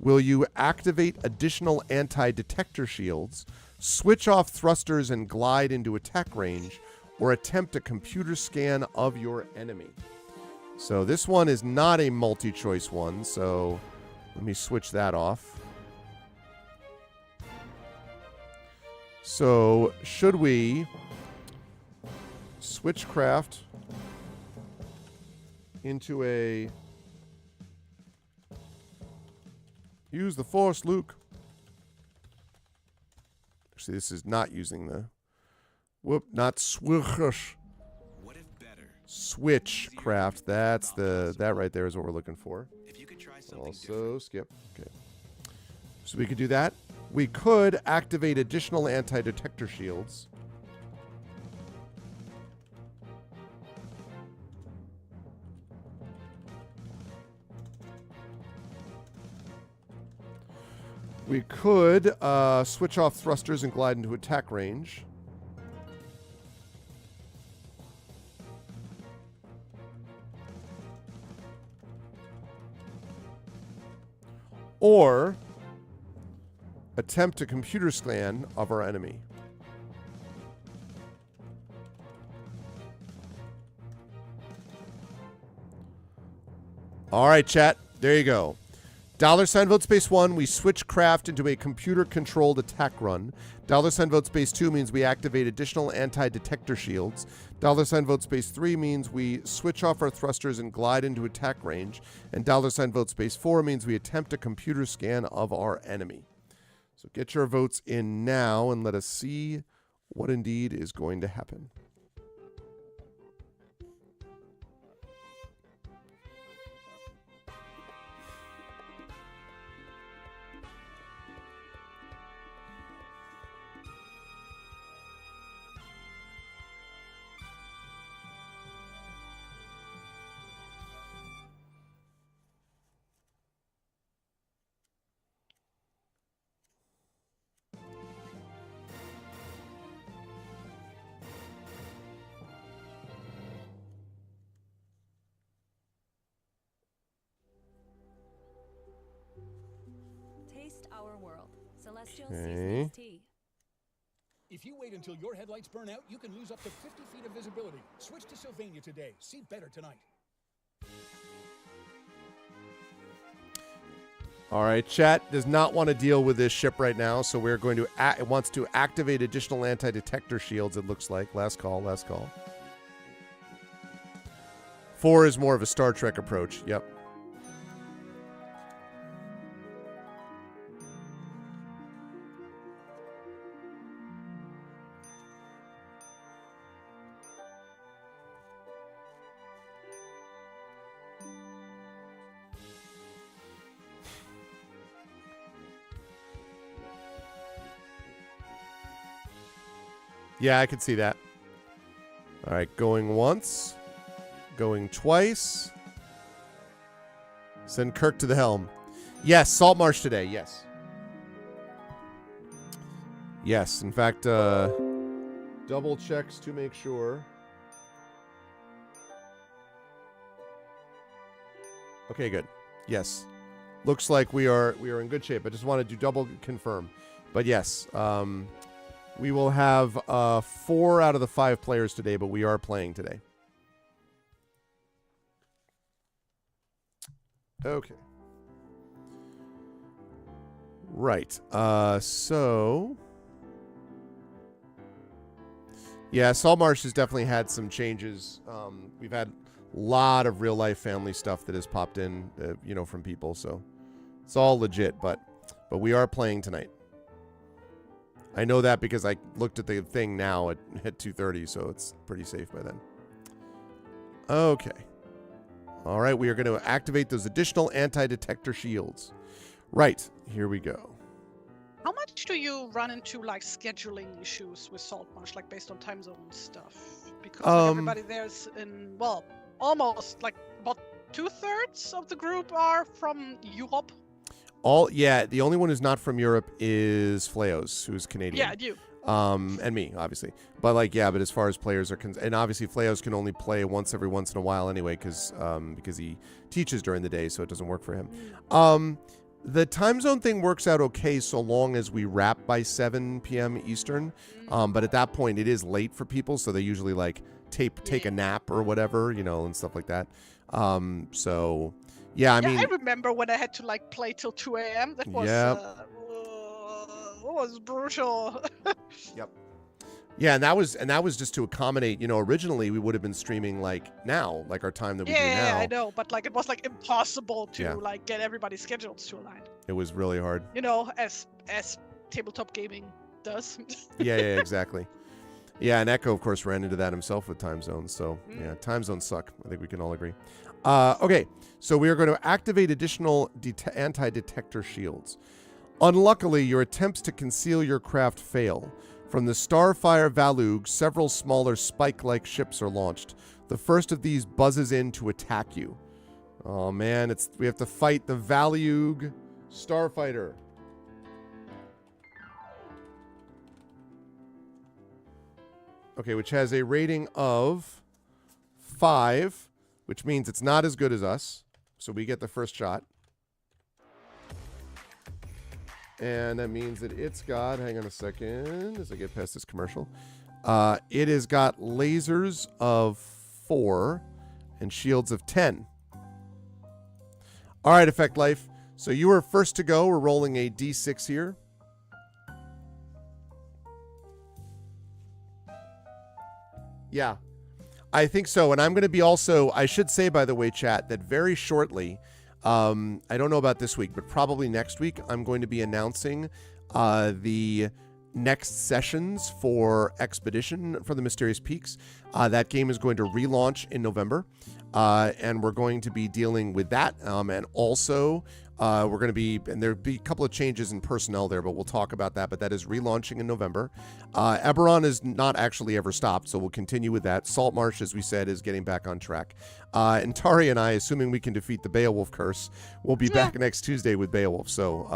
Will you activate additional anti-detector shields, switch off thrusters and glide into attack range, or attempt a computer scan of your enemy? So this one is not a multi-choice one, so let me switch that off. So should we switch craft into a use the force, Luke? Actually, this is not using the not switch. Switch craft. That's that right there is what we're looking for. If you could try Also skip. Okay. So we could do that. We could activate additional anti-detector shields. We could switch off thrusters and glide into attack range. Or attempt a computer scan of our enemy. All right, chat. There you go. $vote space 1, we switch craft into a computer-controlled attack run. $vote space 2 means we activate additional anti-detector shields. $vote space 3 means we switch off our thrusters and glide into attack range. And $vote space 4 means we attempt a computer scan of our enemy. So get your votes in now and let us see what indeed is going to happen. Our world. Celestial Okay. season's tea. If you wait until your headlights burn out, you can lose up to 50 feet of visibility. Switch to Sylvania today. See better tonight. All right, chat does not want to deal with this ship right now, so we're going to it wants to activate additional anti-detector shields, it looks like. Last call, last call. 4 is more of a Star Trek approach. Yep. Yeah, I could see that. All right, going once. Going twice. Send Kirk to the helm. Yes, Salt Marsh today, yes. Yes, in fact, double checks to make sure. Okay, good. Yes. Looks like we are in good shape. I just wanted to double confirm. But yes, we will have 4 out of the 5 players today, but we are playing today. Okay. Right. So... yeah, Saltmarsh has definitely had some changes. We've had a lot of real-life family stuff that has popped in, from people. So it's all legit, but we are playing tonight. I know that because I looked at the thing now at 2:30, so it's pretty safe by then. Okay. All right, we are going to activate those additional anti-detector shields. Right, here we go. How much do you run into like scheduling issues with Saltmarsh, like based on time zone stuff? Because like, everybody there's in almost like about 2/3 of the group are from Europe. The only one who's not from Europe is Fleos, who's Canadian. Yeah, you. And me, obviously. But but as far as players are and obviously Fleos can only play once in a while anyway, because he teaches during the day, so it doesn't work for him. The time zone thing works out okay so long as we wrap by 7 p.m. Eastern. But at that point, it is late for people, so they usually take a nap or whatever, and stuff like that. So yeah, I mean, I remember when I had to play till 2 a.m. That was was brutal. Yep. Yeah, and that was just to accommodate. Originally we would have been streaming now, our time that we do now. Yeah, I know, but it was impossible to get everybody's schedules to align. It was really hard. As tabletop gaming does. yeah, exactly. Yeah, and Echo, of course, ran into that himself with time zones. So yeah, time zones suck. I think we can all agree. Okay, so we are going to activate additional anti-detector shields. Unluckily, your attempts to conceal your craft fail. From the Starfire Valug, several smaller spike-like ships are launched. The first of these buzzes in to attack you. Oh man, we have to fight the Valug Starfighter. Okay, which has a rating of 5, which means it's not as good as us. So we get the first shot. And that means that it's got, hang on a second as I get past this commercial. It has got lasers of 4 and shields of 10. All right, Effect Life. So you were first to go. We're rolling a D6 here. Yeah, I think so. And I'm going to be also, I should say, by the way, chat, that very shortly, I don't know about this week, but probably next week, I'm going to be announcing the next sessions for Expedition for the Mysterious Peaks. That game is going to relaunch in November, and we're going to be dealing with that. And also, we're going to be, and there'll be a couple of changes in personnel there, but we'll talk about that. But that is relaunching in November. Eberron is not actually ever stopped, so we'll continue with that. Saltmarsh, as we said, is getting back on track. And Tari and I, assuming we can defeat the Beowulf curse, will be back next Tuesday with Beowulf. So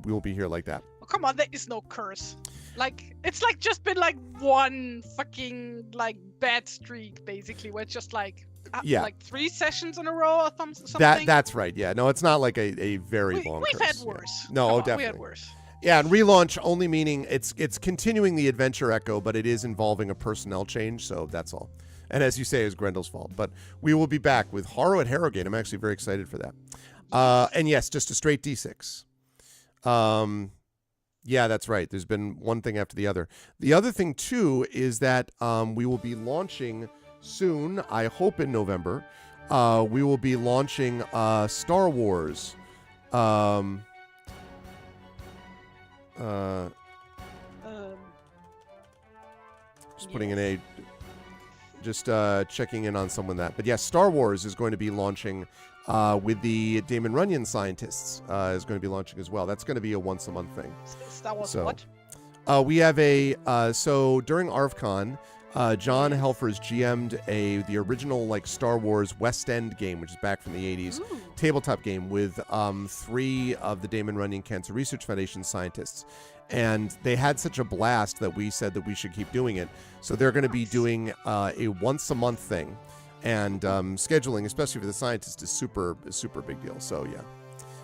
we will be here like that. Oh, come on, there is no curse. Like, it's like just been like one fucking like bad streak, basically, where it's just like like 3 sessions in a row or something. That's right. Yeah, no, it's not like a very long. We've curse. had worse. Yeah. No, Come on, definitely. We had worse. Yeah, and relaunch only meaning it's continuing the adventure echo, but it is involving a personnel change, so that's all. And as you say, is Grendel's fault. But we will be back with Horror at Harrogate. I'm actually very excited for that. And yes, just a straight D6. Yeah, that's right. There's been one thing after the other. The other thing, too, is that we will be launching soon, I hope in November, we will be launching Star Wars. Just putting in a... Just checking in on someone that. But yes, Star Wars is going to be launching with the Damon Runyon scientists is going to be launching as well. That's going to be a once-a-month thing. Star Wars So, what? we have a... so during ArvCon, John Helfers GM'd the original like Star Wars West End game, which is back from the 80s, tabletop game with 3 of the Damon Runyon Cancer Research Foundation scientists. And they had such a blast that we said that we should keep doing it. So they're going to be doing a once-a-month thing. And scheduling, especially for the scientists, is super big deal. So, yeah.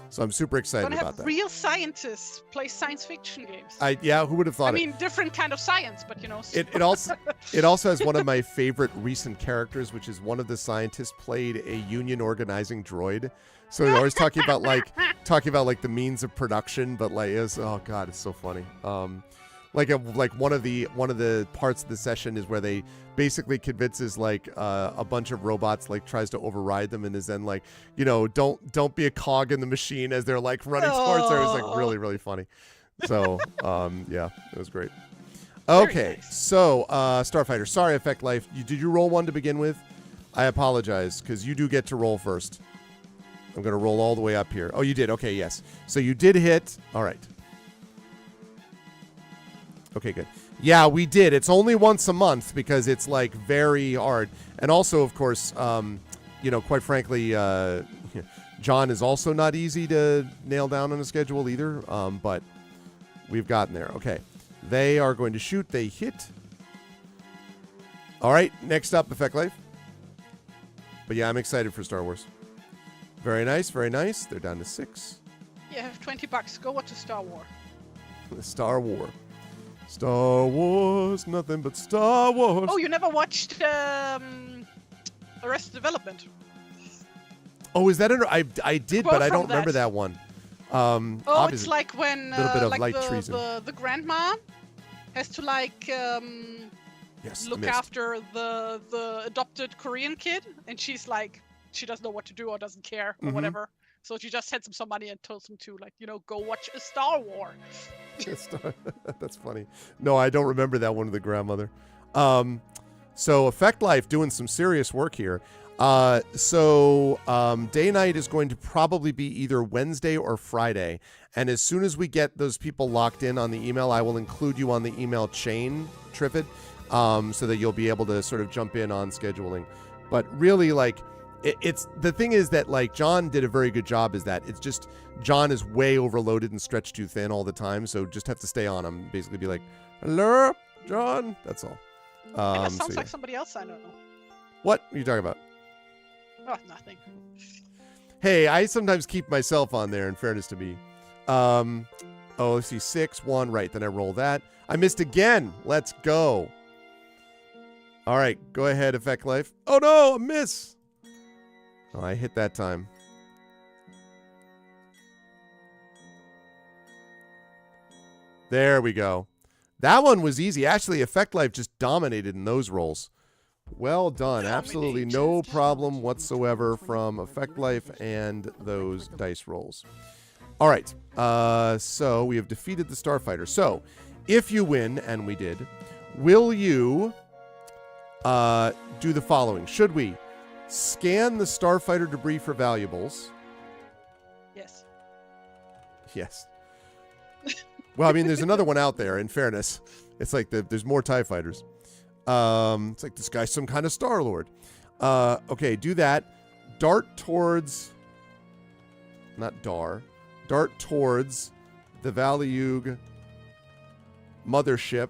So I'm super excited Gonna about have that. real scientists play science fiction games. Yeah, who would have thought I mean, different kind of science, but you know. It also has one of my favorite recent characters, which is one of the scientists played a union organizing droid. So he's always talking about like the means of production, but like it's so funny. One of the parts of the session is where they basically convinces like a bunch of robots, like tries to override them, and is then like, don't be a cog in the machine as they're like running towards her. It was like really funny. So yeah, it was great. Okay, nice. so Starfighter, sorry, Effect Life, did you roll one to begin with? I apologize because you do get to roll first. I'm gonna roll all the way up here. Oh, you did. Okay, yes. So you did hit. All right. Okay, good. Yeah, we did. It's only once a month because it's like very hard. And also, of course, quite frankly, John is also not easy to nail down on a schedule either. But we've gotten there. Okay. They are going to shoot. They hit. All right. Next up, Effect Life. But yeah, I'm excited for Star Wars. Very nice. Very nice. They're down to 6. You have $20. Go watch a Star Wars. The Star War. Star Wars, nothing but Star Wars. Oh, you never watched Arrested Development? Oh, is that I did, but I don't remember that one. It's like when little bit of like light treason. the grandma has to like Yes, look after the adopted Korean kid, and she's like, she doesn't know what to do or doesn't care or whatever. So she just sends him some money and tells him to, like, go watch a Star Wars. That's funny. No, I don't remember that one with the grandmother. So Effect Life doing some serious work here. Day night is going to probably be either Wednesday or Friday. And as soon as we get those people locked in on the email, I will include you on the email chain, Triffid, so that you'll be able to sort of jump in on scheduling. But really, like, it's the thing is that, like, John did a very good job is that it's just John is way overloaded and stretched too thin all the time. So just have to stay on him. Basically be like, hello, John. That's all. That sounds like somebody else I know. What are you talking about? Oh, nothing. Hey, I sometimes keep myself on there in fairness to me. Let's see. 6, 1. Right. Then I roll that. I missed again. Let's go. All right. Go ahead, Effect Life. Oh, no. A miss. Oh, I hit that time. There we go. That one was easy. Actually, Effect Life just dominated in those rolls. Well done. Absolutely no problem whatsoever from Effect Life and those dice rolls. All right. So we have defeated the Starfighter. So if you win, and we did, will you do the following? Should we scan the Starfighter debris for valuables? Yes. Yes. Well, I mean, there's another one out there, in fairness. It's like there's more TIE fighters. It's like this guy's some kind of Star Lord. Okay, do that. Dart towards... Not Dar. Dart towards the Valyug mothership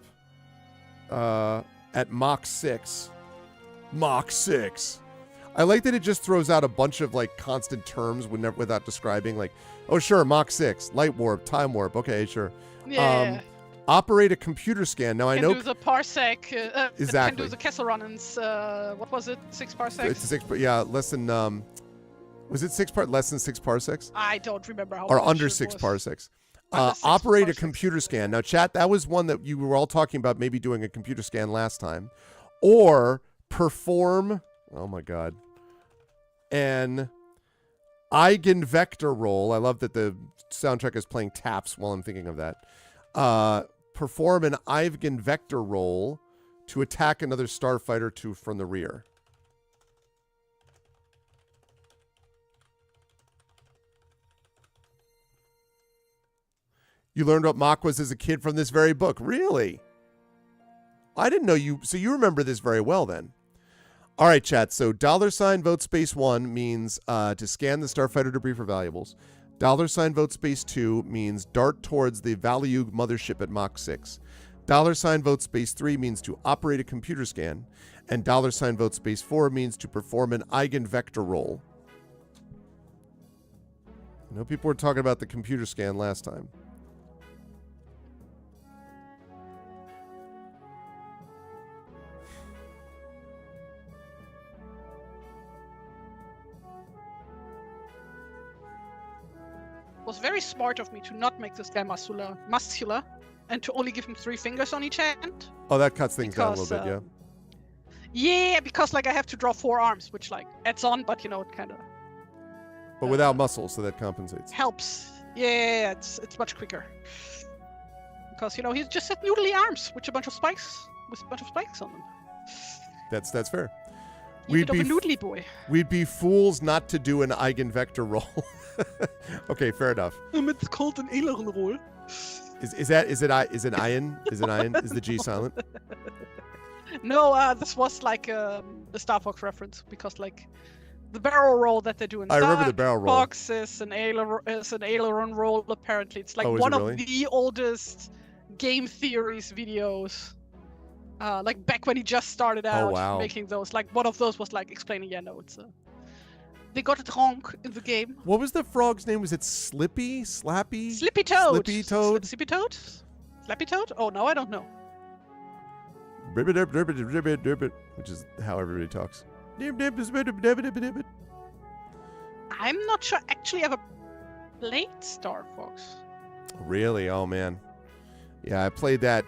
at Mach 6. Mach 6. I like that it just throws out a bunch of, like, constant terms without describing. Like, oh, sure, Mach 6. Light warp, time warp. Okay, sure. Yeah. Operate a computer scan. Now, I know... Can do the parsec. Exactly. Can do the Kessel Runnings. What was it? 6 parsecs? It's 6... Yeah, less than... was it 6 less than 6 parsecs? I don't remember how Or much under it 6 was. parsecs. Under 6 Operate a parsecs. computer scan. Now, chat, that was one that you were all talking about maybe doing a computer scan last time. Or perform... Oh, my God. An eigenvector roll. I love that the soundtrack is playing taps while I'm thinking of that. Perform an eigenvector roll to attack another starfighter from the rear. You learned what Mach was as a kid from this very book. Really? I didn't know you... So you remember this very well then. All right, chat. So $vote space 1 means to scan the starfighter debris for valuables. $vote space 2 means dart towards the Valyug mothership at Mach 6. $vote space 3 means to operate a computer scan. And $vote space 4 means to perform an eigenvector roll. I know people were talking about the computer scan last time. It was very smart of me to not make this guy muscular and to only give him 3 fingers on each hand. Oh, that cuts things down a little bit, yeah. Yeah, because like I have to draw 4 arms, which like adds on, but you know, it kind of But without muscles, so that compensates. helps. Yeah, it's much quicker. Because you know he just had noodly arms with a bunch of spikes, on them. That's fair. Bit of a noodly boy. We'd be fools not to do an eigenvector roll. Okay, fair enough. It's called an Aileron roll. Is it iron? Is it iron? Is the G silent? No, this was like the Star Fox reference because like the barrel roll that they do in I Star remember the barrel roll. Fox is an aileron roll. Apparently, it's like Oh, is one it of really? the oldest game theories videos. Like back when he just started out wow. making those. Like one of those was like explaining. Yeah, no, it's they got it wrong in the game. What was the frog's name? Was it Slippy? Slappy? Slippy Toad. Slippy Toad? Slippy Toad? Slappy Toad? Oh, no, I don't know. Which is how everybody talks. I'm not sure actually ever played Star Fox. Really? Oh, man. Yeah, I played that.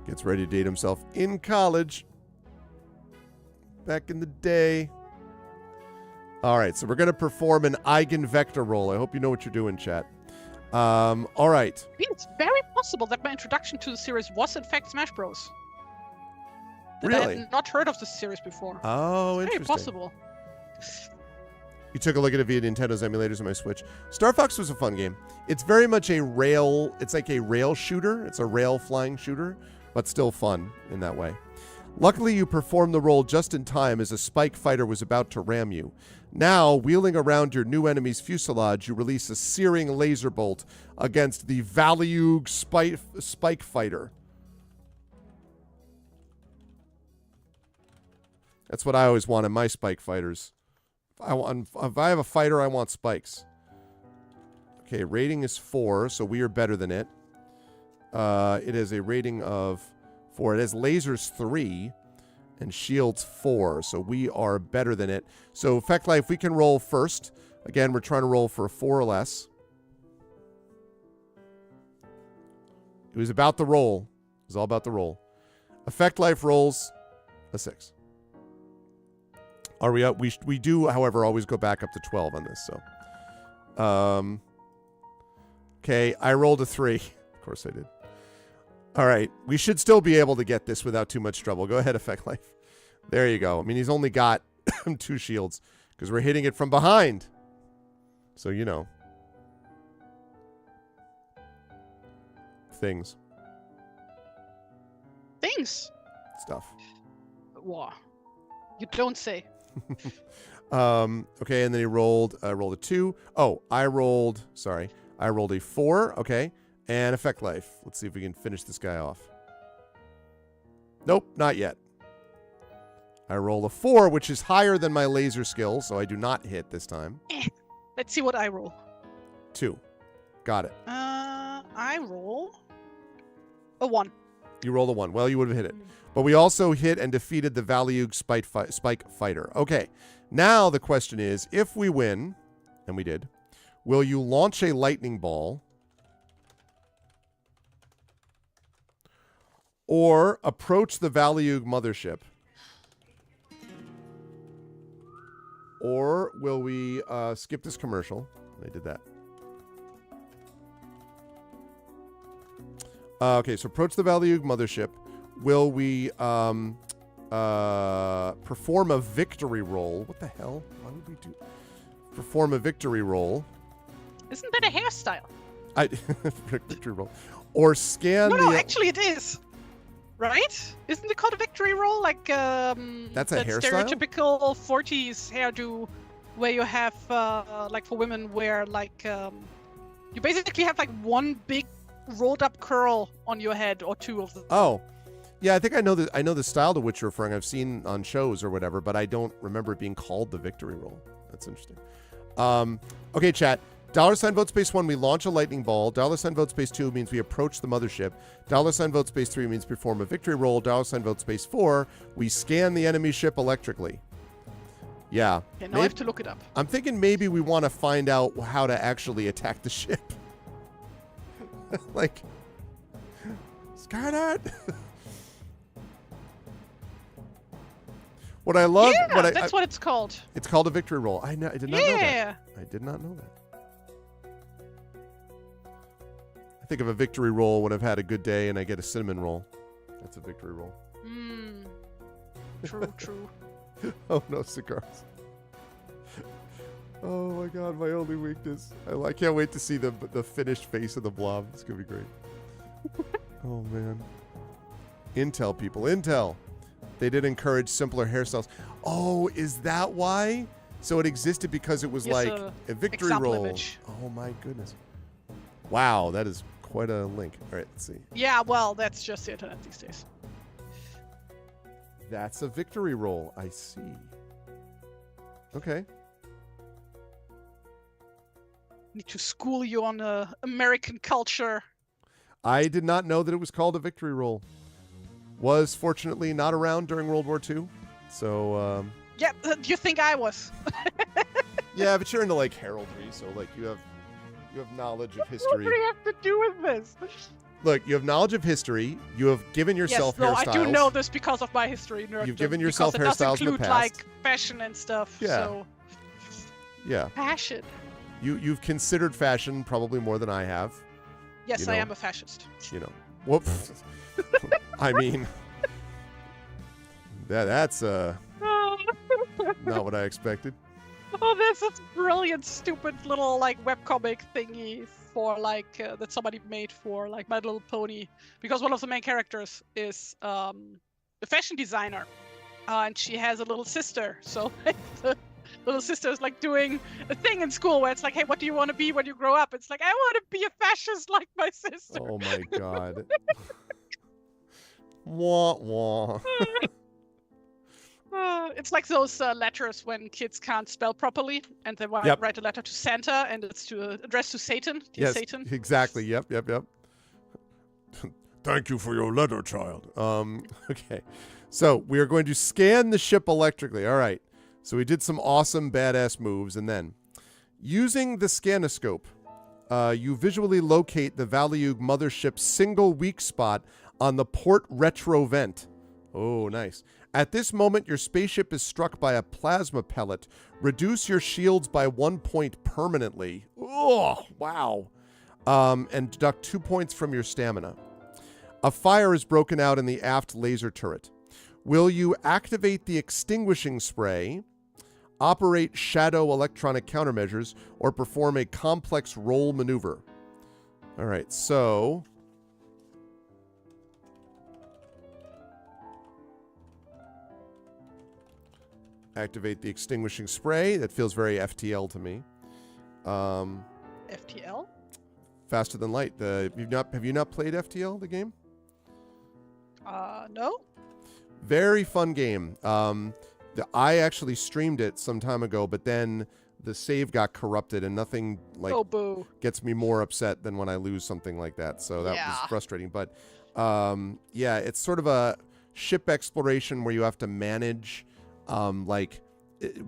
Gets ready to date himself in college. Back in the day. All right, so we're going to perform an eigenvector roll. I hope you know what you're doing, chat. All right. I mean, it's very possible that my introduction to the series was in fact Smash Bros. That I Really? had not heard of this series before. Oh, Very interesting. possible. You took a look at it via Nintendo's emulators on my Switch. Star Fox was a fun game. It's very much a rail... It's like a rail shooter. It's a rail flying shooter, but still fun in that way. Luckily, you performed the roll just in time as a spike fighter was about to ram you. Now, wheeling around your new enemy's fuselage, you release a searing laser bolt against the Valyug spike fighter. That's what I always want in my spike fighters. If I have a fighter, I want spikes. Okay, rating is 4, so we are better than it. It has a rating of 4. It has lasers 3 and shields 4, so we are better than it. So, Effect Life, we can roll first. Again, we're trying to roll for a 4 or less. It was about the roll. It was all about the roll. Effect life rolls a 6. Are we up? We do, however, always go back up to 12 on this. So, okay, I rolled a 3. Of course I did. All right, we should still be able to get this without too much trouble. Go ahead, effect life. There you go. I mean, he's only got 2 shields because we're hitting it from behind. So, you know. Things. Stuff. Wow. You don't say. Okay, and then I rolled a 2. Oh, I rolled a 4. Okay, and effect life. Let's see if we can finish this guy off. Nope, not yet. I roll a 4, which is higher than my laser skill, so I do not hit this time. Let's see what I roll. 2. Got it. I roll a 1. You rolled a 1. Well, you would have hit it. But we also hit and defeated the Valiug Spike Fighter. Okay. Now the question is, if we win, and we did, will you launch a lightning ball or approach the Valiug mothership? Or will we skip this commercial? I did that. Okay, so approach the Valiug mothership. Will we perform a victory roll? What the hell? Why would we do perform a victory roll? Isn't that a hairstyle? Victory roll. Or scan No, actually it is. Right? Isn't it called a victory roll? Like that's a that hairstyle? stereotypical 40s hairdo where you have like for women where like you basically have like one big rolled up curl on your head or 2 of them. Oh. Yeah, I think I know the style to which you're referring. I've seen on shows or whatever, but I don't remember it being called the victory roll. That's interesting. Okay, chat. $ vote space 1, we launch a lightning ball. $ vote space 2 means we approach the mothership. $ vote space 3 means perform a victory roll. $ vote space 4, we scan the enemy ship electrically. Yeah. Yeah, now I have to look it up. I'm thinking maybe we want to find out how to actually attack the ship. Like, Skynet. What I love, yeah, that's what it's called. It's called a victory roll. I did not know that. I did not know that. I think of a victory roll when I've had a good day and I get a cinnamon roll. That's a victory roll. True. Oh no, cigars. Oh my god, my only weakness. I can't wait to see the finished face of the blob. It's gonna be great. Oh man. Intel people, Intel. They did encourage simpler hairstyles. Oh, is that why? So it existed because it was like a victory roll. Image. Oh my goodness. Wow, that is quite a link. All right, let's see. Yeah, well, that's just the internet these days. That's a victory roll. I see. Okay. Need to school you on American culture. I did not know that it was called a victory roll. Was fortunately not around during World War II. So, Yeah, do you think I was? yeah, but you're into like heraldry, so like you have knowledge of history. What do you have to do with this? Look, you have knowledge of history. You have given yourself hairstyles. I do know this because of my history nerd. You've given yourself because it hairstyles does include, in the past. like fashion and stuff. Yeah. So. Yeah. Fashion. You've considered fashion probably more than I have. Yes, you know, I am a fascist. You know. Whoops. I mean, that's not what I expected. Oh, there's this brilliant, stupid little like webcomic thingy for like that somebody made for like My Little Pony, because one of the main characters is a fashion designer, and she has a little sister. So the little sister is like doing a thing in school where it's like, hey, what do you want to be when you grow up? It's like, I want to be a fascist like my sister. Oh my god. Wah wah. It's like those letters when kids can't spell properly and they write a letter to Santa and it's addressed to Satan. Dear Yes, Satan. exactly. Yep. Thank you for your letter, child. Okay. So we are going to scan the ship electrically. All right. So we did some awesome badass moves, and then using the scanoscope, You visually locate the Valiug mothership's single weak spot on the port retro vent. Oh, nice. At this moment, your spaceship is struck by a plasma pellet. Reduce your shields by 1 point permanently. Oh, wow. And deduct 2 points from your stamina. A fire is broken out in the aft laser turret. Will you activate the extinguishing spray, operate shadow electronic countermeasures, or perform a complex roll maneuver? All right, so... activate the extinguishing spray. That feels very FTL to me. FTL? Faster than light. Have you not played FTL, the game? No. Very fun game. I actually streamed it some time ago, but then the save got corrupted, and nothing Oh, boo. gets me more upset than when I lose something like that. So that was frustrating. But yeah, it's sort of a ship exploration where you have to manage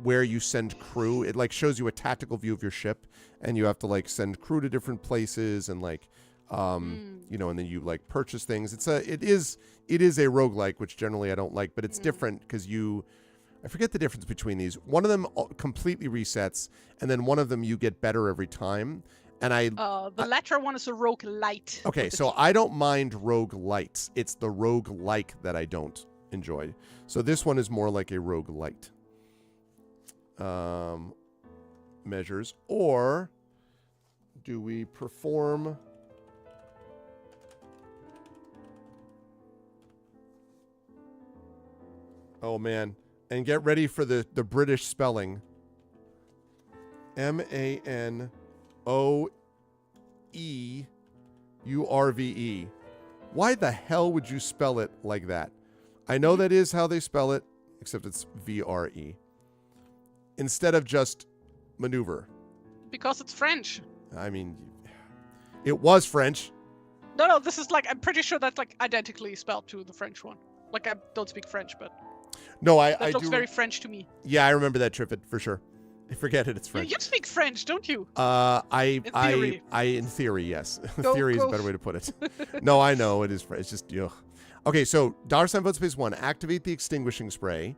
where you send crew. It like shows you a tactical view of your ship, and you have to like send crew to different places, and like you know, and then you like purchase things. It is a roguelike, which generally I don't like, but it's different because I forget the difference between these. One of them completely resets, and then one of them you get better every time. And the latter one is a roguelite. Okay, so I don't mind roguelites. It's the roguelike that I don't enjoy. So this one is more like a roguelite. Measures. Or do we perform... Oh, man. And get ready for the British spelling. Manoeurve. Why the hell would you spell it like that? I know that is how they spell it, except it's VRE. Instead of just maneuver. Because it's French. I mean, it was French. No, this is like, I'm pretty sure that's like identically spelled to the French one. Like, I don't speak French, but... No, I That looks do. very French to me. Yeah, I remember that Triffid for sure. I forget it. It's French. You speak French, don't you? In theory, yes. Theory is a better way to put it. No, I know it is French. It's just ugh. Okay, so $ vote space 1, activate the extinguishing spray.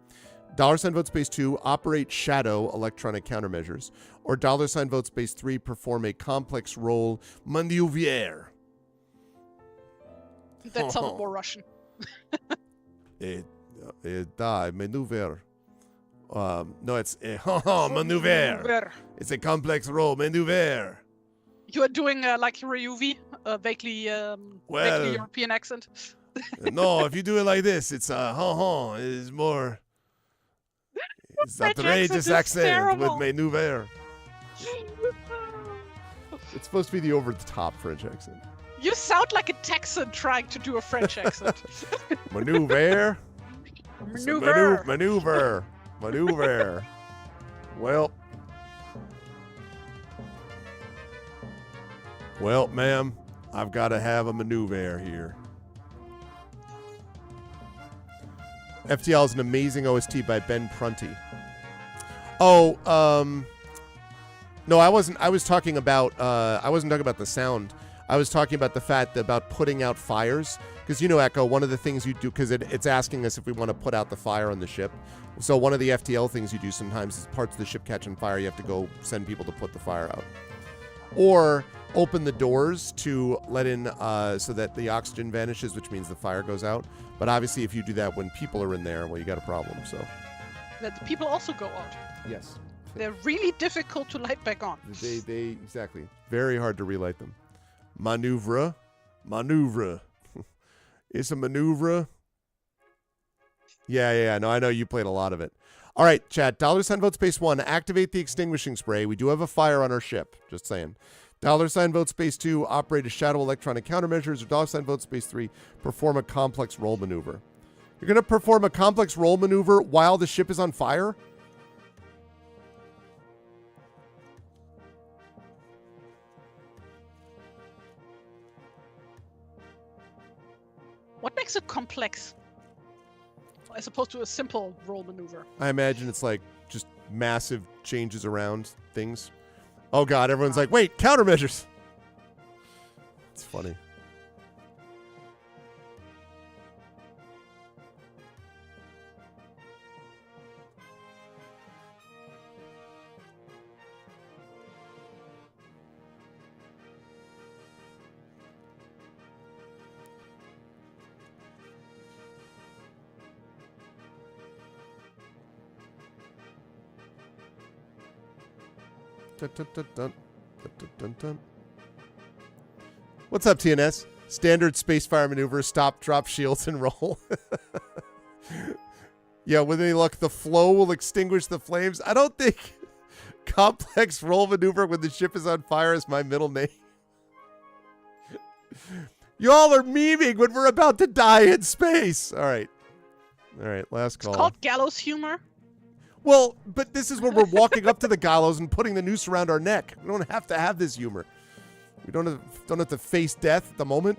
$ vote space 2, operate shadow electronic countermeasures. Or $ vote space 3, perform a complex roll maneuver. That sounds more Russian. Maneuver. No, it's maneuver. It's a complex roll maneuver. You are doing like Ryuvi, vaguely European accent. No, if you do it like this, it's it's more. It's French outrageous accent with terrible. maneuver. It's supposed to be the over-the-top French accent. You sound like a Texan trying to do a French accent. Maneuver. Maneuver. Maneuver. Well, ma'am, I've got to have a maneuver here. FTL is an amazing OST by Ben Prunty. Oh, no, I wasn't. I was talking about. I wasn't talking about the sound. I was talking about the fact about putting out fires. Because, you know, Echo, one of the things you do, because it's asking us if we want to put out the fire on the ship. So one of the FTL things you do sometimes is parts of the ship catch on fire. You have to go send people to put the fire out. Or open the doors to let in so that the oxygen vanishes, which means the fire goes out. But obviously, if you do that when people are in there, well, you got a problem. So That the people also go out. yes, They're really difficult to light back on. they exactly very hard to relight them. Maneuver. It's a maneuver. Yeah. No, I know you played a lot of it. All right, chat. $ vote space 1. Activate the extinguishing spray. We do have a fire on our ship. Just saying. $ vote space 2. Operate a shadow electronic countermeasures. Or $ vote space 3. Perform a complex roll maneuver. You're going to perform a complex roll maneuver while the ship is on fire? What makes it complex? As opposed to a simple roll maneuver. I imagine it's like just massive changes around things. Oh, God. Everyone's like, wait, countermeasures. It's funny. Dun, dun, dun, dun. Dun, dun, dun, dun. What's up, TNS? Standard Spacefire maneuver, stop, drop shields, and roll. Yeah, with any luck, the flow will extinguish the flames. I don't think complex roll maneuver when the ship is on fire is my middle name. Y'all are memeing when we're about to die in space. All right, last call. It's called gallows humor. Well, but this is when we're walking up to the gallows and putting the noose around our neck. We don't have to have this humor. We don't have to face death at the moment.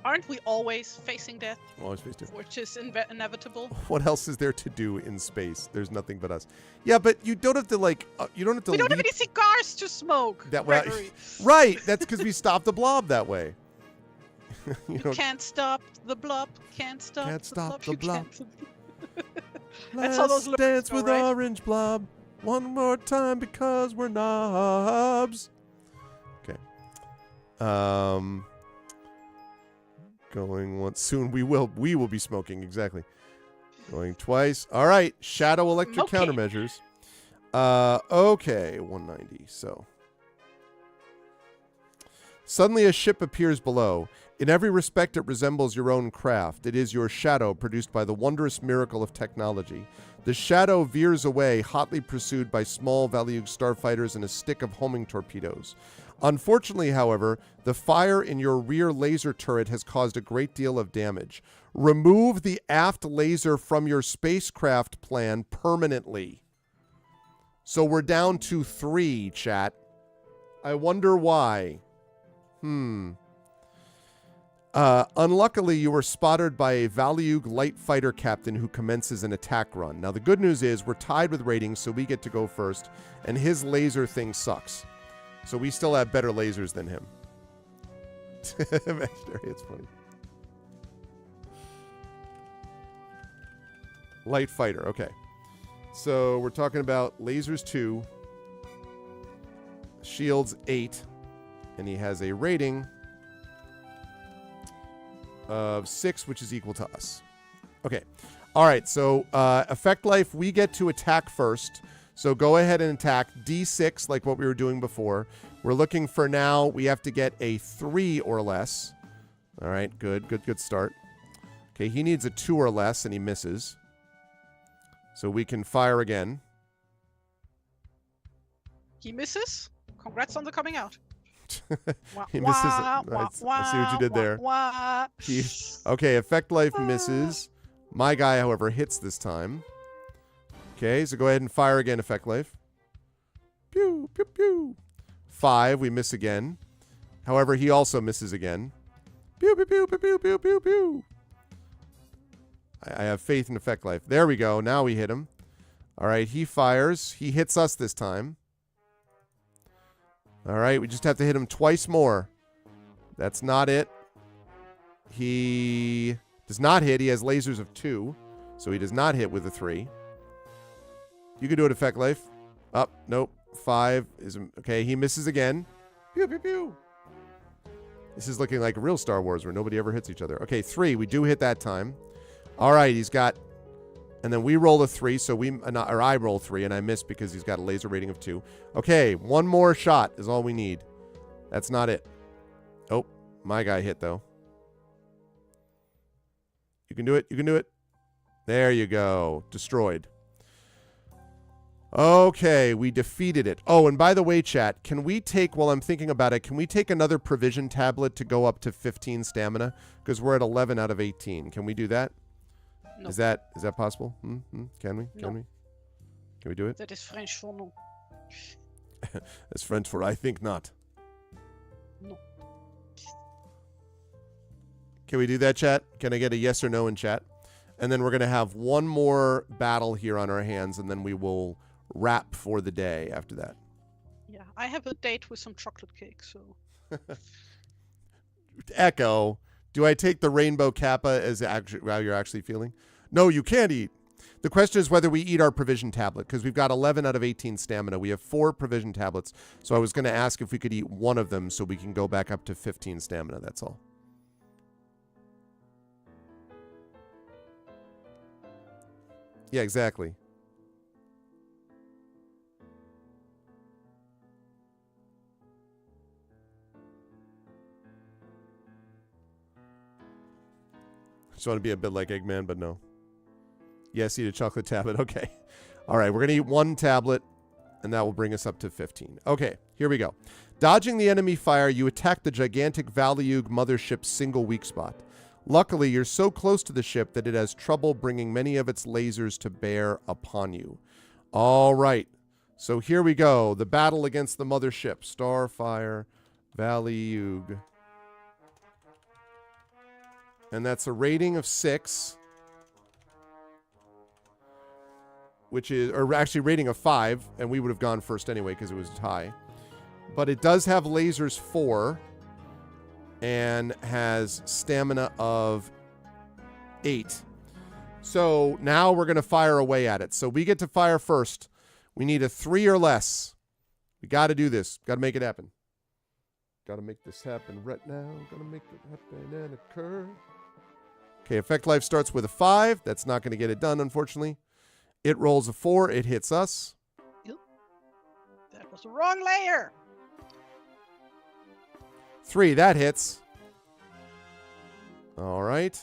Aren't we always facing death? Always face death. Which is inevitable. What else is there to do in space? There's nothing but us. Yeah, but you don't have to you don't have to. We don't have leap any cigars to smoke. that way. Gregory. Right. That's because we stopped the blob that way. You can't stop the blob. Can't stop the blob. That's how those Let's lyrics dance go, with right? orange blob one more time because we're knobs. Okay. Going once soon. We will be smoking, exactly. Going twice. All right. Shadow electric Okay. countermeasures. Okay, 190. So suddenly a ship appears below. In every respect, it resembles your own craft. It is your shadow produced by the wondrous miracle of technology. The shadow veers away, hotly pursued by small Valued starfighters and a stick of homing torpedoes. Unfortunately, however, the fire in your rear laser turret has caused a great deal of damage. Remove the aft laser from your spacecraft plan permanently. So we're down to 3, chat. I wonder why. Unluckily, you were spotted by a Valued light fighter captain who commences an attack run. Now, the good news is we're tied with ratings, so we get to go first, and his laser thing sucks. So we still have better lasers than him. Imaginary, it's funny. Light fighter, okay. So we're talking about lasers 2, shields 8, and he has a rating of 6, which is equal to us. Okay. All right. So effect life, we get to attack first. So go ahead and attack D6 like what we were doing before. We're looking for now, we have to get a 3 or less. All right. Good start. Okay. He needs a 2 or less, and he misses. So we can fire again. He misses. Congrats on the coming out. He misses. I see what you did there. Okay, effect life misses. My guy, however, hits this time. Okay, so go ahead and fire again, effect life. Pew, pew, pew. 5, we miss again. However, he also misses again. Pew, pew, pew, pew, pew, pew, pew, pew. I have faith in effect life. There we go. Now we hit him. All right, he fires. He hits us this time. All right, we just have to hit him twice more. That's not it. He does not hit. He has lasers of 2, so he does not hit with a 3. You can do it, effect life. Up, nope. 5 is okay. He misses again. Pew pew pew. This is looking like a real Star Wars where nobody ever hits each other. Okay, 3. We do hit that time. All right, he's got, and then we roll a 3, so I roll 3, and I miss because he's got a laser rating of 2. Okay, 1 more shot is all we need. That's not it. Oh, my guy hit, though. You can do it. You can do it. There you go. Destroyed. Okay, we defeated it. Oh, and by the way, chat, can we take, while I'm thinking about it, can we take another provision tablet to go up to 15 stamina? Because we're at 11 out of 18. Can we do that? No. Is that possible? Can we? Can we? Can we do it? That is French for no. That's French for I think not. No. Can we do that, chat? Can I get a yes or no in chat? And then we're going to have one more battle here on our hands, and then we will wrap for the day after that. Yeah, I have a date with some chocolate cake, so. Echo, do I take the rainbow kappa as how you're actually feeling? No, you can't eat. The question is whether we eat our provision tablet, because we've got 11 out of 18 stamina. We have 4 provision tablets, so I was going to ask if we could eat one of them so we can go back up to 15 stamina, that's all. Yeah, exactly. Just want to be a bit like Eggman, but no. Yes, eat a chocolate tablet. Okay. All right, we're going to eat 1 tablet, and that will bring us up to 15. Okay, here we go. Dodging the enemy fire, you attack the gigantic Valiug mothership's single weak spot. Luckily, you're so close to the ship that it has trouble bringing many of its lasers to bear upon you. All right, so here we go. The battle against the mothership. Starfire, Valiug. And that's a rating of 6. Which is, or actually rating of 5, and we would have gone first anyway because it was high. But it does have lasers 4 and has stamina of 8. So now we're going to fire away at it. So we get to fire first. We need a 3 or less. We got to do this. Got to make it happen. Got to make this happen right now. Got to make it happen and occur. Okay, effect life starts with a 5. That's not going to get it done, unfortunately. It rolls a 4. It hits us. Yep. That was the wrong layer. 3. That hits. All right.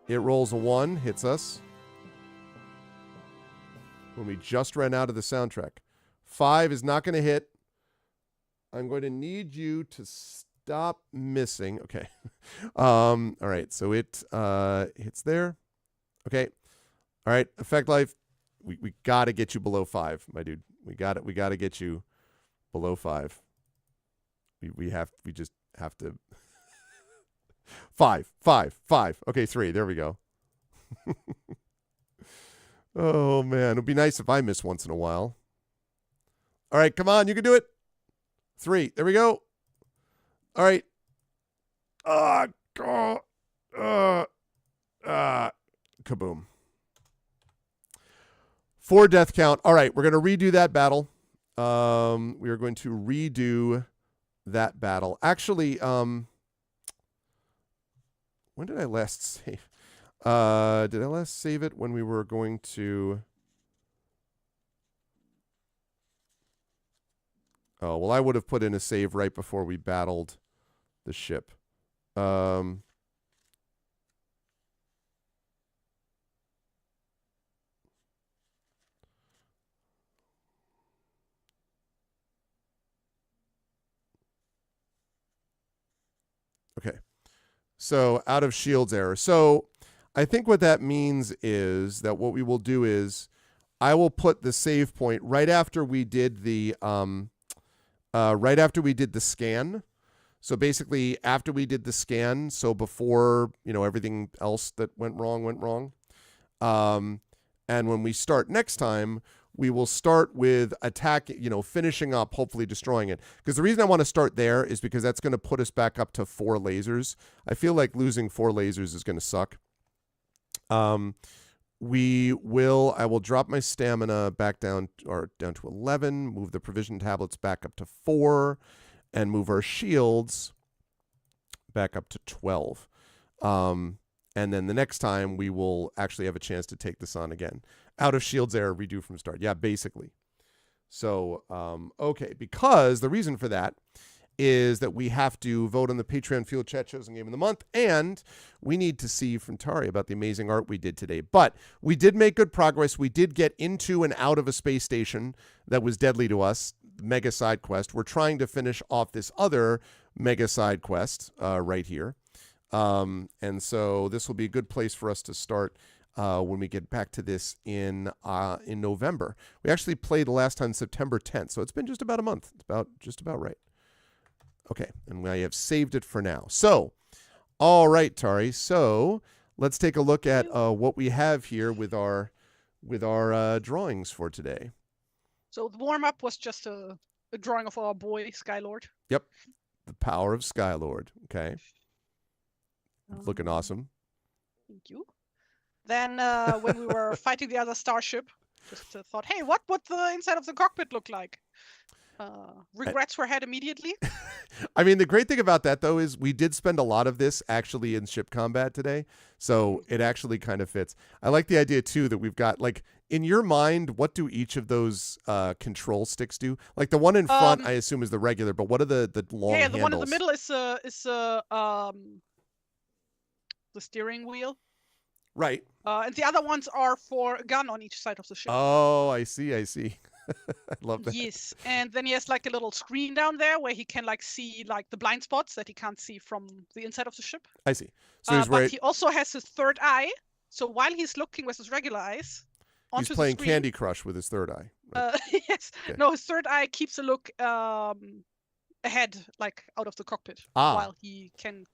It rolls a 1. Hits us. When we just ran out of the soundtrack. 5 is not going to hit. I'm going to need you to stop missing. Okay. All right. So it hits there. Okay. All right. Effect life. We got to get you below 5, my dude. We got to get you below 5. We just have to. 5. Okay, 3. There we go. Oh man, it'd be nice if I miss once in a while. All right, come on, you can do it. 3. There we go. All right. Kaboom. 4 death count. All right, we're going to redo that battle. We are going to redo that battle. Actually, when did I last save? Did I last save it when we were going to... Oh, well, I would have put in a save right before we battled the ship. Okay. So out of shields error. So I think what that means is that what we will do is I will put the save point right after we did the scan. So basically after we did the scan, so before, everything else that went wrong. And when we start next time, we will start with attacking, finishing up, hopefully destroying it. Because the reason I want to start there is because that's going to put us back up to 4 lasers. I feel like losing 4 lasers is going to suck. I will drop my stamina back down to 11, move the provision tablets back up to 4, and move our shields back up to 12. And then the next time we will actually have a chance to take this on again. Out of shields error, redo from start. Yeah, basically. So, okay, because the reason for that is that we have to vote on the Patreon Field Chat Chosen Game of the Month, and we need to see from Tari about the amazing art we did today. But we did make good progress. We did get into and out of a space station that was deadly to us, mega side quest. We're trying to finish off this other mega side quest right here. And so this will be a good place for us to start when we get back to this in November. We actually played the last time September 10th, so it's been just about a month. It's just about right. Okay, and I have saved it for now. So, all right, Tari. So let's take a look at what we have here with our drawings for today. So the warm-up was just a a drawing of our boy Sky Lord. Yep. The power of Sky Lord. Okay. Looking Um, awesome. Thank you. Then when we were fighting the other starship, just thought, hey, what would the inside of the cockpit look like? Regrets were had immediately. I mean, the great thing about that, though, is we did spend a lot of this actually in ship combat today. So it actually kind of fits. I like the idea, too, that we've got, like, in your mind, what do each of those control sticks do? Like, the one in front, I assume, is the regular, but what are the long Yeah, handles? the one in the middle is the steering wheel. Right. And the other ones are for a gun on each side of the ship. Oh, I see. I love that. Yes, and then he has like a little screen down there where he can like see like the blind spots that he can't see from the inside of the ship. I see. So But he also has his third eye. So while he's looking with his regular eyes, he's playing Candy Crush with his third eye. Yes. Okay. No, his third eye keeps a look ahead, like out of the cockpit, while he can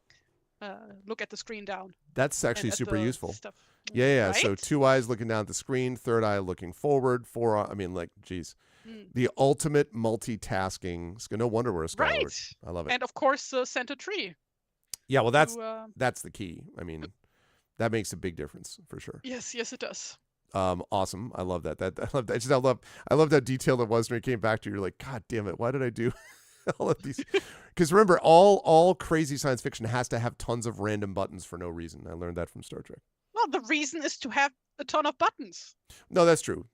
look at the screen down. That's actually super useful. Stuff. Yeah. Right? So 2 eyes looking down at the screen, third eye looking forward, 4 I mean, like, geez. The ultimate multitasking. No wonder we're a Sky Lord. Right. I love it. And of course, the center tree. Yeah, well, that's the key. I mean, that makes a big difference for sure. Yes, it does. Awesome. I love that. I love that. I love how detailed it was when it came back to you. You're like, God damn it, why did I do all of these? Because remember, all crazy science fiction has to have tons of random buttons for no reason. I learned that from Star Trek. Well, the reason is to have a ton of buttons. No, that's true.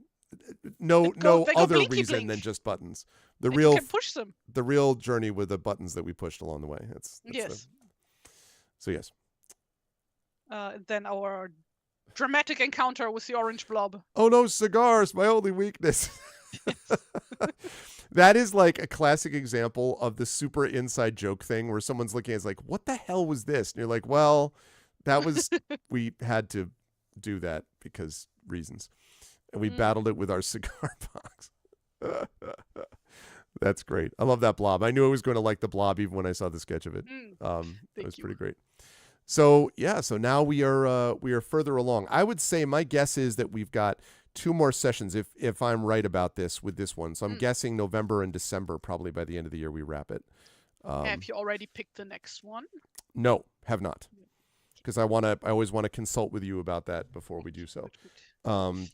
No other reason than just buttons. You can push them. The real journey with the buttons that we pushed along the way. That's yes. So yes. Then our dramatic encounter with the orange blob. Oh no, cigars, my only weakness. That is like a classic example of the super inside joke thing where someone's looking at it's like, what the hell was this? And you're like, well, that was we had to do that because reasons. And we battled it with our cigar box. That's great. I love that blob. I knew I was going to like the blob even when I saw the sketch of it. It was pretty great. So yeah, so now we are further along. I would say my guess is that we've got 2 more sessions if I'm right about this with this one. So I'm guessing November and December, probably by the end of the year we wrap it. Have you already picked the next one? No, have not. Because I always want to consult with you about that before we do so.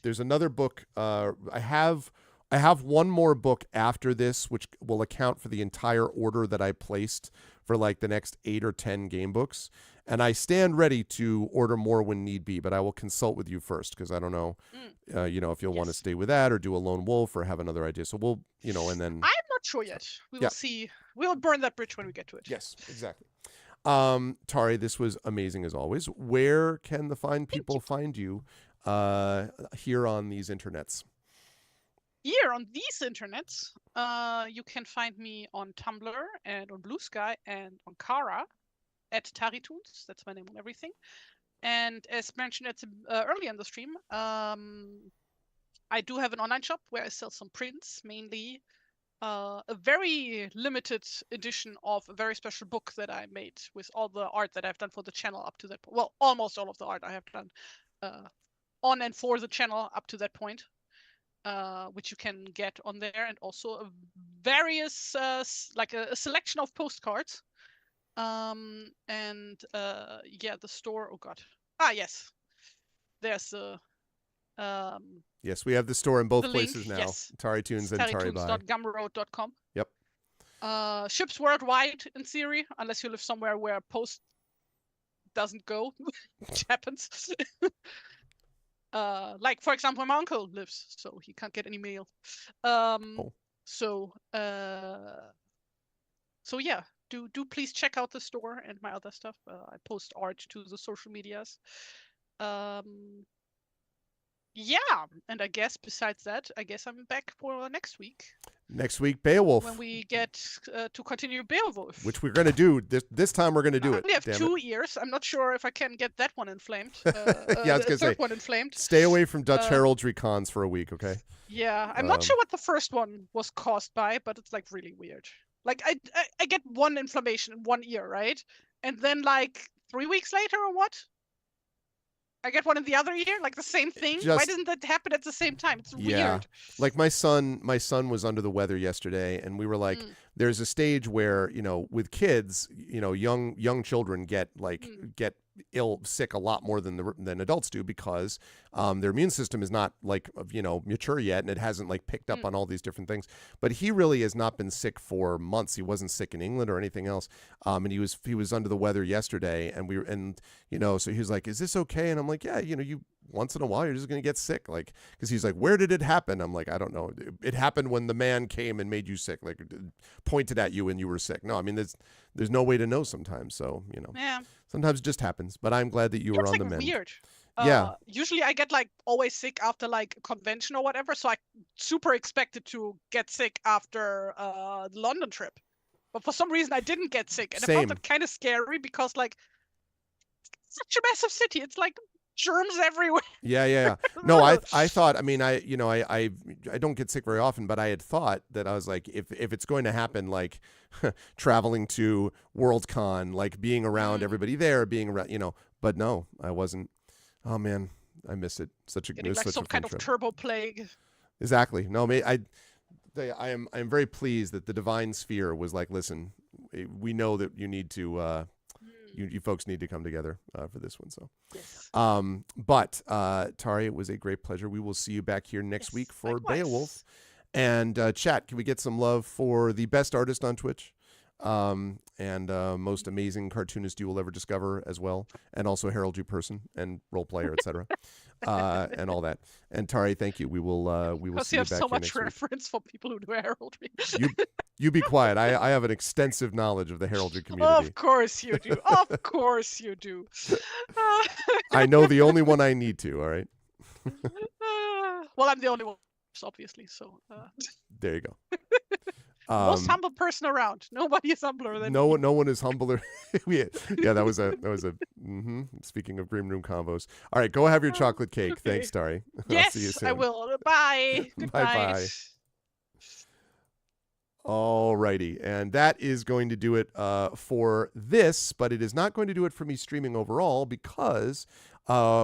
There's another book. I have one more book after this, which will account for the entire order that I placed for like the next 8 or 10 game books. And I stand ready to order more when need be, but I will consult with you first because I don't know, if you'll want to stay with that or do a Lone Wolf or have another idea. So we'll, and then I'm not sure yet. We will see. We'll burn that bridge when we get to it. Yes, exactly. Tari, this was amazing as always. Where can the fine people find you here on these internets? Here on these internets, you can find me on Tumblr and on Blue Sky and on Kara at TariToons. That's my name on everything. And as mentioned earlier in the stream, I do have an online shop where I sell some prints, mainly a very limited edition of a very special book that I made with all the art that I've done for the channel up to that point. Well, almost all of the art I have done on and for the channel up to that point. Which you can get on there, and also various like a selection of postcards. The store. Oh God. Yes. There's yes, we have the store in both places link, now. yes. TariToons and TariBuy. TariToons.gumroad.com. Yep. Ships worldwide in theory, unless you live somewhere where post doesn't go, which happens. Like for example, my uncle lives, so he can't get any mail. So yeah, do please check out the store and my other stuff. I post art to the social medias. Yeah, and I guess besides that, I'm back for next week. Next week, Beowulf. When we get to continue Beowulf. Which we're going to do. This time we're going to do it. I only have 2 years. I'm not sure if I can get that one inflamed. Yeah, I was going to say. One inflamed. Stay away from Dutch heraldry cons for a week, okay? Yeah, I'm not sure what the first one was caused by, but it's like really weird. Like I get one inflammation in one ear, right? And then like 3 weeks later or what? I get one in the other ear, like the same thing. Why Just- doesn't that happen at the same time? It's Yeah. weird. Like my son was under the weather yesterday, and we were like, there's a stage where, with kids, young children get sick a lot more than adults do because their immune system is not mature yet, and it hasn't picked up on all these different things. But he really has not been sick for months. He wasn't sick in England or anything else. And he was under the weather yesterday, and so he was like, "Is this okay?" And I'm like, "Yeah, you once in a while you're just going to get sick." Because he's like, "Where did it happen?" I'm like, "I don't know. It happened when the man came and made you sick, pointed at you and you were sick." No, I mean, there's no way to know sometimes. So, Yeah. sometimes it just happens. But I'm glad that you were It's on the mend. weird. Yeah. Usually I get always sick after a convention or whatever. So I super expected to get sick after the London trip. But for some reason I didn't get sick. And I Same. found that kind of scary because such a massive city. It's germs everywhere. Yeah. No, I thought, I mean, I don't get sick very often, but I had thought that I was like, if it's going to happen, traveling to Worldcon, being around everybody there, being around, but no, I wasn't. Oh man, I miss it. Getting such some a fun kind trip. of turbo plague. Exactly. No, I am very pleased that the Divine Sphere was like, listen, we know that you need to you folks need to come together for this one. So, Yes. But Tari, it was a great pleasure. We will see you back here next week for likewise. Beowulf. And chat, can we get some love for the best artist on Twitch? And most amazing cartoonist you will ever discover as well, and also Herald You person and role player, etc. And all that. And Tari, thank you. We will Because see you you have back so here much next week. reference for people who do heraldry. You be quiet. I have an extensive knowledge of the heraldry community. Of course you do. Of course you do. I know the only one I need to. All right. Well, I'm the only one, obviously. So There you go. most humble person around. Nobody is humbler than me. No one is humbler. Yeah, that was a. Speaking of green room combos. All right, go have your chocolate cake. Okay. Thanks, Tari. I'll Yes, see you soon. I will. Bye. Good Bye-bye. night. All righty, and that is going to do it for this, but it is not going to do it for me streaming overall because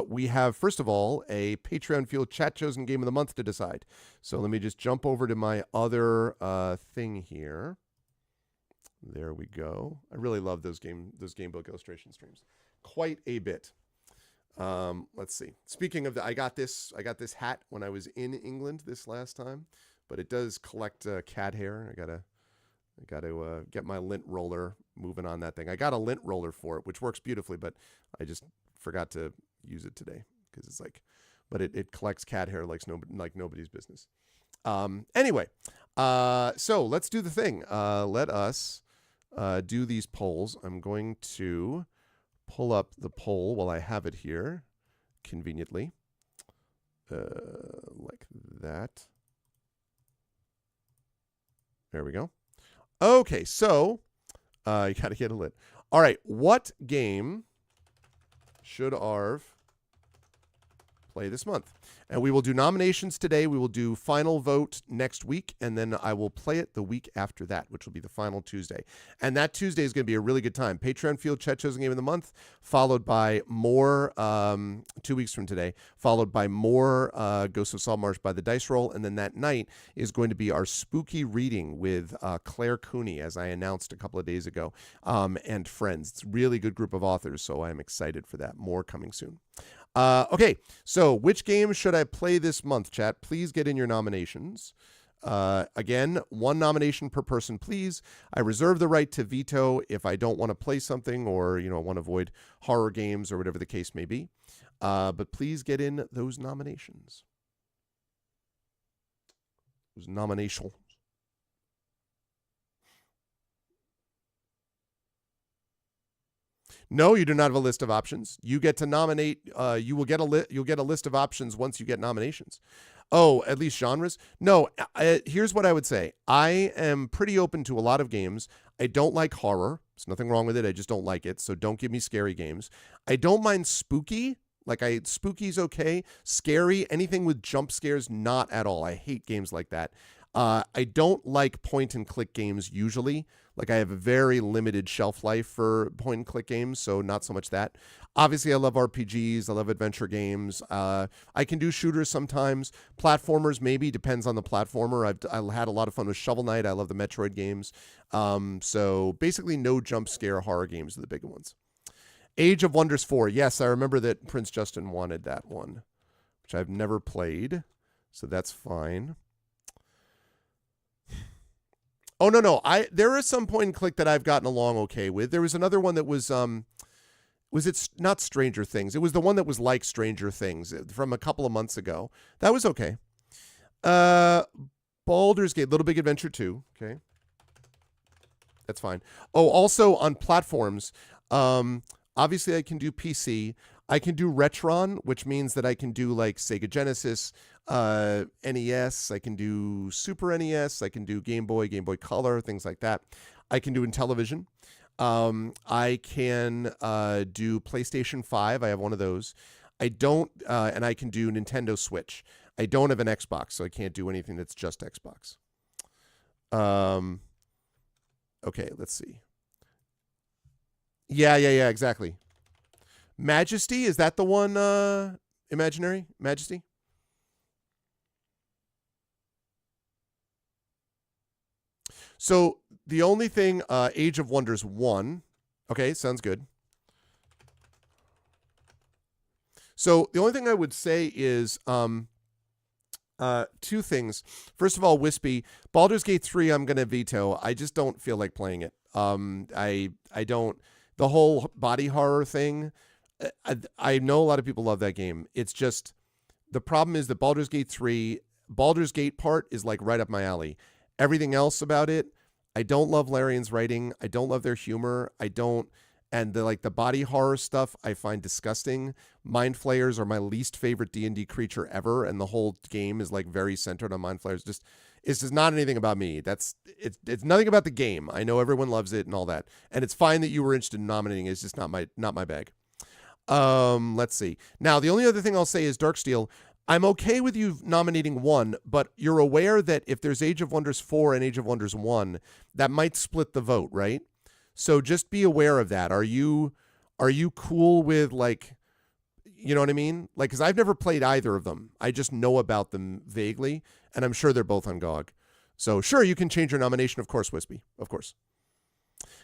we have, first of all, a Patreon Fuel Chat Chosen Game of the Month to decide. So let me just jump over to my other thing here. There we go. I really love those Gamebook illustration streams. Quite a bit. Let's see. Speaking of I got this hat when I was in England this last time. But it does collect cat hair. I gotta get my lint roller moving on that thing. I got a lint roller for it, which works beautifully, but I just forgot to use it today because it's but it collects cat hair like nobody's business. Anyway, so let's do the thing. Let us do these polls. I'm going to pull up the poll while I have it here, conveniently, like that. There we go. Okay, so you got to get a lid. All right, what game should Arv play this month? And we will do nominations today. We will do final vote next week, and then I will play it the week after that, which will be the final Tuesday. And that Tuesday is going to be a really good time. Patreon Field Chat Chosen Game of the Month, followed by more 2 weeks from today, followed by more Ghosts of Saltmarsh by the Dice Roll, and then that night is going to be our spooky reading with Claire Cooney, as I announced a couple of days ago, and friends. It's a really good group of authors, so I'm excited for that. More coming soon. Okay, so which game should I play this month, chat? Please get in your nominations. Again, one nomination per person, please. I reserve the right to veto if I don't want to play something or, want to avoid horror games or whatever the case may be. But please get in those nominations. Those nominations. No, you do not have a list of options. You get to nominate. You'll get a list of options once you get nominations. Oh, at least genres? No. Here's what I would say. I am pretty open to a lot of games. I don't like horror. There's nothing wrong with it. I just don't like it. So don't give me scary games. I don't mind spooky. Spooky's okay. Scary, anything with jump scares, not at all. I hate games like that. I don't like point and click games usually. I have a very limited shelf life for point and click games, so not so much that. Obviously, I love RPGs. I love adventure games. I can do shooters sometimes. Platformers, maybe. Depends on the platformer. I had a lot of fun with Shovel Knight. I love the Metroid games. So basically no jump scare horror games are the big ones. Age of Wonders 4. Yes, I remember that Prince Justin wanted that one, which I've never played. So that's fine. Oh, no. There is some point and click that I've gotten along okay with. There was another one that was it not Stranger Things? It was the one that was like Stranger Things from a couple of months ago. That was okay. Baldur's Gate, Little Big Adventure 2. Okay. That's fine. Oh, also on platforms, obviously I can do PC. I can do Retron, which means that I can do like Sega Genesis, NES. I can do Super NES. I can do Game Boy Color, things like that. I can do Intellivision. I can do PlayStation 5. I have one of those. I don't, and I can do Nintendo Switch. I don't have an Xbox, so I can't do anything that's just Xbox. Okay, let's see. Yeah, exactly. Majesty, is that the one, Imaginary? Majesty? So the only thing, Age of Wonders 1. Okay, sounds good. So the only thing I would say is two things. First of all, Wispy, Baldur's Gate 3 I'm going to veto. I just don't feel like playing it. I don't, the whole body horror thing, I know a lot of people love that game. It's just, the problem is that Baldur's Gate part is like right up my alley. Everything else about it, I don't love Larian's writing. I don't love their humor. And the body horror stuff I find disgusting. Mind Flayers are my least favorite D&D creature ever, and the whole game is like very centered on Mind Flayers. It's just not anything about me. It's nothing about the game. I know everyone loves it and all that, and it's fine that you were interested in nominating it. It's just not my bag. Let's see. Now the only other thing I'll say is Darksteel. I'm okay with you nominating one, but you're aware that if there's Age of Wonders 4 and Age of Wonders 1, that might split the vote, right? So just be aware of that. Are you cool with, like, you know what I mean? Like, because I've never played either of them. I just know about them vaguely, and I'm sure they're both on GOG. So sure, you can change your nomination, of course, Wispy, of course.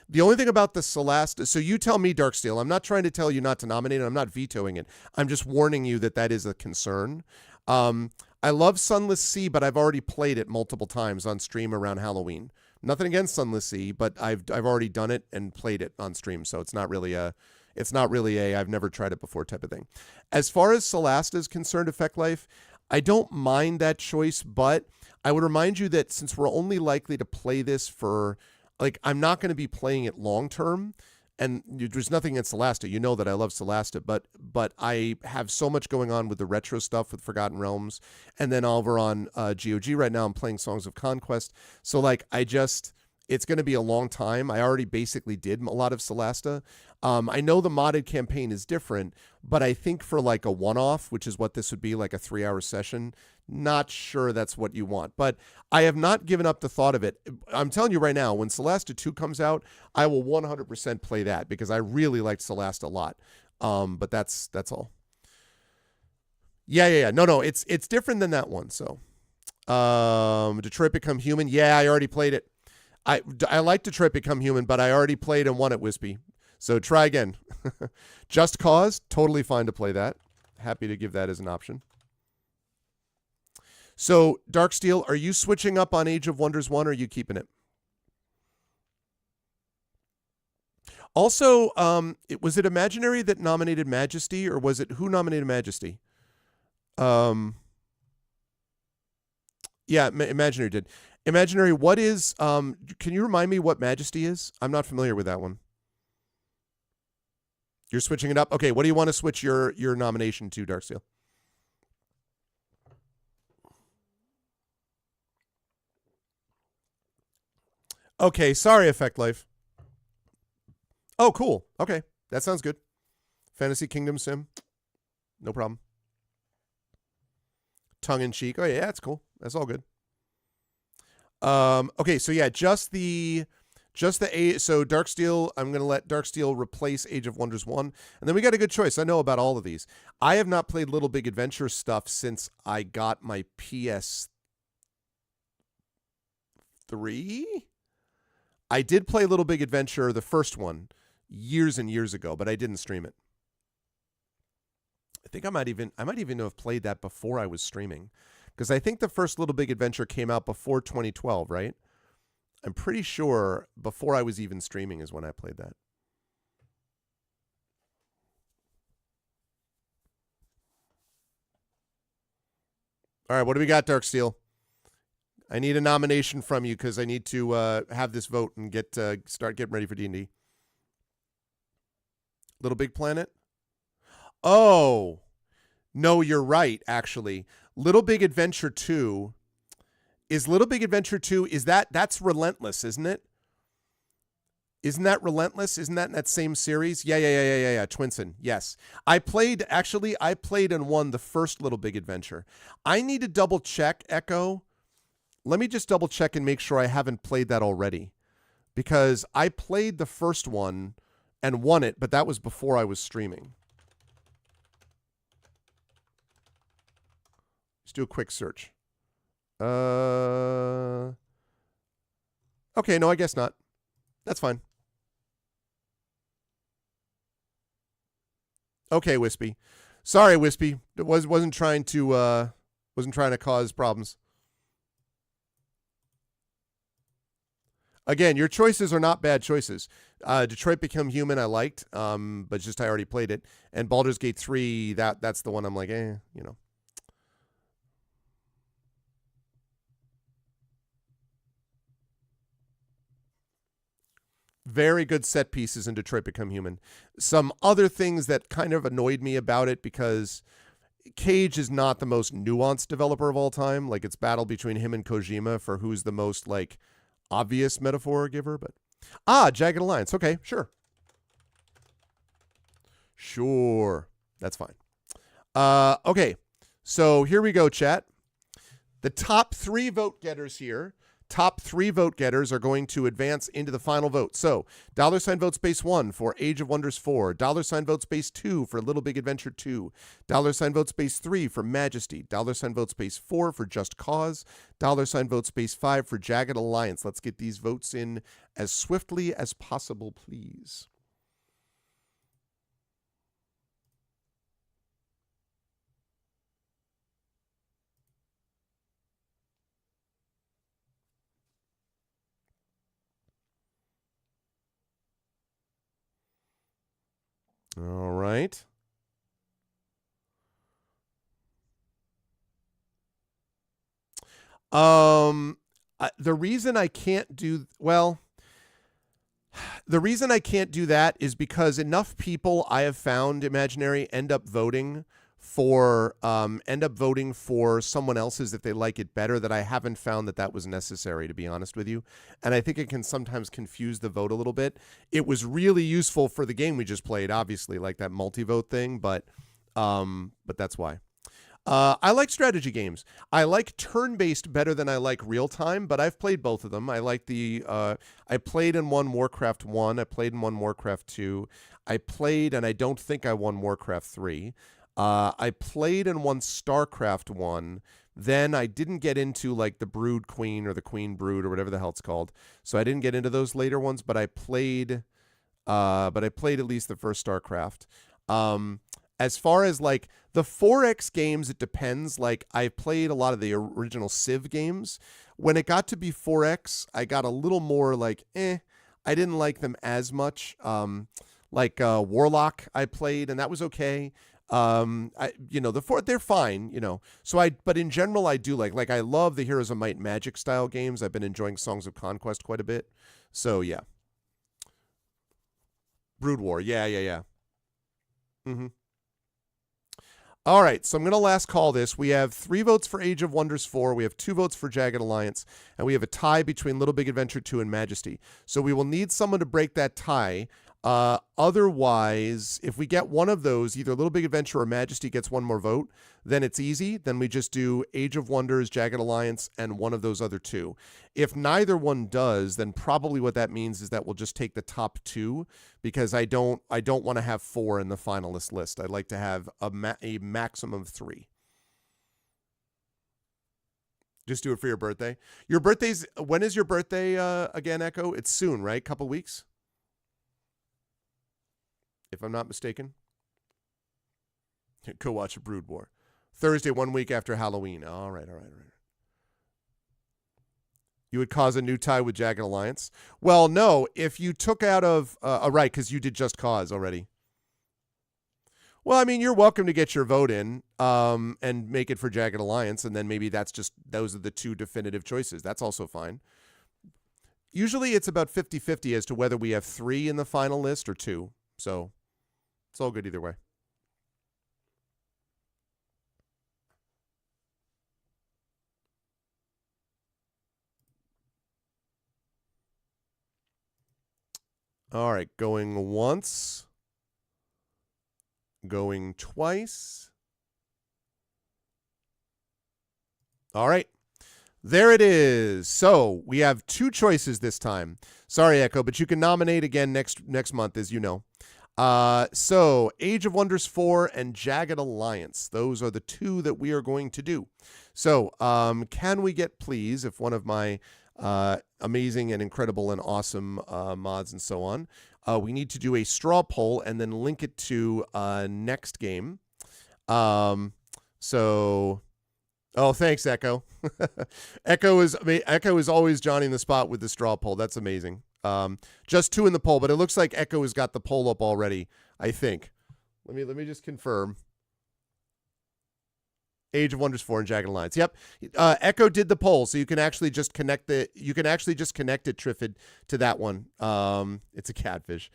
The only thing about the Celeste, so you tell me, Darksteel. I'm not trying to tell you not to nominate it. I'm not vetoing it. I'm just warning you that is a concern. I love Sunless Sea, but I've already played it multiple times on stream around Halloween. Nothing against Sunless Sea, but I've already done it and played it on stream, so it's not really a I've never tried it before type of thing. As far as Celeste is concerned, Effect Life, I don't mind that choice, but I would remind you that since we're only likely to play this for, like, I'm not going to be playing it long term, and there's nothing against Celeste. You know that I love Celeste, but I have so much going on with the retro stuff with Forgotten Realms, and then over on GOG right now I'm playing Songs of Conquest. So like it's going to be a long time. I already basically did a lot of Celeste. I know the modded campaign is different, but I think for like a one-off, which is what this would be, like a 3-hour session, not sure that's what you want. But I have not given up the thought of it. I'm telling you right now, when Celeste 2 comes out, I will 100% play that because I really liked Celeste a lot. But that's all. Yeah. No, it's different than that one. So, Detroit Become Human. Yeah, I already played it. I like Detroit Become Human, but I already played and won it, Wispy. So try again. Just Cause, totally fine to play that. Happy to give that as an option. So, Darksteel, are you switching up on Age of Wonders 1 or are you keeping it? Also, was it Imaginary that nominated Majesty, or was it who nominated Majesty? Yeah, Imaginary did. Imaginary, what is, can you remind me what Majesty is? I'm not familiar with that one. You're switching it up? Okay, what do you want to switch your nomination to, Darksteel? Okay, sorry, Effect Life. Oh, cool. Okay, that sounds good. Fantasy Kingdom Sim. No problem. Tongue in cheek. Oh, yeah, that's cool. That's all good. Okay, so yeah, just the Just the so Darksteel, I'm going to let Darksteel replace Age of Wonders 1. And then we got a good choice. I know about all of these. I have not played Little Big Adventure stuff since I got my PS3. I did play Little Big Adventure, the first one, years and years ago, but I didn't stream it. I think I might even have played that before I was streaming, because I think the first Little Big Adventure came out before 2012, right? I'm pretty sure before I was even streaming is when I played that. All right, what do we got, Darksteel? I need a nomination from you because I need to have this vote and start getting ready for D&D. Little Big Planet? Oh, no, you're right, actually. Little Big Adventure 2... Is Little Big Adventure 2, that's Relentless, isn't it? Isn't that Relentless? Isn't that in that same series? Yeah. Twinsen, yes. I played and won the first Little Big Adventure. I need to double check, Echo. Let me just double check and make sure I haven't played that already. Because I played the first one and won it, but that was before I was streaming. Let's do a quick search. Okay, no, I guess not. That's fine. Okay, Wispy. Sorry, Wispy. It wasn't trying to cause problems. Again, your choices are not bad choices. Detroit Become Human I liked, but just I already played it. And Baldur's Gate 3, that's the one I'm like, you know. Very good set pieces in Detroit Become Human. Some other things that kind of annoyed me about it, because Cage is not the most nuanced developer of all time. Like, it's battle between him and Kojima for who's the most, like, obvious metaphor giver. But Jagged Alliance. Okay, sure. Sure. That's fine. Okay. So here we go, chat. The top 3 vote getters here. Top 3 vote getters are going to advance into the final vote. So, $ vote space 1 for Age of Wonders 4, $ vote space 2 for Little Big Adventure 2, $ vote space 3 for Majesty, $ vote space 4 for Just Cause, $ vote space 5 for Jagged Alliance. Let's get these votes in as swiftly as possible, please. All right. The reason I can't do that is because enough people I have found, Imaginary, end up voting for someone else's if they like it better, that I haven't found that was necessary, to be honest with you. And I think it can sometimes confuse the vote a little bit. It was really useful for the game we just played, obviously, like that multi-vote thing, but that's why. I like strategy games. I like turn-based better than I like real-time, but I've played both of them. I like I played and won Warcraft 1. I played and won Warcraft 2. I played, and I don't think I won Warcraft 3. I played and won StarCraft 1. Then I didn't get into like the Brood Queen or the Queen Brood or whatever the hell it's called. So I didn't get into those later ones, but I played at least the first StarCraft. As far as like the 4X games, it depends. Like, I played a lot of the original Civ games. When it got to be 4X, I got a little more like, I didn't like them as much. Warlock I played, and that was okay. They're fine, but in general, I do like I love the Heroes of Might and Magic style games. I've been enjoying Songs of Conquest quite a bit. So yeah. Brood War. Yeah. Mm-hmm. All right, so I'm going to last call this. We have 3 votes for Age of Wonders 4. We have 2 votes for Jagged Alliance. And we have a tie between Little Big Adventure 2 and Majesty. So we will need someone to break that tie. Otherwise, if we get one of those, either Little Big Adventure or Majesty gets one more vote, then it's easy. Then we just do Age of Wonders, Jagged Alliance, and one of those other two. If neither one does, then probably what that means is that we'll just take the top two, because I don't want to have 4 in the finalist list. I'd like to have a maximum of 3. Just do it for your birthday. When is your birthday again, Echo? It's soon, right? Couple weeks? If I'm not mistaken. Go watch a Brood War. Thursday, 1 week after Halloween. All right. You would cause a new tie with Jagged Alliance? Well, no. If you took out of... right, because you did Just Cause already. Well, I mean, you're welcome to get your vote in and make it for Jagged Alliance, and then maybe those are the 2 definitive choices. That's also fine. Usually it's about 50-50 as to whether we have 3 in the final list or 2. So it's all good either way. All right, going once. Going twice. All right. There it is. So we have 2 choices this time. Sorry, Echo, but you can nominate again next month, as you know. So Age of Wonders 4 and Jagged Alliance. Those are the 2 that we are going to do. So can we get, please, if one of my amazing and incredible and awesome mods and so on, we need to do a straw poll and then link it to next game. Oh, thanks, Echo. Echo is always Johnny in the spot with the straw poll. That's amazing. Just 2 in the poll, but it looks like Echo has got the poll up already, I think. Let me just confirm. Age of Wonders 4 and Jagged Alliance. Yep. Echo did the poll, so you can actually just connect it, Triffid, to that one. It's a catfish.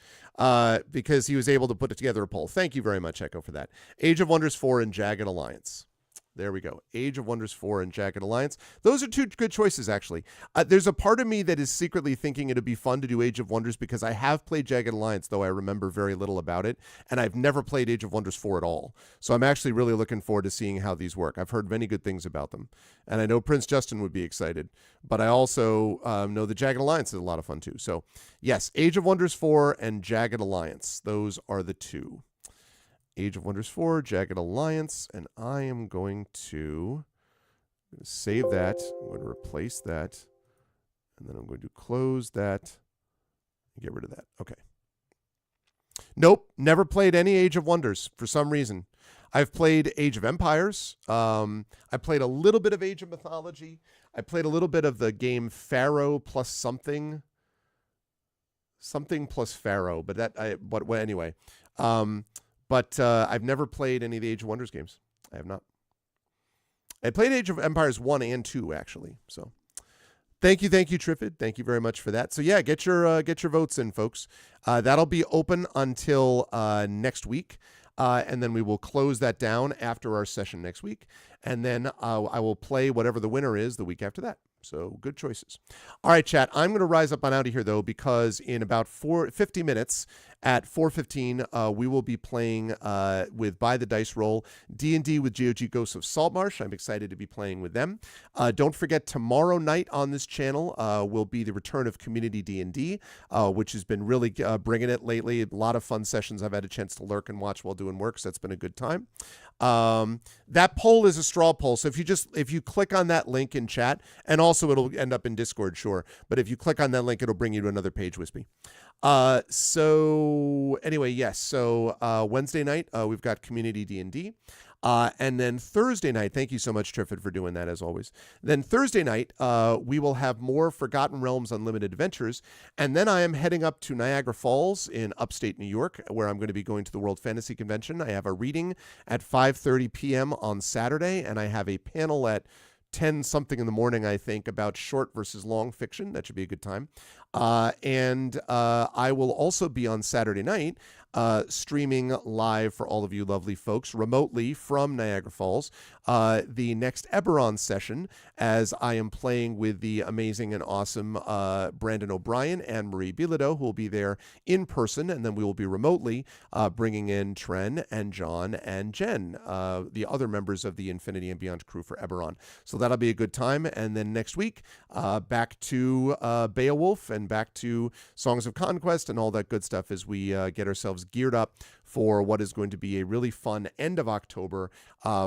Because he was able to put it together a poll. Thank you very much, Echo, for that. Age of Wonders 4 and Jagged Alliance. There we go. Age of Wonders 4 and Jagged Alliance. Those are 2 good choices, actually. There's a part of me that is secretly thinking it'd be fun to do Age of Wonders because I have played Jagged Alliance, though I remember very little about it, and I've never played Age of Wonders 4 at all. So I'm actually really looking forward to seeing how these work. I've heard many good things about them, and I know Prince Justin would be excited, but I also know the Jagged Alliance is a lot of fun, too. So, yes, Age of Wonders 4 and Jagged Alliance. Those are the 2. Age of Wonders 4, Jagged Alliance, and I am going to save that. I'm going to replace that, and then I'm going to close that and get rid of that. Okay. Nope, never played any Age of Wonders for some reason. I've played Age of Empires. I played a little bit of Age of Mythology. I played a little bit of the game Pharaoh plus something plus Pharaoh, but anyway. But I've never played any of the Age of Wonders games. I have not. I played Age of Empires 1 and 2, actually. So thank you, Triffid. Thank you very much for that. So, yeah, get your votes in, folks. That'll be open until next week. And then we will close that down after our session next week. And then I will play whatever the winner is the week after that. So good choices. All right, chat. I'm going to rise up on out of here, though, because in about 50 minutes at 4:15, we will be playing with By the Dice Roll D&D with GOG Ghosts of Saltmarsh. I'm excited to be playing with them. Don't forget, tomorrow night on this channel will be the return of Community D&D, which has been really bringing it lately. A lot of fun sessions I've had a chance to lurk and watch while doing work, so that's been a good time. That poll is a straw poll, so if you click on that link in chat, and also it'll end up in Discord, sure, but if you click on that link, it'll bring you to another page, Wispy. So anyway, yes, so Wednesday night we've got Community D&D. And then Thursday night, thank you so much, Triffid, for doing that, as always. Then Thursday night, we will have more Forgotten Realms Unlimited Adventures. And then I am heading up to Niagara Falls in upstate New York, where I'm going to be going to the World Fantasy Convention. I have a reading at 5:30 p.m. on Saturday, and I have a panel at 10-something in the morning, I think, about short versus long fiction. That should be a good time. And I will also be on Saturday night streaming live for all of you lovely folks remotely from Niagara Falls the next Eberron session, as I am playing with the amazing and awesome Brandon O'Brien and Marie Bilodeau, who will be there in person, and then we will be remotely bringing in Tren and John and Jen, the other members of the Infinity and Beyond crew for Eberron. So that'll be a good time. And then next week, back to Beowulf and back to Songs of Conquest and all that good stuff as we get ourselves geared up for what is going to be a really fun end of October,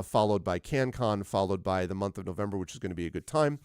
followed by CanCon, followed by the month of November, which is going to be a good time,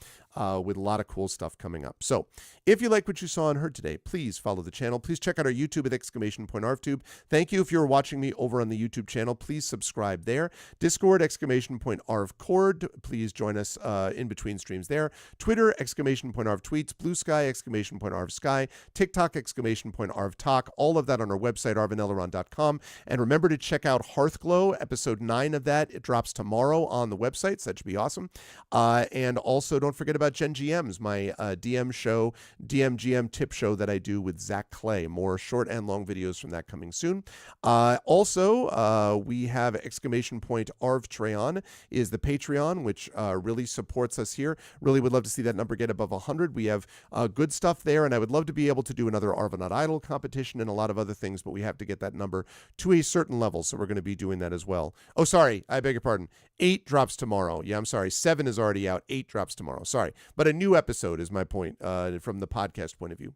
with a lot of cool stuff coming up. So if you like what you saw and heard today, please follow the channel. Please check out our YouTube at !ArvTube. Thank you if you're watching me over on the YouTube channel. Please subscribe there. Discord, !ArvCord. Please join us in between streams there. Twitter, !ArvTweets. Blue Sky, !ArvSky. TikTok, !ArvTalk. All of that on our website, arvaneleron.com. And remember to check out Hearthglow, episode 9 of that. It drops tomorrow on the website, so that should be awesome. And also don't forget about Gen GMs, my DM show, DMGM tip show that I do with Zach Clay. More short and long videos from that coming soon. Also, we have !ArvTreon is the Patreon, which really supports us here. Really would love to see that number get above 100. We have good stuff there, and I would love to be able to do another Arvanaut Idol competition and a lot of other things, but we have to get that number to a certain level, so we're going to be doing that as well. Oh, sorry, I beg your pardon. 8 drops tomorrow. Yeah, I'm sorry. 7 is already out. 8 drops tomorrow. Sorry. But a new episode is my point from the podcast point of view.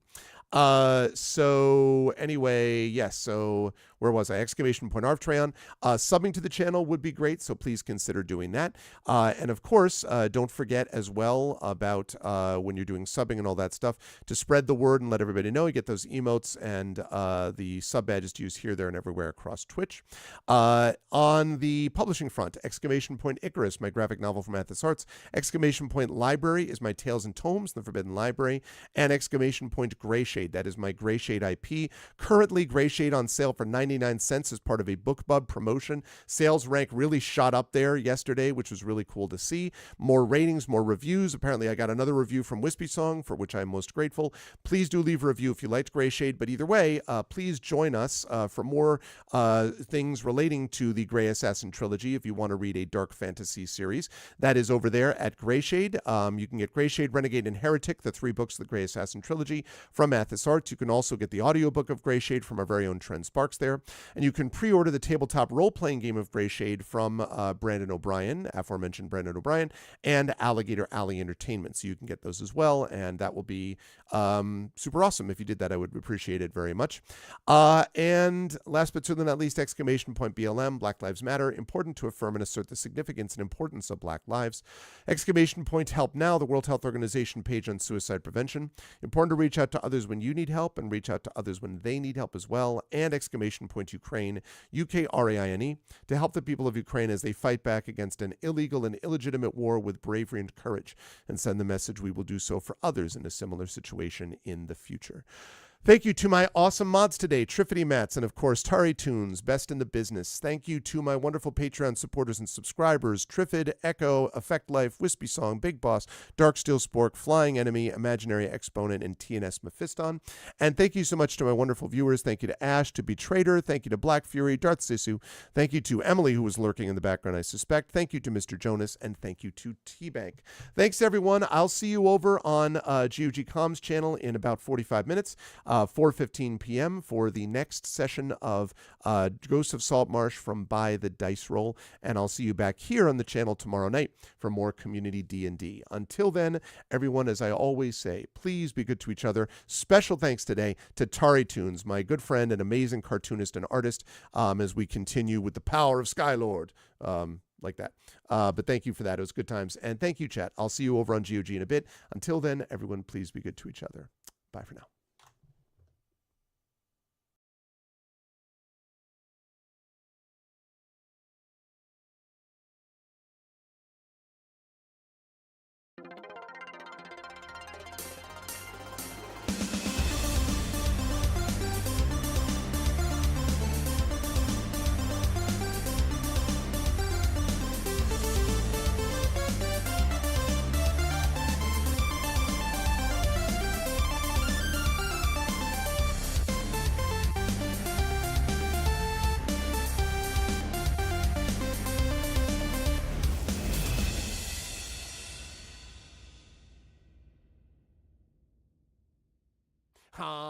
So anyway, yes. So where was I? !ArvTreon. Subbing to the channel would be great, so please consider doing that. And of course, don't forget as well about when you're doing subbing and all that stuff to spread the word and let everybody know. You get those emotes and the sub badges to use here, there, and everywhere across Twitch. On the publishing front, !Icarus, my graphic novel from Athos Arts. !Library is my Tales and Tomes, the Forbidden Library. And !Greyshade. That is my Greyshade IP. Currently, Greyshade on sale for 99 cents as part of a BookBub promotion. Sales rank really shot up there yesterday, which was really cool to see. More ratings, more reviews. Apparently, I got another review from Wispy Song, for which I'm most grateful. Please do leave a review if you liked Greyshade, but either way, please join us for more things relating to the Grey Assassin trilogy if you want to read a dark fantasy series. That is over there at Greyshade. You can get Greyshade, Renegade, and Heretic, the 3 books of the Grey Assassin trilogy, from Athos Arts. You can also get the audiobook of Greyshade from our very own Trent Sparks there. And you can pre-order the tabletop role-playing game of Greyshade from Brandon O'Brien, aforementioned Brandon O'Brien, and Alligator Alley Entertainment. So you can get those as well, and that will be super awesome. If you did that, I would appreciate it very much. And last but certainly not least, !BLM, Black Lives Matter, important to affirm and assert the significance and importance of Black lives. !Help Now, the World Health Organization page on suicide prevention. Important to reach out to others when you need help and reach out to others when they need help as well. And !Ukraine, UKRAINE, to help the people of Ukraine as they fight back against an illegal and illegitimate war with bravery and courage, and send the message we will do so for others in a similar situation in the future. Thank you to my awesome mods today, Triffity Mats, and of course, TariToons, best in the business. Thank you to my wonderful Patreon supporters and subscribers, Triffid, Echo, Effect Life, Wispy Song, Big Boss, Darksteel Spork, Flying Enemy, Imaginary Exponent, and TNS Mephiston. And thank you so much to my wonderful viewers. Thank you to Ash, to Betrader, thank you to Black Fury, Darth Sisu, thank you to Emily, who was lurking in the background, I suspect. Thank you to Mr. Jonas, and thank you to T-Bank. Thanks, everyone. I'll see you over on GOG Comms channel in about 45 minutes. 4:15 p.m. for the next session of Ghosts of Saltmarsh from By the Dice Roll, and I'll see you back here on the channel tomorrow night for more community D&D. Until then, everyone, as I always say, please be good to each other. Special thanks today to TariToons, my good friend and amazing cartoonist and artist, as we continue with the power of Sky Lord. Like that. But thank you for that. It was good times. And thank you, chat. I'll see you over on GOG in a bit. Until then, everyone, please be good to each other. Bye for now. Honk.